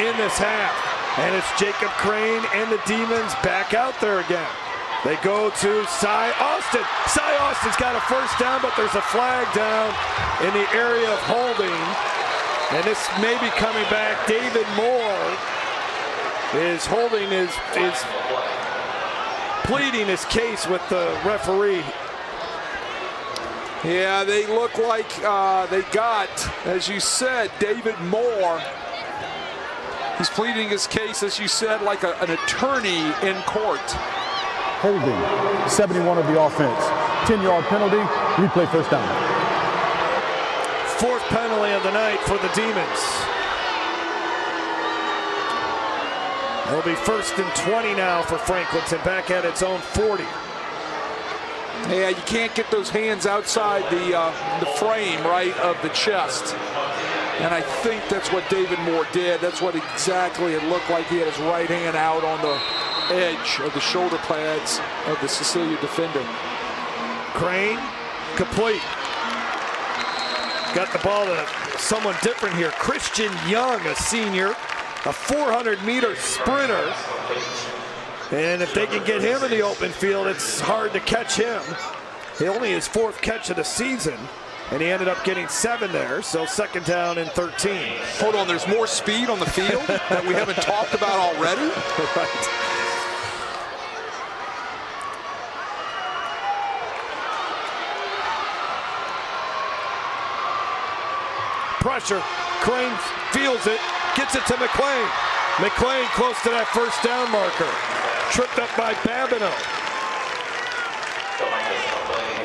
in this half. And it's Jacob Crane and the Demons back out there again. They go to Cy Austin. Cy Austin's got a first down, but there's a flag down in the area of holding. And this may be coming back. David Moore is holding is pleading his case with the referee. Yeah, they look like they got, as you said, David Moore. He's pleading his case, as you said, like an attorney in court. Holding, 71 of the offense. 10-yard penalty, replay first down. 4th penalty of the night for the Demons. It'll be 1st and 20 now for Franklinton, back at its own 40. Yeah, you can't get those hands outside the frame, right, of the chest. And I think that's what David Moore did. That's what exactly it looked like. He had his right hand out on the edge of the shoulder pads of the Cecilia defender. Crane, complete. Got the ball to someone different here. Christian Young, a senior, a 400-meter sprinter. And if they can get him in the open field, it's hard to catch him. He only his 4th catch of the season. And he ended up getting 7 there, so 2nd down and 13. Hold on, there's more speed on the field that we haven't talked about already? Right. Pressure. Crane feels it, gets it to McLean. McLean close to that first down marker. Tripped up by Babineau.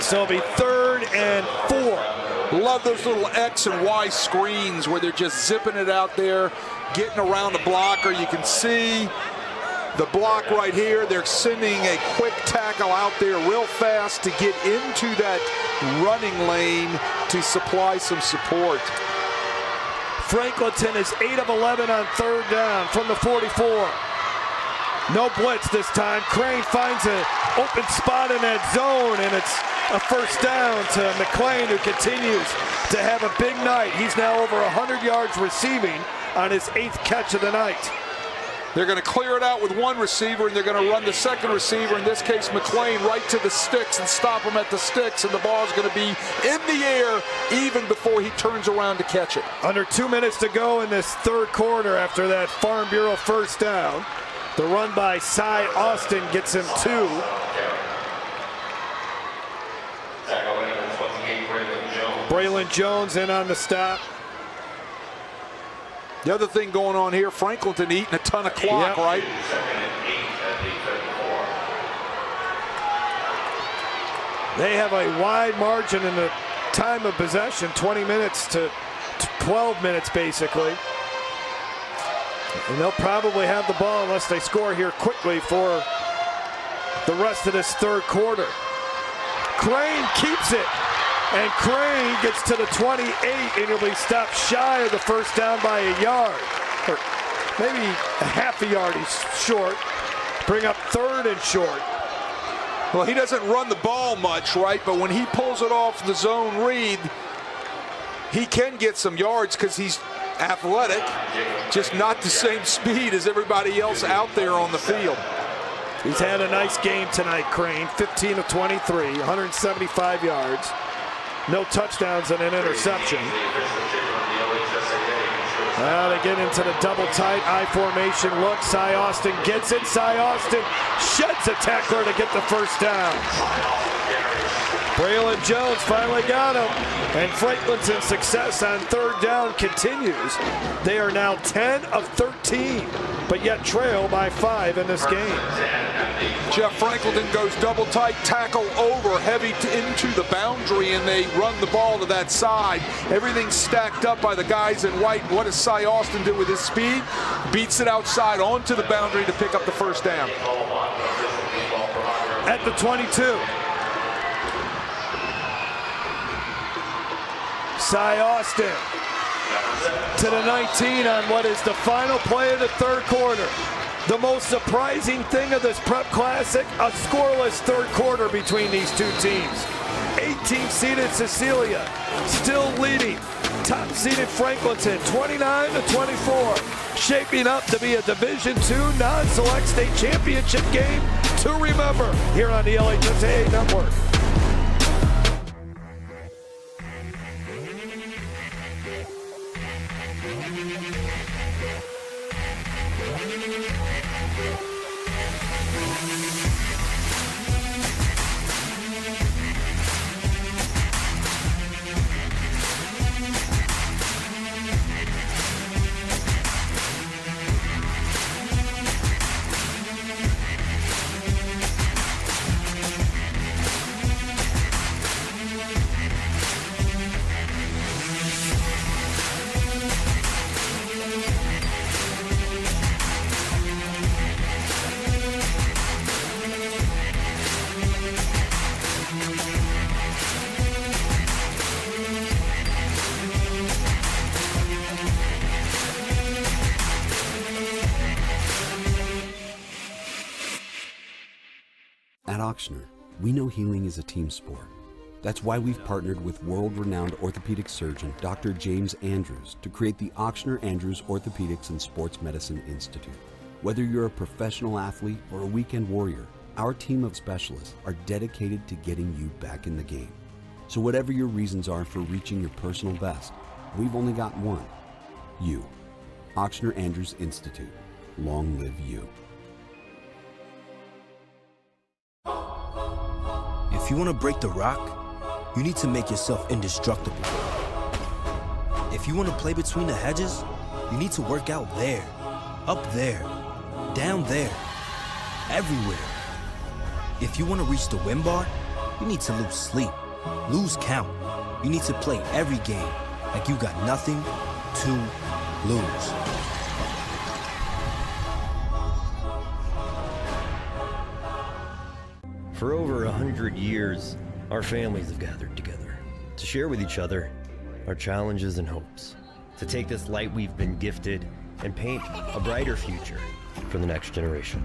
So it'll be 3rd and 4. Love those little X and Y screens where they're just zipping it out there, getting around the blocker. You can see The block right here, they're sending a quick tackle out there real fast to get into that running lane to supply some support. Franklinton is 8 of 11 on third down from the 44. No blitz this time. Crane finds an open spot in that zone, and it's a first down to McLean, who continues to have a big night. He's now over 100 yards receiving on his 8th catch of the night. They're going to clear it out with one receiver, and they're going to run the second receiver, in this case McLean, right to the sticks and stop him at the sticks, and the ball is going to be in the air even before he turns around to catch it. Under 2 minutes to go in this third quarter after that Farm Bureau first down. The run by Cy Austin gets him 2. Braylon Jones in on the stop. The other thing going on here, Franklinton eating a ton of clock, right? They have a wide margin in the time of possession, 20 minutes to 12 minutes basically. And they'll probably have the ball unless they score here quickly for the rest of this third quarter. Crane keeps it. And Crane gets to the 28, and he'll be stopped shy of the first down by a yard. Or maybe a half a yard, he's short. Bring up third and short. Well, he doesn't run the ball much, right? But when he pulls it off the zone read, he can get some yards because he's athletic, just not the same speed as everybody else out there on the field. He's had a nice game tonight, Crane. 15 of 23, 175 yards. No touchdowns and an interception. Now they get into the double tight I formation look. Cy Austin gets it. Cy Austin sheds a tackler to get the first down. Braylon Jones finally got him. And Franklinton's success on third down continues. They are now 10 of 13, but yet trail by 5 in this game. Jeff Franklinton goes double tight, tackle over, heavy into the boundary, and they run the ball to that side. Everything's stacked up by the guys in white. What does Cy Austin do with his speed? Beats it outside onto the boundary to pick up the first down. At the 22. Cy Austin to the 19 on what is the final play of the third quarter. The most surprising thing of this Prep Classic, a scoreless third quarter between these two teams. 18-seeded Cecilia still leading. Top-seeded Franklinton, 29-24. Shaping up to be a Division II non-select state championship game to remember here on the LHSAA Network. At Ochsner, we know healing is a team sport. That's why we've partnered with world-renowned orthopedic surgeon Dr. James Andrews to create the Ochsner Andrews Orthopedics and Sports Medicine Institute. Whether you're a professional athlete or a weekend warrior, our team of specialists are dedicated to getting you back in the game. So whatever your reasons are for reaching your personal best, we've only got one: you. Ochsner Andrews Institute. Long live you. If you want to break the rock, you need to make yourself indestructible. If you want to play between the hedges, you need to work out there, up there, down there, everywhere. If you want to reach the win bar, you need to lose sleep, lose count. You need to play every game like you got nothing to lose. 100 years, our families have gathered together to share with each other our challenges and hopes, to take this light we've been gifted and paint a brighter future for the next generation.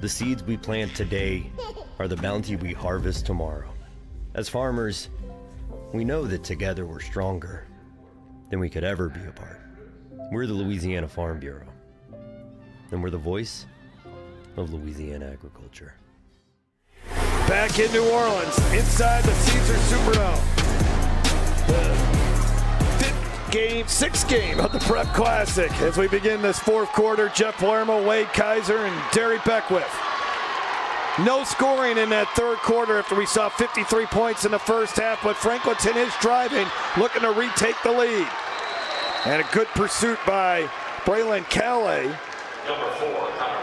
The seeds we plant today are the bounty we harvest tomorrow. As farmers, we know that together we're stronger than we could ever be apart. We're the Louisiana Farm Bureau, and we're the voice of Louisiana agriculture. Back in New Orleans, inside the Caesar Superdome. The sixth game of the Prep Classic. As we begin this fourth quarter, Jeff Palermo, Wade Kaiser, and Derry Beckwith. No scoring in that third quarter after we saw 53 points in the first half, but Franklinton is driving, looking to retake the lead. And a good pursuit by Braylon Calais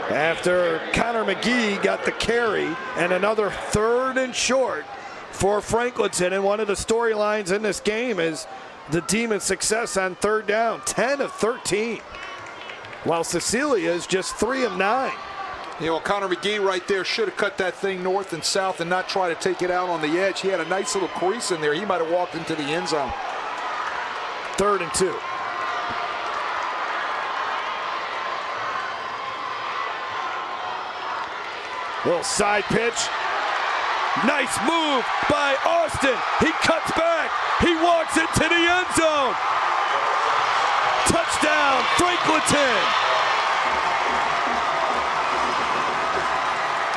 after Connor McGee got the carry, and another third and short for Franklinton. And one of the storylines in this game is the Demons' success on third down, 10 of 13, while Cecilia is just 3 of 9. You know, Connor McGee right there should have cut that thing north and south and not try to take it out on the edge. He had a nice little crease in there. He might have walked into the end zone. 3rd and 2. Little side pitch. Nice move by Austin. He cuts back. He walks into the end zone. Touchdown, Franklinton.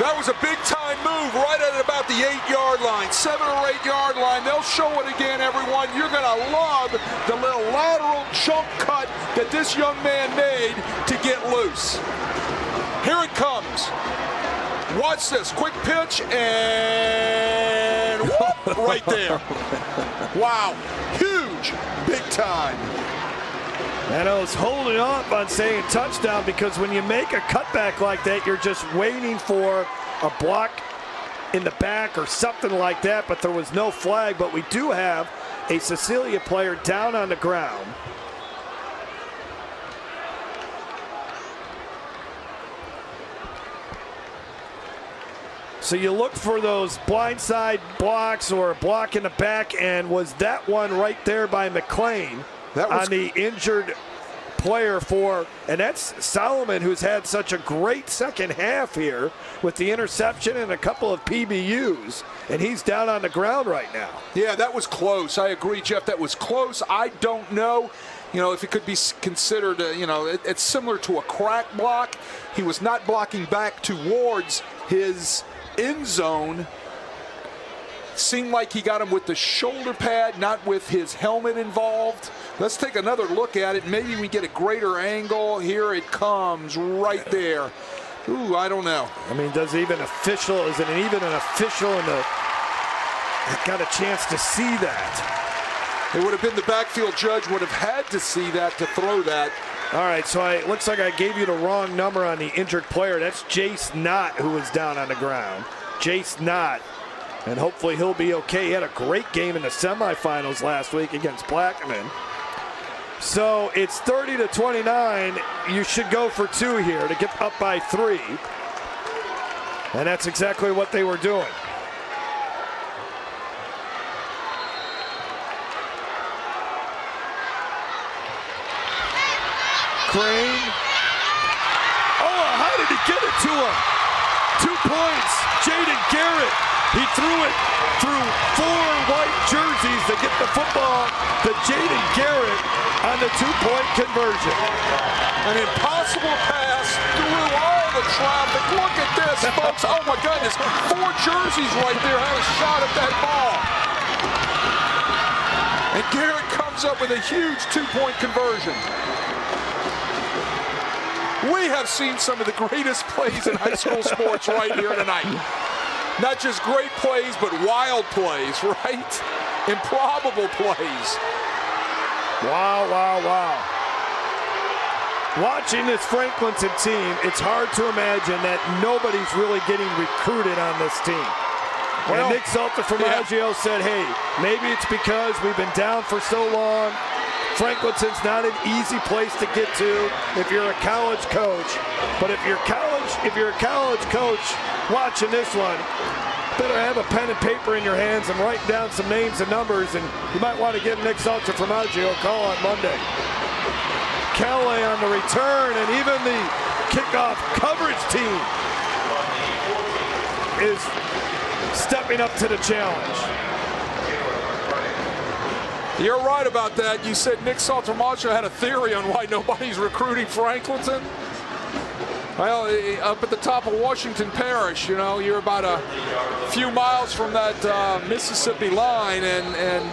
That was a big-time move right at about the 8-yard line, 7 or 8-yard line. They'll show it again, everyone. You're going to love the little lateral jump cut that this young man made to get loose. Here it comes. Watch this. Quick pitch, and whoop, right there. Wow. Huge. Big time. And I was holding up on saying touchdown because when you make a cutback like that, you're just waiting for a block in the back or something like that, but there was no flag. But we do have a Cecilia player down on the ground. So you look for those blindside blocks or a block in the back, and was that one right there by McLean on the injured player for, and that's Solomon, who's had such a great second half here with the interception and a couple of PBUs, and he's down on the ground right now. Yeah, that was close. I agree, Jeff. That was close. I don't know, if it could be considered, it's similar to a crack block. He was not blocking back towards his end zone. Seemed like he got him with the shoulder pad, not with his helmet involved. Let's take another look at it. Maybe we get a greater angle. Here it comes right there. Ooh, I don't know. I mean, is it even an official in the got a chance to see that? It would have been the backfield judge would have had to see that to throw that. All right, so it looks like I gave you the wrong number on the injured player. That's Jace Knott, who was down on the ground. Jace Knott, and hopefully he'll be okay. He had a great game in the semifinals last week against Plaquemine. So it's 30-29. You should go for 2 here to get up by 3. And that's exactly what they were doing. Crane. Oh, how did he get it to him? 2 points. Jaden Garrett. He threw it through 4 white jerseys to get the football to Jaden Garrett on the 2-point conversion. An impossible pass through all the traffic. Look at this, folks. Oh, my goodness. 4 jerseys right there had a shot at that ball. And Garrett comes up with a huge 2-point conversion. We have seen some of the greatest plays in high school sports right here tonight. Not just great plays, but wild plays, right? Improbable plays. Wow, wow, wow. Watching this Franklinton team, it's hard to imagine that nobody's really getting recruited on this team. Well, and Nick Salter from Maggio said, hey, maybe it's because we've been down for so long. Franklinton's not an easy place to get to if you're a college coach. But if you're a college coach watching this one, better have a pen and paper in your hands and write down some names and numbers, and you might want to give Nick Salterformaggio a call on Monday. Kelly on the return, and even the kickoff coverage team is stepping up to the challenge. You're right about that. You said Nick Salterformaggio had a theory on why nobody's recruiting Franklinton. Well, up at the top of Washington Parish, you know, you're about a few miles from that Mississippi line, and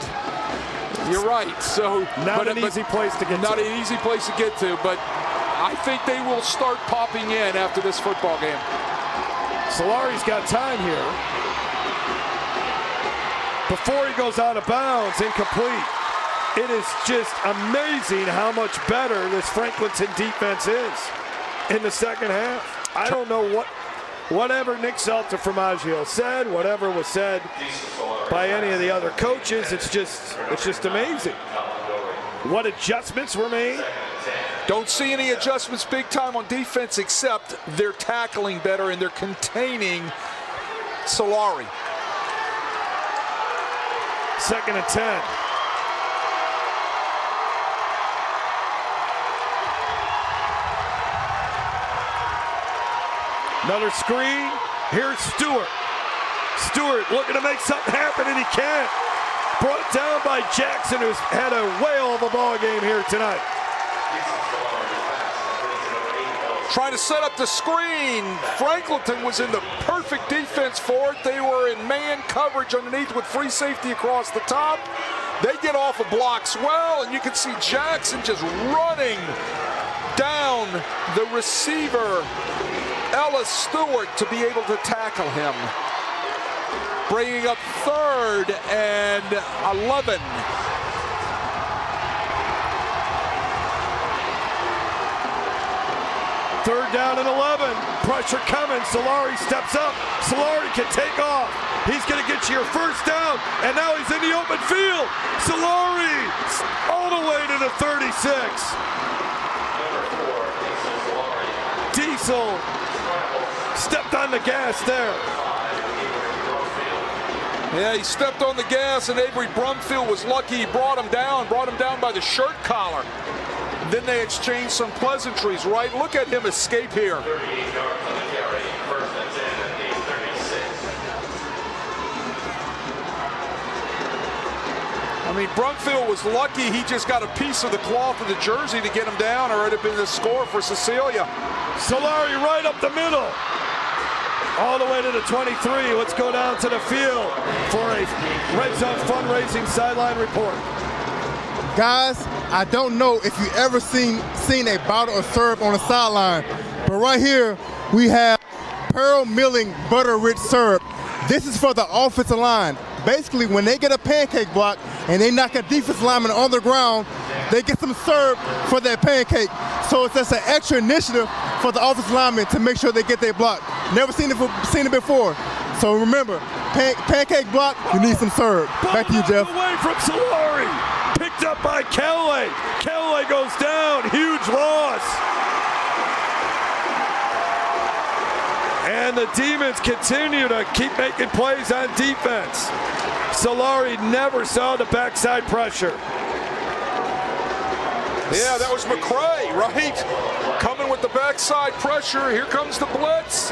you're right. So not an easy place to get to. Not an easy place to get to, but I think they will start popping in after this football game. Solari's got time here. Before he goes out of bounds, incomplete. It is just amazing how much better this Franklinton defense is in the second half. I don't know whatever Nick Salterformaggio said, whatever was said by any of the other coaches, it's just amazing. What adjustments were made? Don't see any adjustments big time on defense, except they're tackling better and they're containing Solari. 2nd and 10. Another screen. Here's Stewart. Stewart looking to make something happen, and he can't. Brought down by Jackson, who's had a whale of a ball game here tonight. Trying to set up the screen. Franklinton was in the perfect defense for it. They were in man coverage underneath with free safety across the top. They get off of blocks well, and you can see Jackson just running down the receiver, Ellis Stewart, to be able to tackle him. Bringing up 3rd and 11. Third down and 11. Pressure coming. Solari steps up. Solari can take off. He's going to get you your first down, and now he's in the open field. Solari all the way to the 36. Diesel stepped on the gas there. Yeah, he stepped on the gas, and Avery Brumfield was lucky he brought him down by the shirt collar. Then they exchanged some pleasantries, right? Look at him escape here. 38 yards on the carry, 1st and 10 at the 36. I mean, Brumfield was lucky he just got a piece of the cloth of the jersey to get him down, or it would have been the score for Cecilia. Solari right up the middle. All the way to the 23. Let's go down to the field for a Red Zone fundraising sideline report. Guys, I don't know if you ever seen a bottle of syrup on the sideline, but right here we have Pearl Milling Butter Rich Syrup. This is for the offensive line. Basically, when they get a pancake block and they knock a defense lineman on the ground, they get some syrup for that pancake. So it's just an extra initiative for the offensive linemen to make sure they get their block. Never seen it before. So remember, pancake block, you need some syrup. Back to you, Jeff. Away from Solari. Picked up by Kelly. Kelly goes down. Huge loss. And the Demons continue to keep making plays on defense. Solari never saw the backside pressure. Yeah, that was McCray, right? Coming with the backside pressure. Here comes the blitz.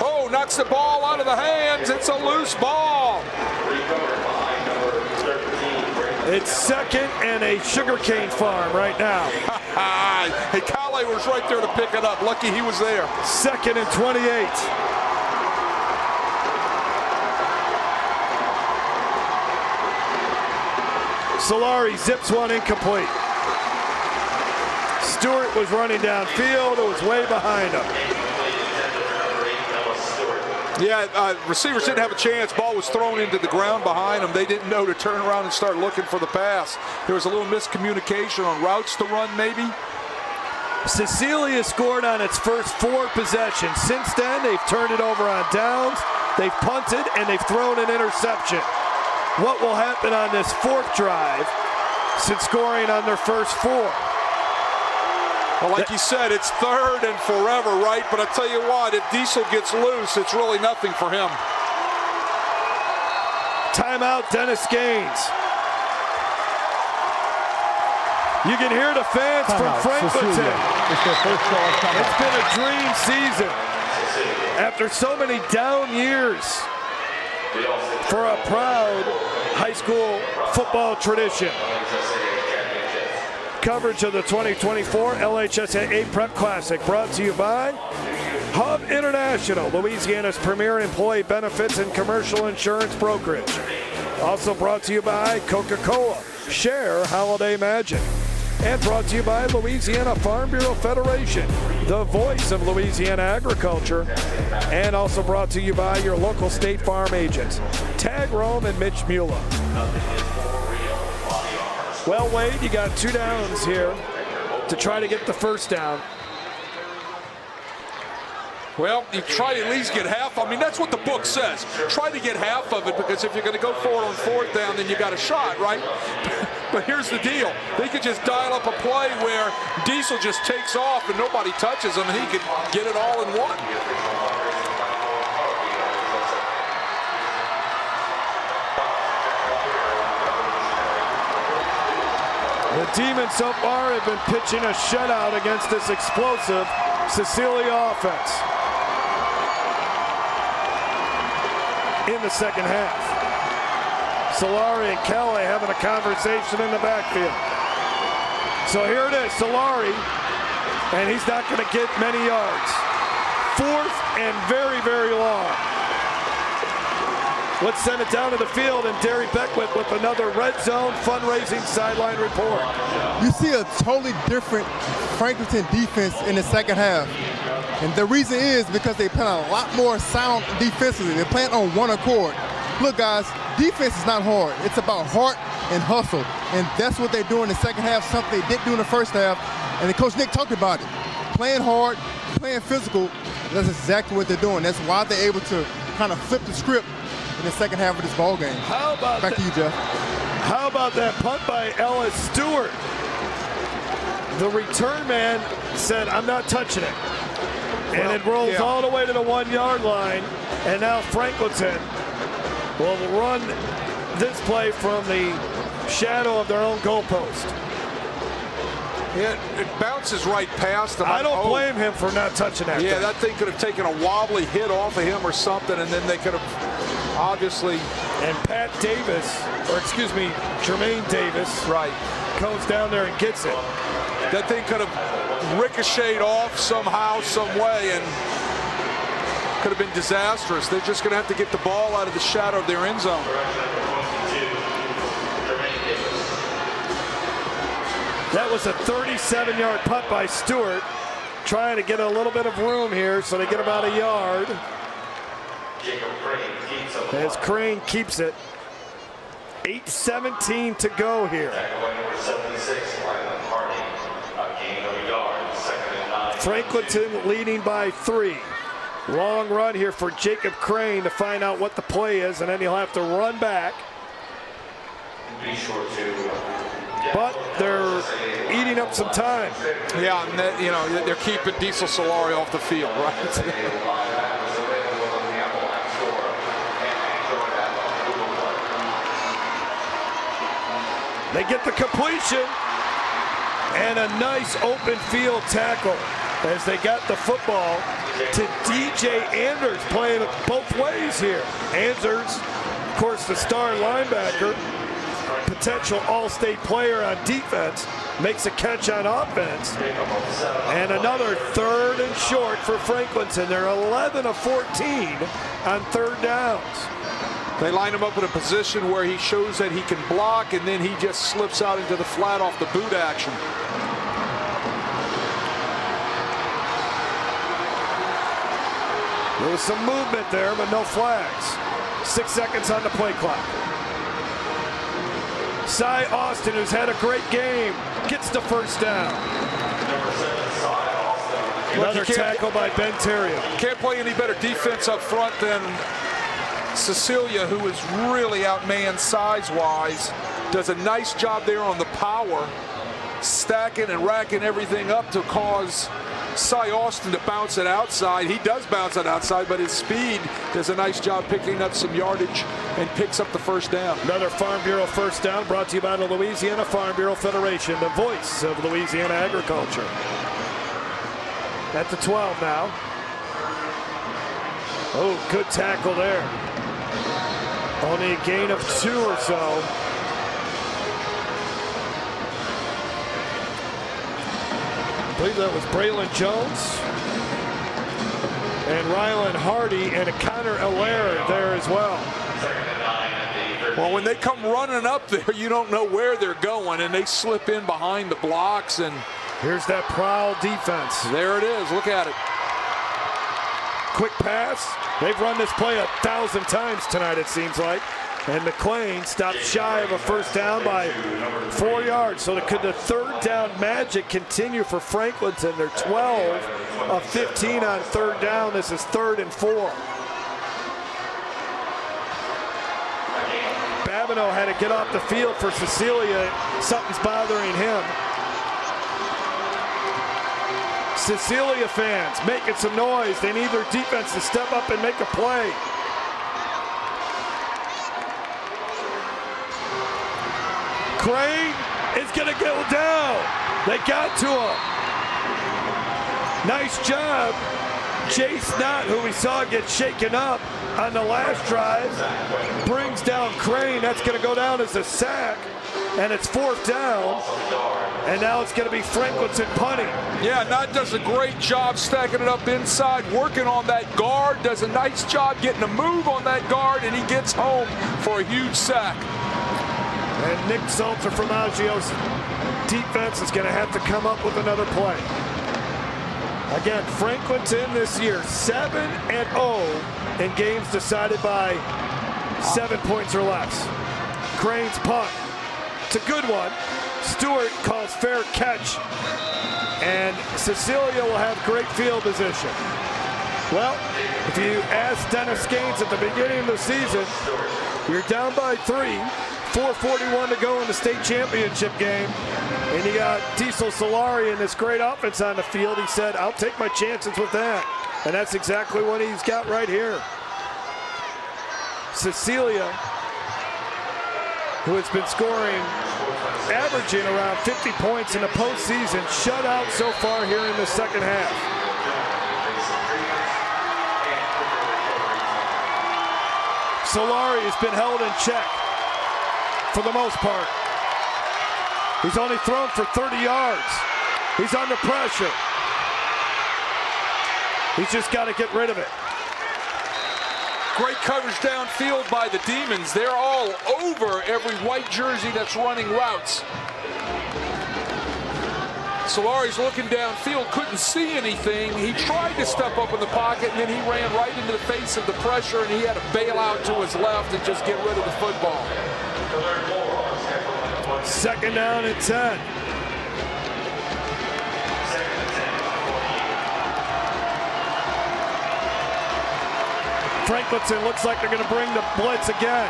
Oh, knocks the ball out of the hands. It's a loose ball. It's 2nd and a sugarcane farm right now. Hey, Calais was right there to pick it up. Lucky he was there. 2nd and 28. Solari zips one incomplete. Stewart was running downfield. It was way behind him. Yeah, receivers didn't have a chance. Ball was thrown into the ground behind them. They didn't know to turn around and start looking for the pass. There was a little miscommunication on routes to run, maybe. Cecilia scored on its first 4 possessions. Since then, they've turned it over on downs, they've punted, and they've thrown an interception. What will happen on this 4th drive since scoring on their first 4? Well, like you said, it's 3rd and forever, right? But I tell you what, if Diesel gets loose, it's really nothing for him. Timeout, Dennis Gaines. You can hear the fans from Franklinton. It's been a dream season. After so many down years for a proud high school football tradition. Coverage of the 2024 LHSAA Prep Classic brought to you by Hub International, Louisiana's premier employee benefits and commercial insurance brokerage. Also brought to you by Coca-Cola, share holiday magic. And brought to you by Louisiana Farm Bureau Federation, the voice of Louisiana agriculture. And also brought to you by your local State Farm agents, Tag Rome and Mitch Mula. Well, Wade, you got 2 downs here to try to get the first down. Well, you try to at least get half. I mean, that's what the book says. Try to get half of it, because if you're going to go for it on 4th down, then you got a shot, right? But here's the deal. They could just dial up a play where Diesel just takes off and nobody touches him, and he could get it all in one. The Demons so far have been pitching a shutout against this explosive Cecilia offense in the second half. Solari and Kelly having a conversation in the backfield. So here it is, Solari, and he's not going to get many yards. 4th and very, very long. Let's send it down to the field, and Derry Beckwith with another red zone fundraising sideline report. You see a totally different Franklinton defense in the second half. And the reason is because they play a lot more sound defensively. They're playing on one accord. Look, guys, defense is not hard. It's about heart and hustle. And that's what they do in the second half, something they didn't do in the first half. And then Coach Nick talked about it. Playing hard, playing physical, that's exactly what they're doing. That's why they're able to kind of flip the script in the second half of this ball game. How about Back to you, Jeff. How about that punt by Ellis Stewart? The return man said, I'm not touching it. And it rolls all the way to the 1-yard line. And now Franklinton will run this play from the shadow of their own goalpost. It bounces right past him. I don't blame him for not touching that. Yeah, that thing could have taken a wobbly hit off of him or something, and then they could have obviously. And Pat Davis, or excuse me, Jermaine Davis, right, goes down there and gets it. That thing could have ricocheted off somehow, some way, and could have been disastrous. They're just going to have to get the ball out of the shadow of their end zone. That was a 37-yard punt by Stewart, trying to get a little bit of room here, so they get about a yard. As Crane keeps it. 8:17 to go here. Franklinton leading by 3. Long run here for Jacob Crane to find out what the play is, and then he'll have to run back. But they're eating up some time. Yeah, and they're keeping Diesel Solari off the field, right? They get the completion and a nice open field tackle as they got the football to DJ Anders, playing both ways here. Anders, of course, the star linebacker, potential all-state player on defense, makes a catch on offense. And another 3rd and short for Franklinton. They're 11 of 14 on 3rd downs. They line him up in a position where he shows that he can block, and then he just slips out into the flat off the boot action. There was some movement there, but no flags. 6 seconds on the play clock. Cy Austin, who's had a great game, gets the first down. Another tackle by Ben Terrio. Can't play any better defense up front than Cecilia, who is really outmanned size-wise. Does a nice job there on the power, stacking and racking everything up to cause Cy Austin to bounce it outside. He does bounce it outside, but his speed does a nice job picking up some yardage and picks up the first down. Another Farm Bureau first down brought to you by the Louisiana Farm Bureau Federation, the voice of Louisiana agriculture. At the 12 now. Oh, good tackle there. Only a gain of 2 or so. I believe that was Braylon Jones and Rylan Hardy and Connor Allaire there as well. Well, when they come running up there, you don't know where they're going, and they slip in behind the blocks. And here's that prowl defense. There it is. Look at it. Quick pass. They've run this play 1,000 times tonight, it seems like. And McLean stopped shy of a first down by 4 yards. So could the third down magic continue for Franklinton? They're 12 of 15 on third down. This is 3rd and 4. Babineau had to get off the field for Cecilia. Something's bothering him. Cecilia fans making some noise. They need their defense to step up and make a play. Crane is going to go down. They got to him. Nice job. Chase Knott, who we saw get shaken up on the last drive, brings down Crane. That's going to go down as a sack. And it's 4th down. And now it's going to be Franklinton punting. Yeah, Knott does a great job stacking it up inside, working on that guard, does a nice job getting a move on that guard, and he gets home for a huge sack. And Nick Salter from Aggio's defense is going to have to come up with another play. Again, Franklinton this year 7-0 in games decided by 7 points or less. Crane's punt. It's a good one. Stewart calls fair catch. And Cecilia will have great field position. Well, if you ask Dennis Gaines at the beginning of the season, you're down by 3. 4:41 to go in the state championship game. And you got Diesel Solari and this great offense on the field. He said, I'll take my chances with that. And that's exactly what he's got right here. Cecilia, who has been scoring, averaging around 50 points in the postseason, shut out so far here in the second half. Solari has been held in check for the most part. He's only thrown for 30 yards. He's under pressure. He's just got to get rid of it. Great coverage downfield by the Demons. They're all over every white jersey that's running routes. Solari's looking downfield, couldn't see anything. He tried to step up in the pocket, and then he ran right into the face of the pressure, and he had to bail out to his left and just get rid of the football. 2nd down and 10. Franklinton looks like they're going to bring the blitz again.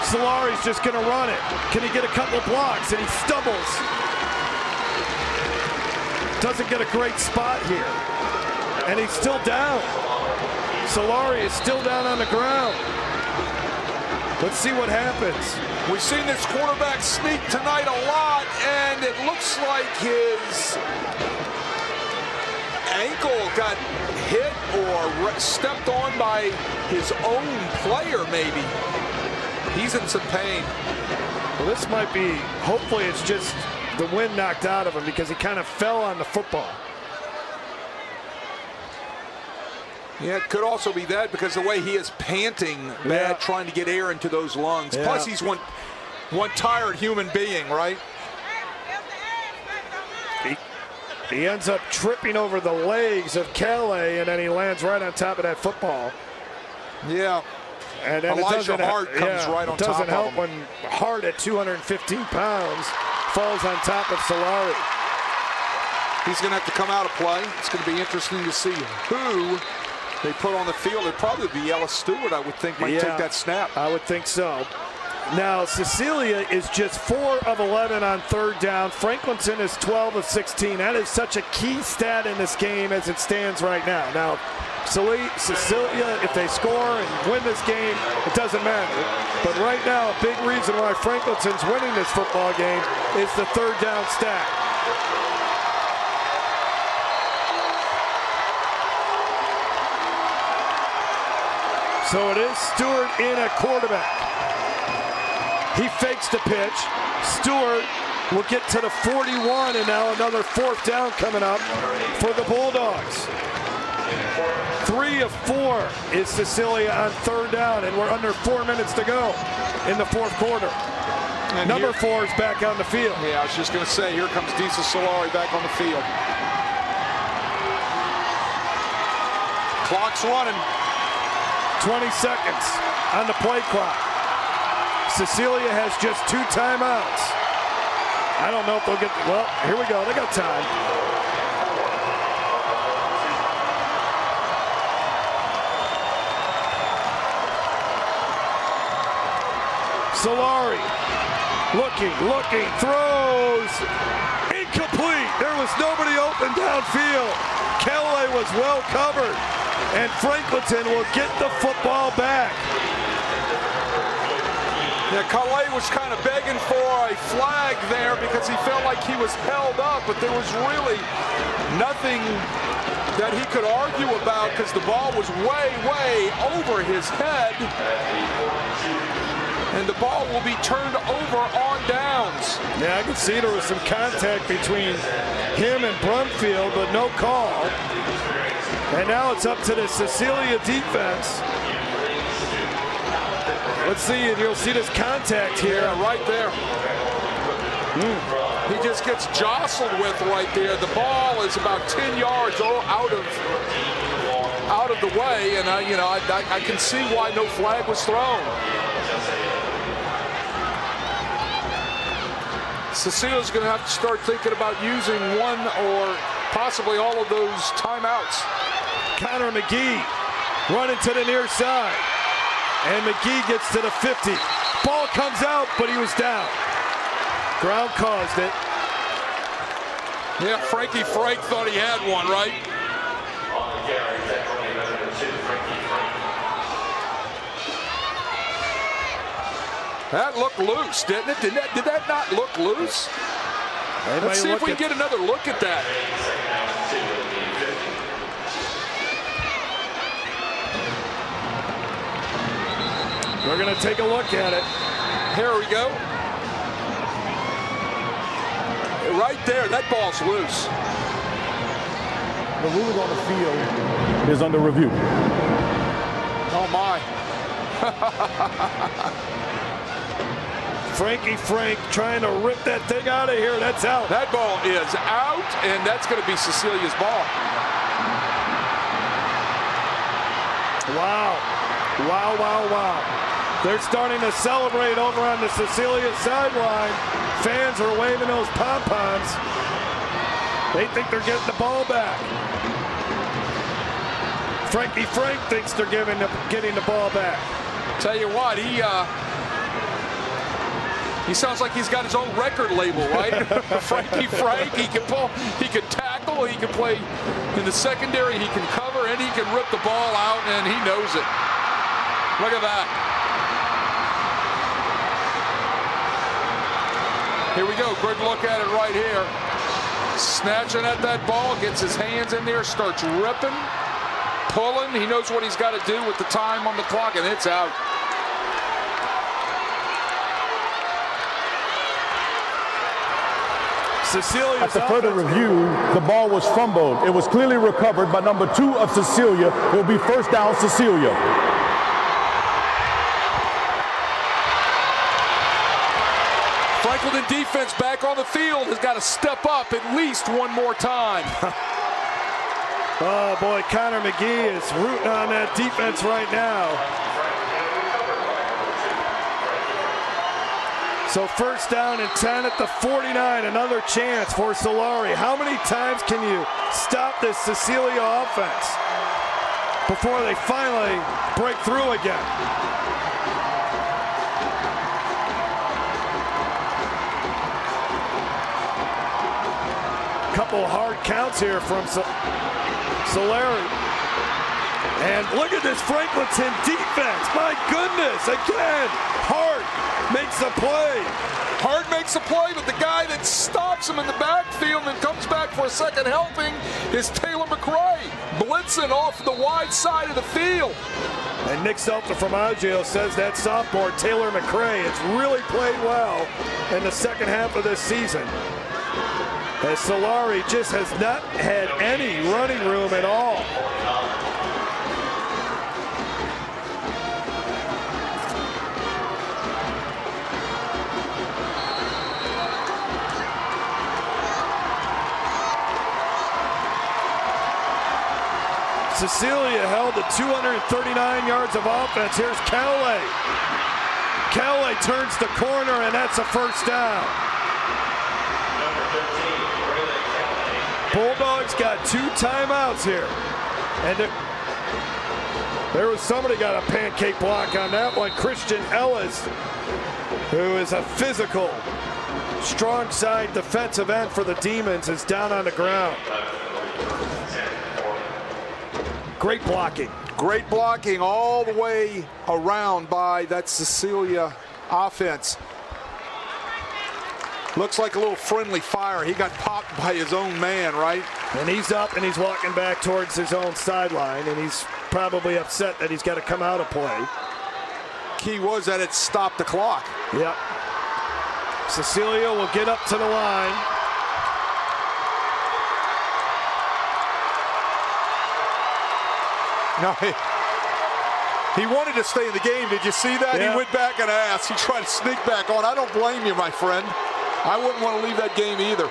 Solari's just going to run it. Can he get a couple of blocks? And he stumbles. Doesn't get a great spot here. And he's still down. Solari is still down on the ground. Let's see what happens. We've seen this quarterback sneak tonight a lot, and it looks like his ankle got hit or stepped on by his own player, maybe. He's in some pain. Well, this might be, hopefully it's just the wind knocked out of him because he kind of fell on the football. Yeah, it could also be that because the way he is panting bad, trying to get air into those lungs. Yeah. Plus, he's one tired human being, right? He ends up tripping over the legs of Calais, and then he lands right on top of that football. Yeah. And then Elijah Hart comes right on top of him. It doesn't help when Hart at 215 pounds falls on top of Solari. He's going to have to come out of play. It's going to be interesting to see who they put on the field. It'd probably be Ellis Stewart, I would think, might take that snap. I would think so. Now, Cecilia is just 4 of 11 on third down. Franklinton is 12 of 16. That is such a key stat in this game as it stands right now. Now, Cecilia, if they score and win this game, it doesn't matter. But right now, a big reason why Franklinton's winning this football game is the third down stat. So it is Stewart in at quarterback. He fakes the pitch. Stewart will get to the 41, and now another fourth down coming up for the Bulldogs. 3 of 4 is Cecilia on third down, and we're under 4 minutes to go in the fourth quarter. And number 4 is back on the field. Yeah, I was just going to say, here comes Diesel Solari back on the field. Clock's running. 20 seconds on the play clock. Cecilia has just 2 timeouts. I don't know if they'll get, well, here we go. They got time. Solari looking, throws. Incomplete. There was nobody open downfield. Kellaway was well covered. And Franklinton will get the football back. Yeah, Calais was kind of begging for a flag there because he felt like he was held up, but there was really nothing that he could argue about because the ball was way over his head. And the ball will be turned over on downs. Yeah, I can see there was some contact between him and Brumfield, but no call. And now it's up to the Cecilia defense. Let's see, and you'll see this contact here. Yeah, right there. He just gets jostled with right there. The ball is about 10 yards out of the way, and I can see why no flag was thrown. Cecilia's going to have to start thinking about using one or possibly all of those timeouts. Connor McGee running to the near side. And McGee gets to the 50. Ball comes out, but he was down. Ground caused it. Yeah, Frankie Frank thought he had one, right? That looked loose, didn't it? Did that not look loose? Let's see if we can get another look at that. We're going to take a look at it. Here we go. Right there, that ball's loose. The ruling on the field is under review. Oh, my. Frankie Frank trying to rip that thing out of here. That's out. That ball is out, and that's going to be Cecilia's ball. Wow. They're starting to celebrate over on the Cecilia sideline. Fans are waving those pom-poms. They think they're getting the ball back. Frankie Frank thinks they're getting the ball back. Tell you what, he sounds like he's got his own record label, right? Frankie Frank, he can tackle, he can play in the secondary, he can cover, and he can rip the ball out, and he knows it. Look at that. Here we go, quick look at it right here. Snatching at that ball, gets his hands in there, starts ripping, pulling. He knows what he's got to do with the time on the clock, and it's out. Cecilia's After further review, the ball was fumbled. It was clearly recovered by number 2 of Cecilia. It will be first down, Cecilia. Franklinton defense back on the field has got to step up at least one more time. Oh boy, Connor McGee is rooting on that defense right now. So first down and 10 at the 49, another chance for Solari. How many times can you stop this Cecilia offense before they finally break through again? couple hard counts here from Solari. And look at this Franklinton defense. My goodness, again, Hart makes a play. Hart makes a play, but the guy that stops him in the backfield and comes back for a second helping is Taylor McRae, blitzing off the wide side of the field. And Nick Seltzer from Agio says that sophomore Taylor McRae has really played well in the second half of this season, as Solari just has not had any running room at all. Cecilia held to 239 yards of offense. Here's Cowley. Cowley turns the corner, and that's a first down. Bulldogs got 2 timeouts here. And there was somebody got a pancake block on that one. Christian Ellis, who is a physical, strong side defensive end for the Demons, is down on the ground. Great blocking. Great blocking all the way around by that Cecilia offense. Looks like a little friendly fire. He got popped by his own man, right? And he's up and he's walking back towards his own sideline, and he's probably upset that he's got to come out of play. Key was that it stopped the clock. Yep. Cecilia will get up to the line. No, he wanted to stay in the game. Did you see that? Yeah. He went back and asked. He tried to sneak back on. I don't blame you, my friend. I wouldn't want to leave that game either.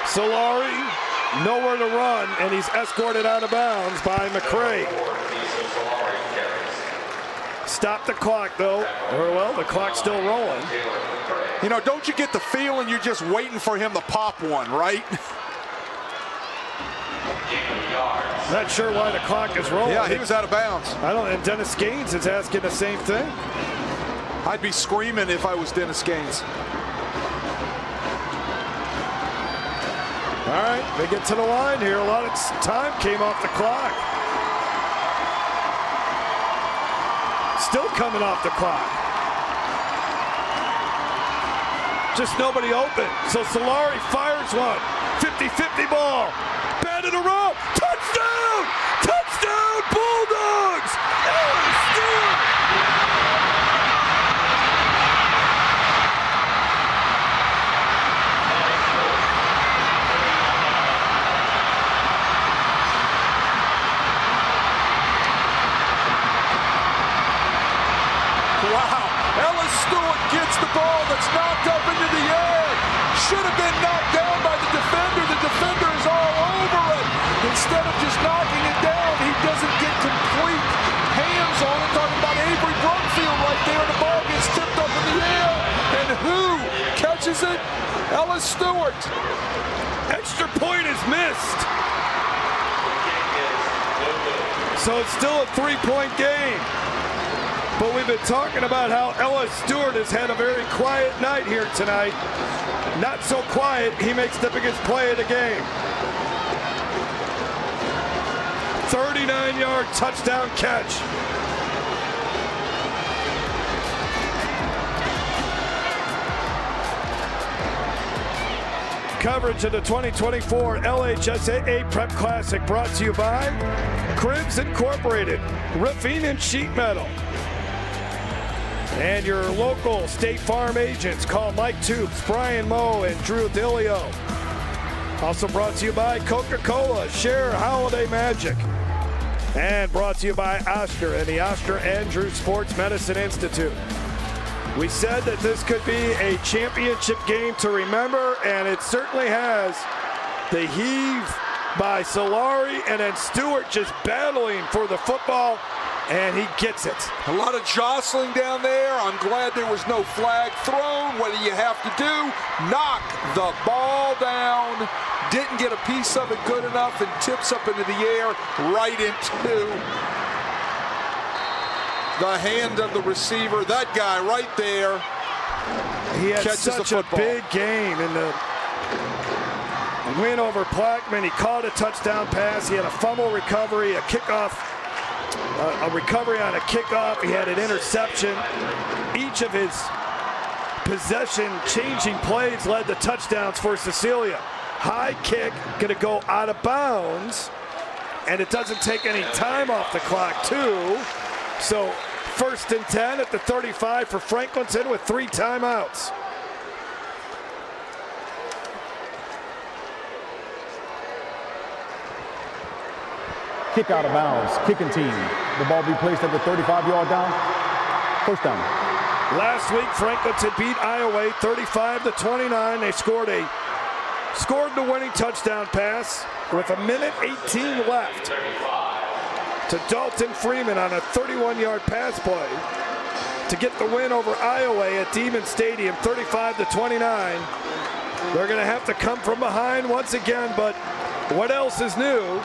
Solari, nowhere to run, and he's escorted out of bounds by McRae. Stop the clock, though. Or, well, the clock's still rolling. You know, don't you get the feeling you're just waiting for him to pop one, right? Not sure why the clock is rolling. Yeah, he was out of bounds. And Dennis Gaines is asking the same thing. I'd be screaming if I was Dennis Gaines. All right, they get to the line here. A lot of time came off the clock. Still coming off the clock. Just nobody open. So Solari fires one. 50-50 ball. Batted around. Touchdown! Touchdown, Bulldogs! Wow. Ellis Stewart gets the ball that's knocked up into the air. Should have been knocked down by the defender. The defender is all over it. Instead of just knocking it down, he doesn't get complete hands on it. Talking about Avery Brumfield right there. The ball gets tipped up in the air. And who catches it? Ellis Stewart. Extra point is missed. So it's still a 3-point game. But we've been talking about how Ellis Stewart has had a very quiet night here tonight. Not so quiet, he makes the biggest play of the game. 39-yard touchdown catch. Coverage of the 2024 LHSAA Prep Classic brought to you by Cribs Incorporated, Roofing and Sheet Metal. And your local State Farm agents. Call Mike Toops, Brian Moe, and Drew Dillio. Also brought to you by Coca-Cola. Share holiday magic. And brought to you by Oster and the Oster Andrews Sports Medicine Institute. We said that this could be a championship game to remember, and it certainly has. The heave by Solari, and then Stewart just battling for the football. And he gets it. A lot of jostling down there. I'm glad there was no flag thrown. What do you have to do? Knock the ball down. Didn't get a piece of it good enough, and tips up into the air right into the hand of the receiver. That guy right there. He had catches such the a football. big game in the win over Blackman. He caught a touchdown pass. He had a fumble recovery, a kickoff, a recovery on a kickoff. He had an interception. Each of his possession-changing plays led to touchdowns for Cecilia. High kick, going to go out of bounds, and it doesn't take any time off the clock, too. So 1st and 10 at the 35 for Franklinton with 3 timeouts. Kick out of bounds, kicking team. The ball be placed at the 35-yard down. First down. Last week, Franklinton beat Iowa 35-29. They scored the winning touchdown pass with 1:18 left to Dalton Freeman on a 31-yard pass play to get the win over Iowa at Demon Stadium, 35-29. They're going to have to come from behind once again, but what else is new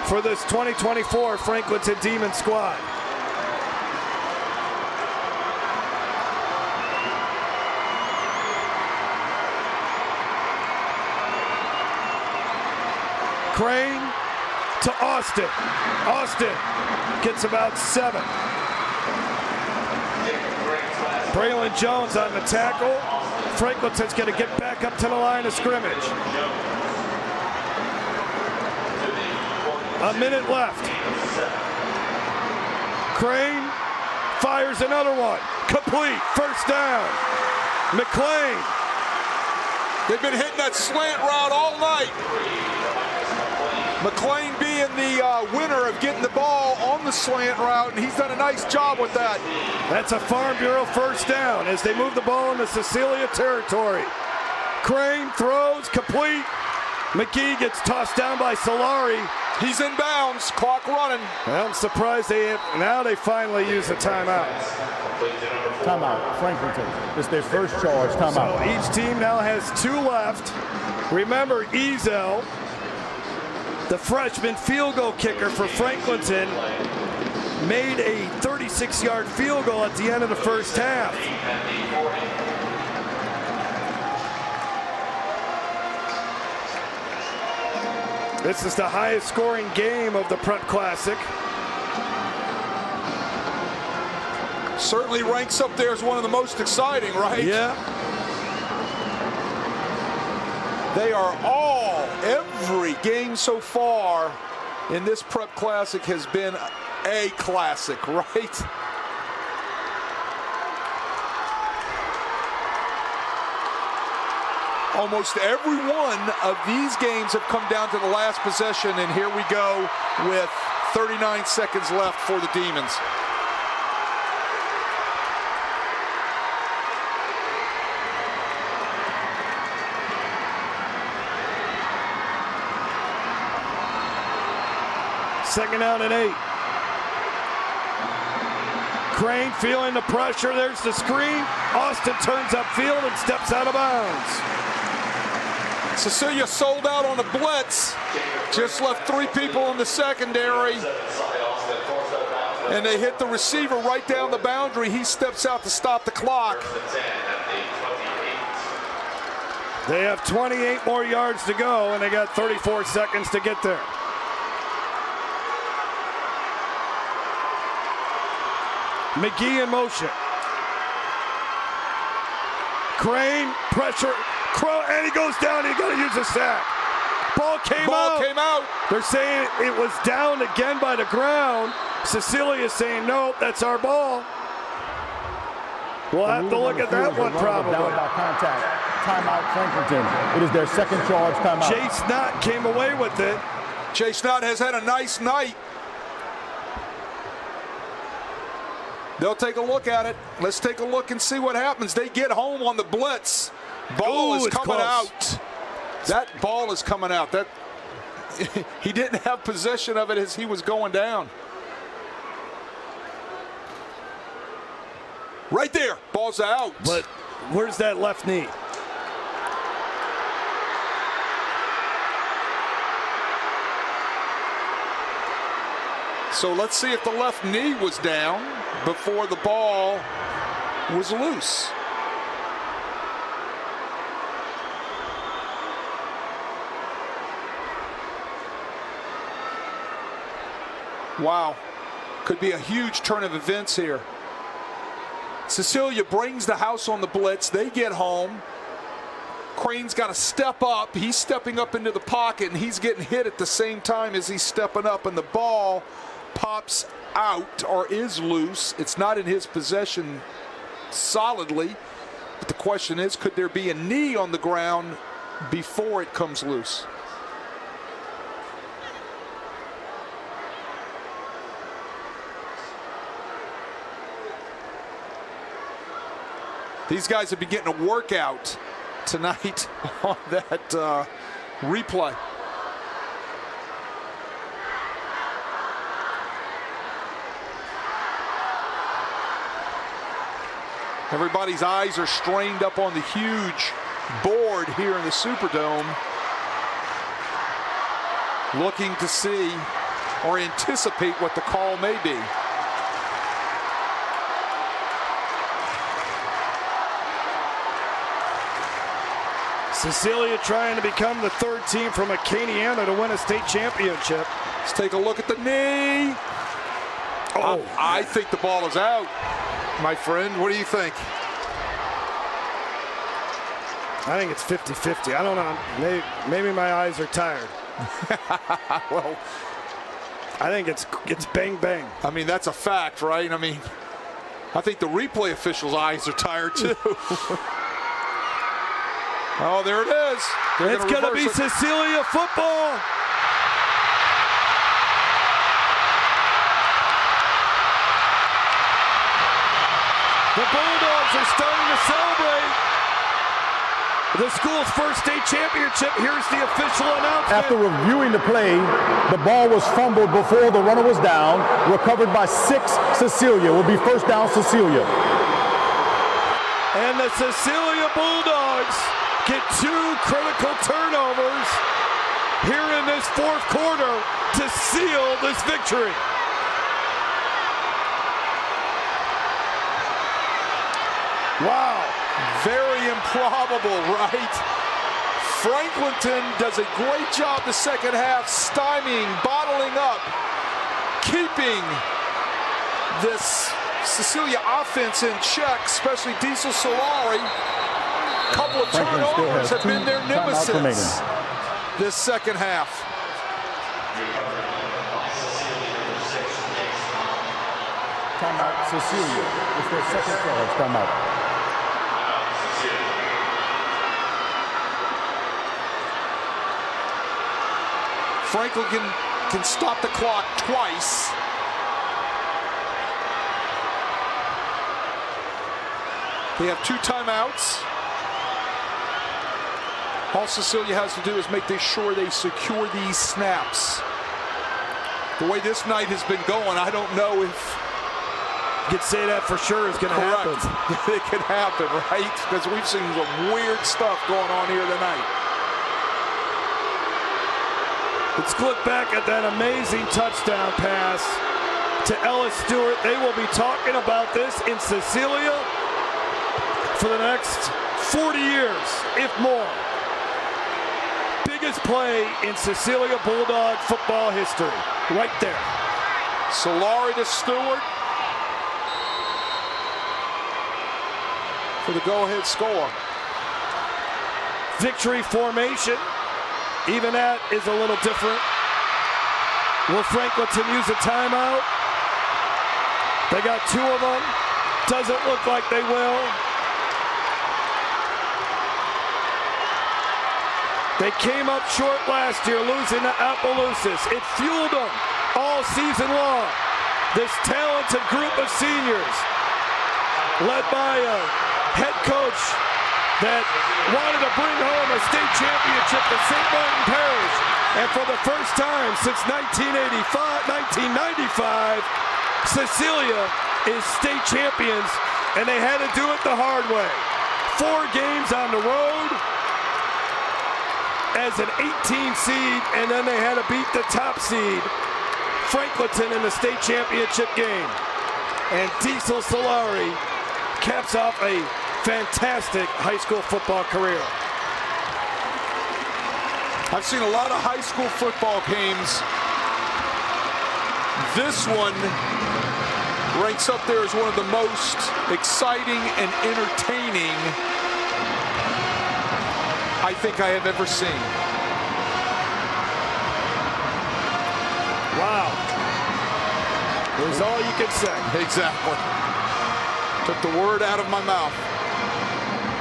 for this 2024 Franklinton Demon squad? Crane to Austin. Austin gets about 7. Braylon Jones on the tackle. Franklinton's going to get back up to the line of scrimmage. A minute left. Crane fires another one. Complete. First down. McLean. They've been hitting that slant route all night. McLean being the winner of getting the ball on the slant route, and he's done a nice job with that. That's a Farm Bureau first down as they move the ball into Cecilia territory. Crane throws, complete. McGee gets tossed down by Solari. He's in bounds, clock running. Well, I'm surprised now they finally use a timeout. Timeout, Franklinton. It's their first charge, timeout. So each team now has 2 left. Remember, Ezel, the freshman field goal kicker for Franklinton, made a 36-yard field goal at the end of the first half. This is the highest scoring game of the Prep Classic. Certainly ranks up there as one of the most exciting, right? Yeah. They are all, every game so far in this Prep Classic has been a classic, right? Almost every one of these games have come down to the last possession, and here we go with 39 seconds left for the Demons. Second down and 8. Crane feeling the pressure. There's the screen. Austin turns upfield and steps out of bounds. Cecilia sold out on the blitz. Just left 3 people in the secondary. And they hit the receiver right down the boundary. He steps out to stop the clock. They have 28 more yards to go, and they got 34 seconds to get there. McGee in motion. Crane, pressure, and he goes down. He's going to use a sack. Ball came out. They're saying it was down again by the ground. Cecilia is saying, no, that's our ball. We'll have to look at that one probably. Down by contact. Timeout, Franklinton. It is their second charge timeout. Chase Knott came away with it. Chase Knott has had a nice night. They'll take a look at it. Let's take a look and see what happens. They get home on the blitz. Ball is coming out. That ball is coming out. That he didn't have possession of it as he was going down. Right there. Ball's out. But where's that left knee? So let's see if the left knee was down before the ball was loose. Wow, could be a huge turn of events here. Cecilia brings the house on the blitz. They get home. Crane's got to step up. He's stepping up into the pocket, and he's getting hit at the same time as he's stepping up, and the ball pops out or is loose. It's not in his possession solidly, but the question is, could there be a knee on the ground before it comes loose? These guys have been getting a workout tonight on that replay. Everybody's eyes are strained up on the huge board here in the Superdome, looking to see or anticipate what the call may be. Cecilia trying to become the third team from Acadiana to win a state championship. Let's take a look at the knee. Oh, I think the ball is out, my friend. What do you think? I think it's 50-50. I don't know. Maybe my eyes are tired. Well, I think it's bang bang. I mean, that's a fact, right? I mean, I think the replay officials' eyes are tired too. Oh, there it is. It's going to be Cecilia football. The Bulldogs are starting to celebrate the school's first state championship. Here's the official announcement. After reviewing the play, the ball was fumbled before the runner was down, recovered by 6 Cecilia. Will be first down Cecilia. And the Cecilia Bulldogs get 2 critical turnovers here in this fourth quarter to seal this victory. Wow, very improbable, right? Franklinton does a great job the second half, stymieing, bottling up, keeping this Cecilia offense in check, especially Diesel Solari. Couple of turnovers have been their nemesis this second half. Timeout, Cecilia. It's their second charge. Timeout. Franklin can stop the clock twice. They have 2 timeouts. All Cecilia has to do is make sure they secure these snaps. The way this night has been going, I don't know if you could say that for sure is going to happen. It can happen, right? Because we've seen some weird stuff going on here tonight. Let's look back at that amazing touchdown pass to Ellis Stewart. They will be talking about this in Cecilia for the next 40 years, if more. Biggest play in Cecilia Bulldog football history, right there. Solari to Stewart for the go-ahead score. Victory formation, even that is a little different. Will Franklinton use a timeout? They got 2 of them. Doesn't look like they will. They came up short last year, losing to Opelousas. It fueled them all season long. This talented group of seniors, led by a head coach that wanted to bring home a state championship to St. Martin Parish. And for the first time since 1995, Cecilia is state champions, and they had to do it the hard way. 4 games on the road as an 18 seed, and then they had to beat the top seed Franklinton in the state championship game. And Diesel Solari caps off a fantastic high school football career. I've seen a lot of high school football games. This one ranks up there as one of the most exciting and entertaining I think I have ever seen. Wow. There's all you can say. Exactly. Took the word out of my mouth.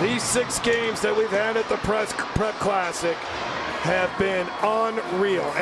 These 6 games that we've had at the Prep Classic have been unreal.